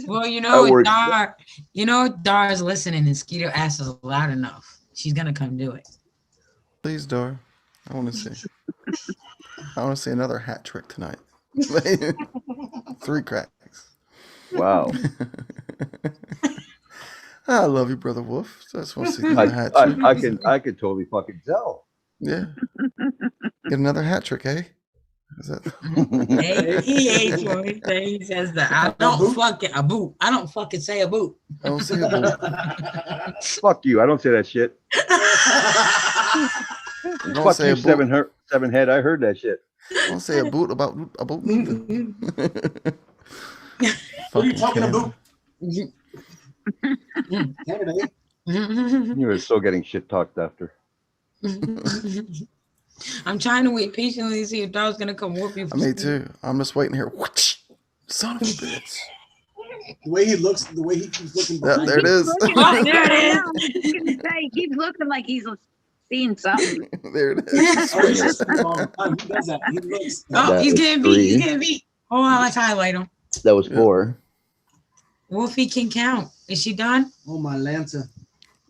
Well, That works. Dar's listening, and Skeeter asks us loud enough. She's gonna come do it. Please, Dor. I want to see. I want to see another hat trick tonight. 3 cracks. Wow. I love you, Brother Wolf. So I just want to see another hat trick. I could totally fucking tell. Yeah. Get another hat trick, eh? Is that? He hates what he says. He says that I don't fucking a boot. I don't fucking say a boot. I don't say a boot. Fuck you. I don't say that shit. Don't Fuck say you, a boot. seven head. I heard that shit. Don't say a boot about nothing. What are you talking Fucking about? Canada. You were still getting shit talked after. I'm trying to wait patiently to see if Dar's gonna come whoop you. Me too. I'm just waiting here. Son of a bitch. The way he looks, the way he keeps looking behind. There it is. Oh, there it is. I was gonna say, he keeps looking like he's seeing something. There it Oh, he is. does that. He looks. Oh, That he's was getting beat. He's 3. getting beat. Hold on, let's highlight him. That was 4. Wolfie can count. Is she done? Oh my Lanta.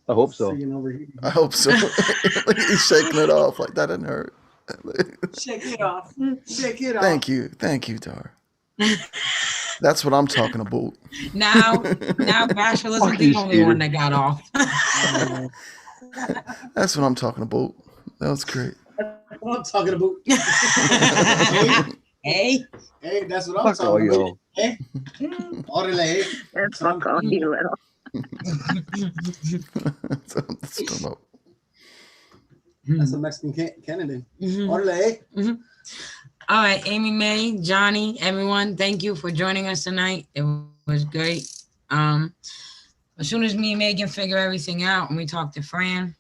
I hope so. Over here. I hope so. He's shaking it off like that didn't hurt. Shake it off. Shake it off. Thank you, Dar. That's what I'm talking about. Now Bashful isn't the only one that got off. That's what I'm talking about. That was great. That's what I'm talking about. Hey, that's what I'm Fuck all talking about. y'all. Hey, orale. That's fuck all you little. That's what I'm talking about. That's a Mexican Canadian. Orale. All right, Amy Mae, Johnny, everyone, thank you for joining us tonight. It was great. As soon as me and Megan figure everything out and we talk to Fran,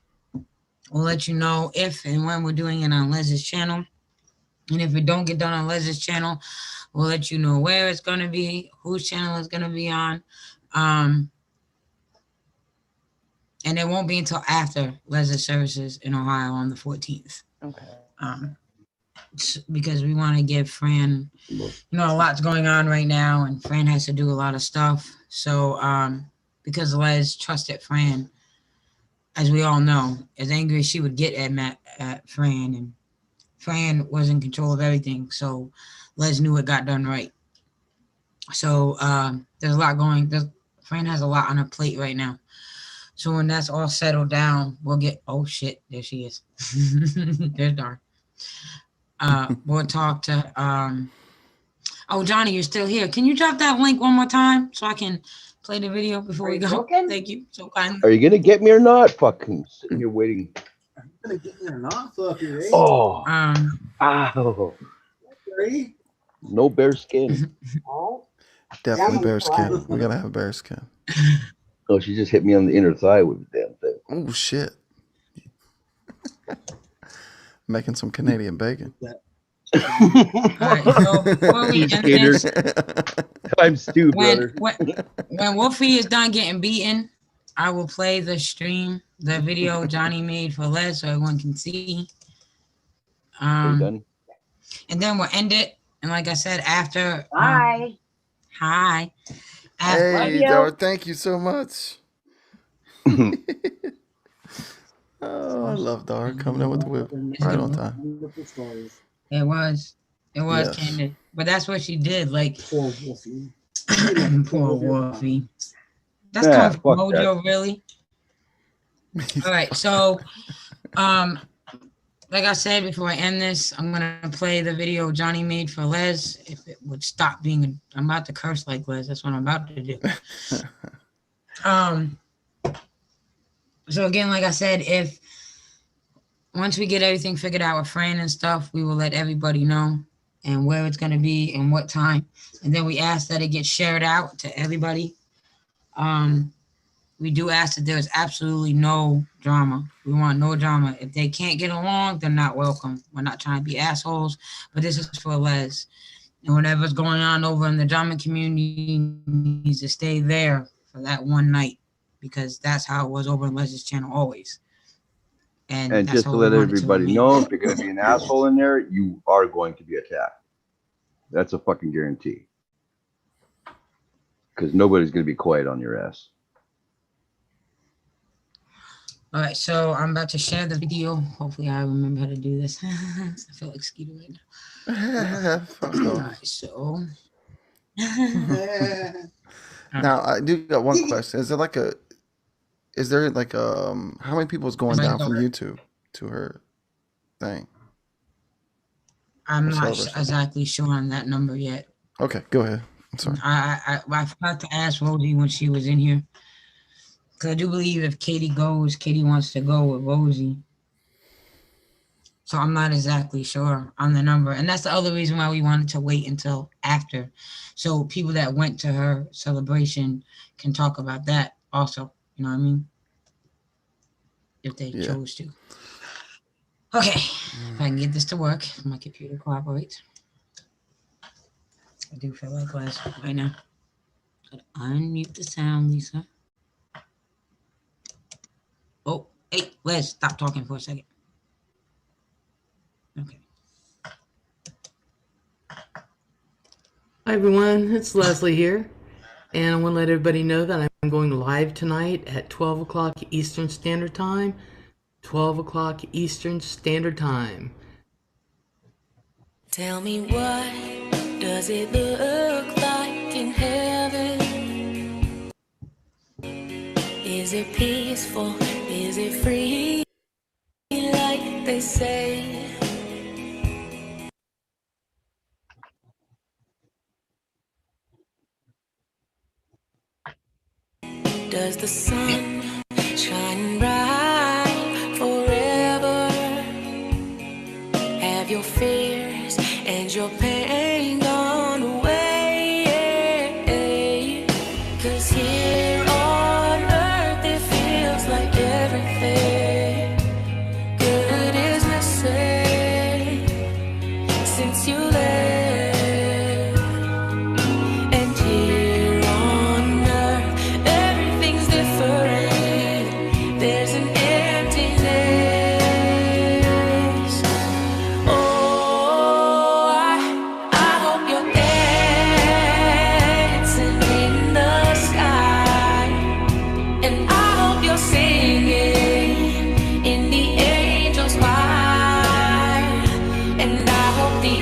we'll let you know if and when we're doing it on Lez's channel. And if it don't get done on Lez's channel, we'll let you know where it's going to be, whose channel it's going to be on. And it won't be until after Lez's services in Ohio on the 14th. Okay. Because we want to give Fran, a lot's going on right now, and Fran has to do a lot of stuff. So, because Lez trusted Fran, as we all know, as angry as she would get at Fran, and Fran was in control of everything. So, Lez knew it got done right. So, there's a lot Fran has a lot on her plate right now. So when that's all settled down, we'll get, oh shit, there she is. There's Dar. We'll talk to, oh, Johnny, you're still here. Can you drop that link one more time so I can play the video before we go? Thank you. So kind. Are you going to get me or not? Fucking sitting here waiting. Are you going to get me or not? Fuck you, eh? Oh. Ow. No bear skin. Definitely bear skin. We got to have bear skin. Oh, she just hit me on the inner thigh with the damn thing. Oh, shit. Making some Canadian bacon. All right, so before we end this, I'm Stu, brother. When Wolfie is done getting beaten, I will play the video Johnny made for Les so everyone can see. Done? And then we'll end it. And like I said, after... Bye. Hi. Hey, Dar, thank you so much. Oh, I love Dar coming in with the whip right on time. It was Yes. candid. But that's what she did. Like, Poor Wolfie. poor Wolfie. That's Yeah, kind of fuck mojo, really. All right, so like I said before I end this, I'm gonna play the video Johnny made for Les. If it would stop being I'm about to curse like Les. That's what I'm about to do. So again, like I said, if once we get everything figured out with Fran and stuff, we will let everybody know and where it's gonna be and what time. And then we ask that it gets shared out to everybody. We do ask that there's absolutely no drama. We want no drama. If they can't get along, they're not welcome. We're not trying to be assholes, but this is for Les. And whatever's going on over in the drama community needs to stay there for that one night, because that's how it was over in Les's channel always. And that's just how to we let wanted to everybody remain. know, if you're going to be an asshole in there, you are going to be attacked. That's a fucking guarantee. Because nobody's going to be quiet on your ass. All right, so I'm about to share the video. Hopefully, I remember how to do this. I feel like Skeeter right now. All right, so. Now I do got one question. Is there like how many people is going down from YouTube to her thing? I'm not exactly sure on that number yet. Okay, go ahead. I'm sorry. I forgot to ask Rosie when she was in here. Because I do believe if Katie goes, Katie wants to go with Rosie. So I'm not exactly sure on the number. And that's the other reason why we wanted to wait until after. So people that went to her celebration can talk about that also. You know what I mean? If they chose to. Okay. If I can get this to work, if my computer cooperates. I do feel like last week right now. Gotta unmute the sound, Lisa. Oh, hey, Lez, stop talking for a second. Okay. Hi everyone, it's Lezlie here, and I want to let everybody know that I'm going live tonight at 12 o'clock Eastern Standard Time. 12 o'clock Eastern Standard Time. Tell me, what does it look like in heaven? Is it peaceful? Is it free? Like they say. Does the sun shine bright forever? Have your fears and your pain gone away? 'Cause here on earth it feels like everything good is missing since you left. And here on earth everything's different. There's an emptiness. Oh, I hope you're dancing in the sky, and I hope you're singing in the angels' choir, and I hope the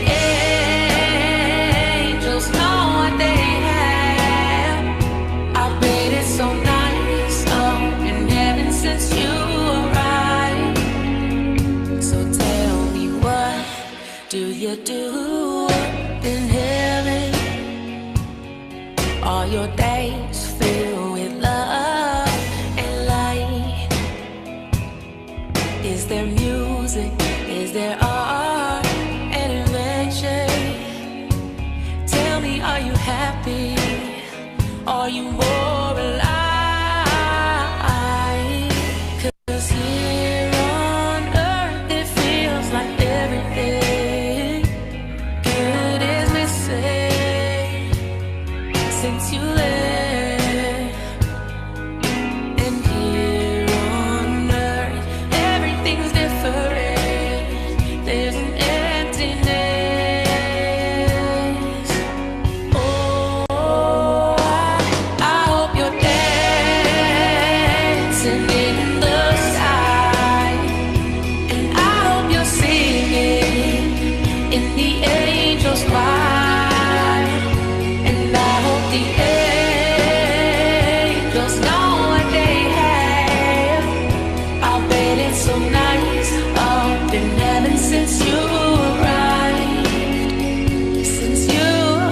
angels know what they have. I bet it's so nice up in heaven since you arrived. So tell me, what do you do up in heaven? Are your days filled with love and light? Is there music? Is there art and invention? Tell me, are you happy? Are you more alive? 'Cause here on earth it feels like everything good is missing since you left. And here on earth everything's different. There's an emptiness. Oh, I hope you're dancing in the sky, and I hope you're singing in the angels' choir, and I hope the angels know what they have. I bet it's so nice up in heaven since you arrived. Since you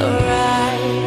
arrived.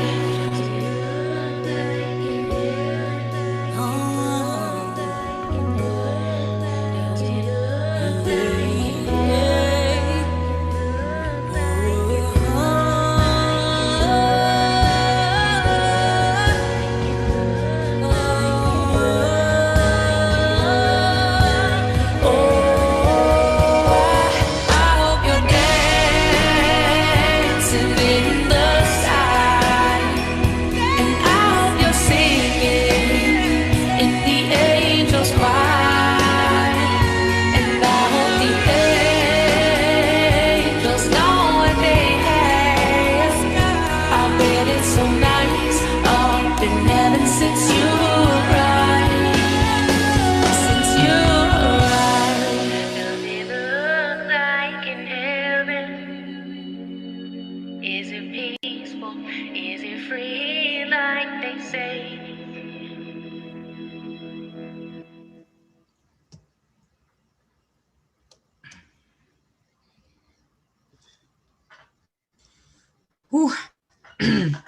Whew.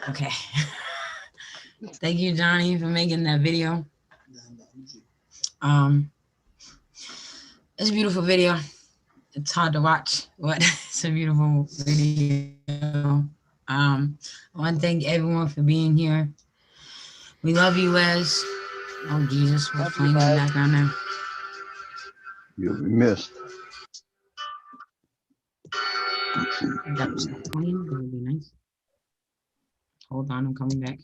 Okay. Thank you, Johnny, for making that video. It's a beautiful video. It's hard to watch, but it's a beautiful video. I want to thank everyone for being here. We love you, Les. Oh, Jesus, what's playing in the background now? You'll be missed. That was playing. That would be nice. Hold on, I'm coming back.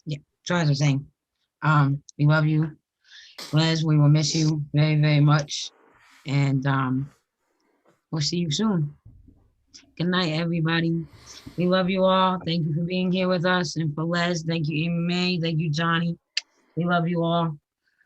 Yeah, so as I was saying, we love you. Les, we will miss you very, very much. And we'll see you soon. Good night, everybody. We love you all. Thank you for being here with us. And for Les, thank you, Amy May. Thank you, Johnny. We love you all.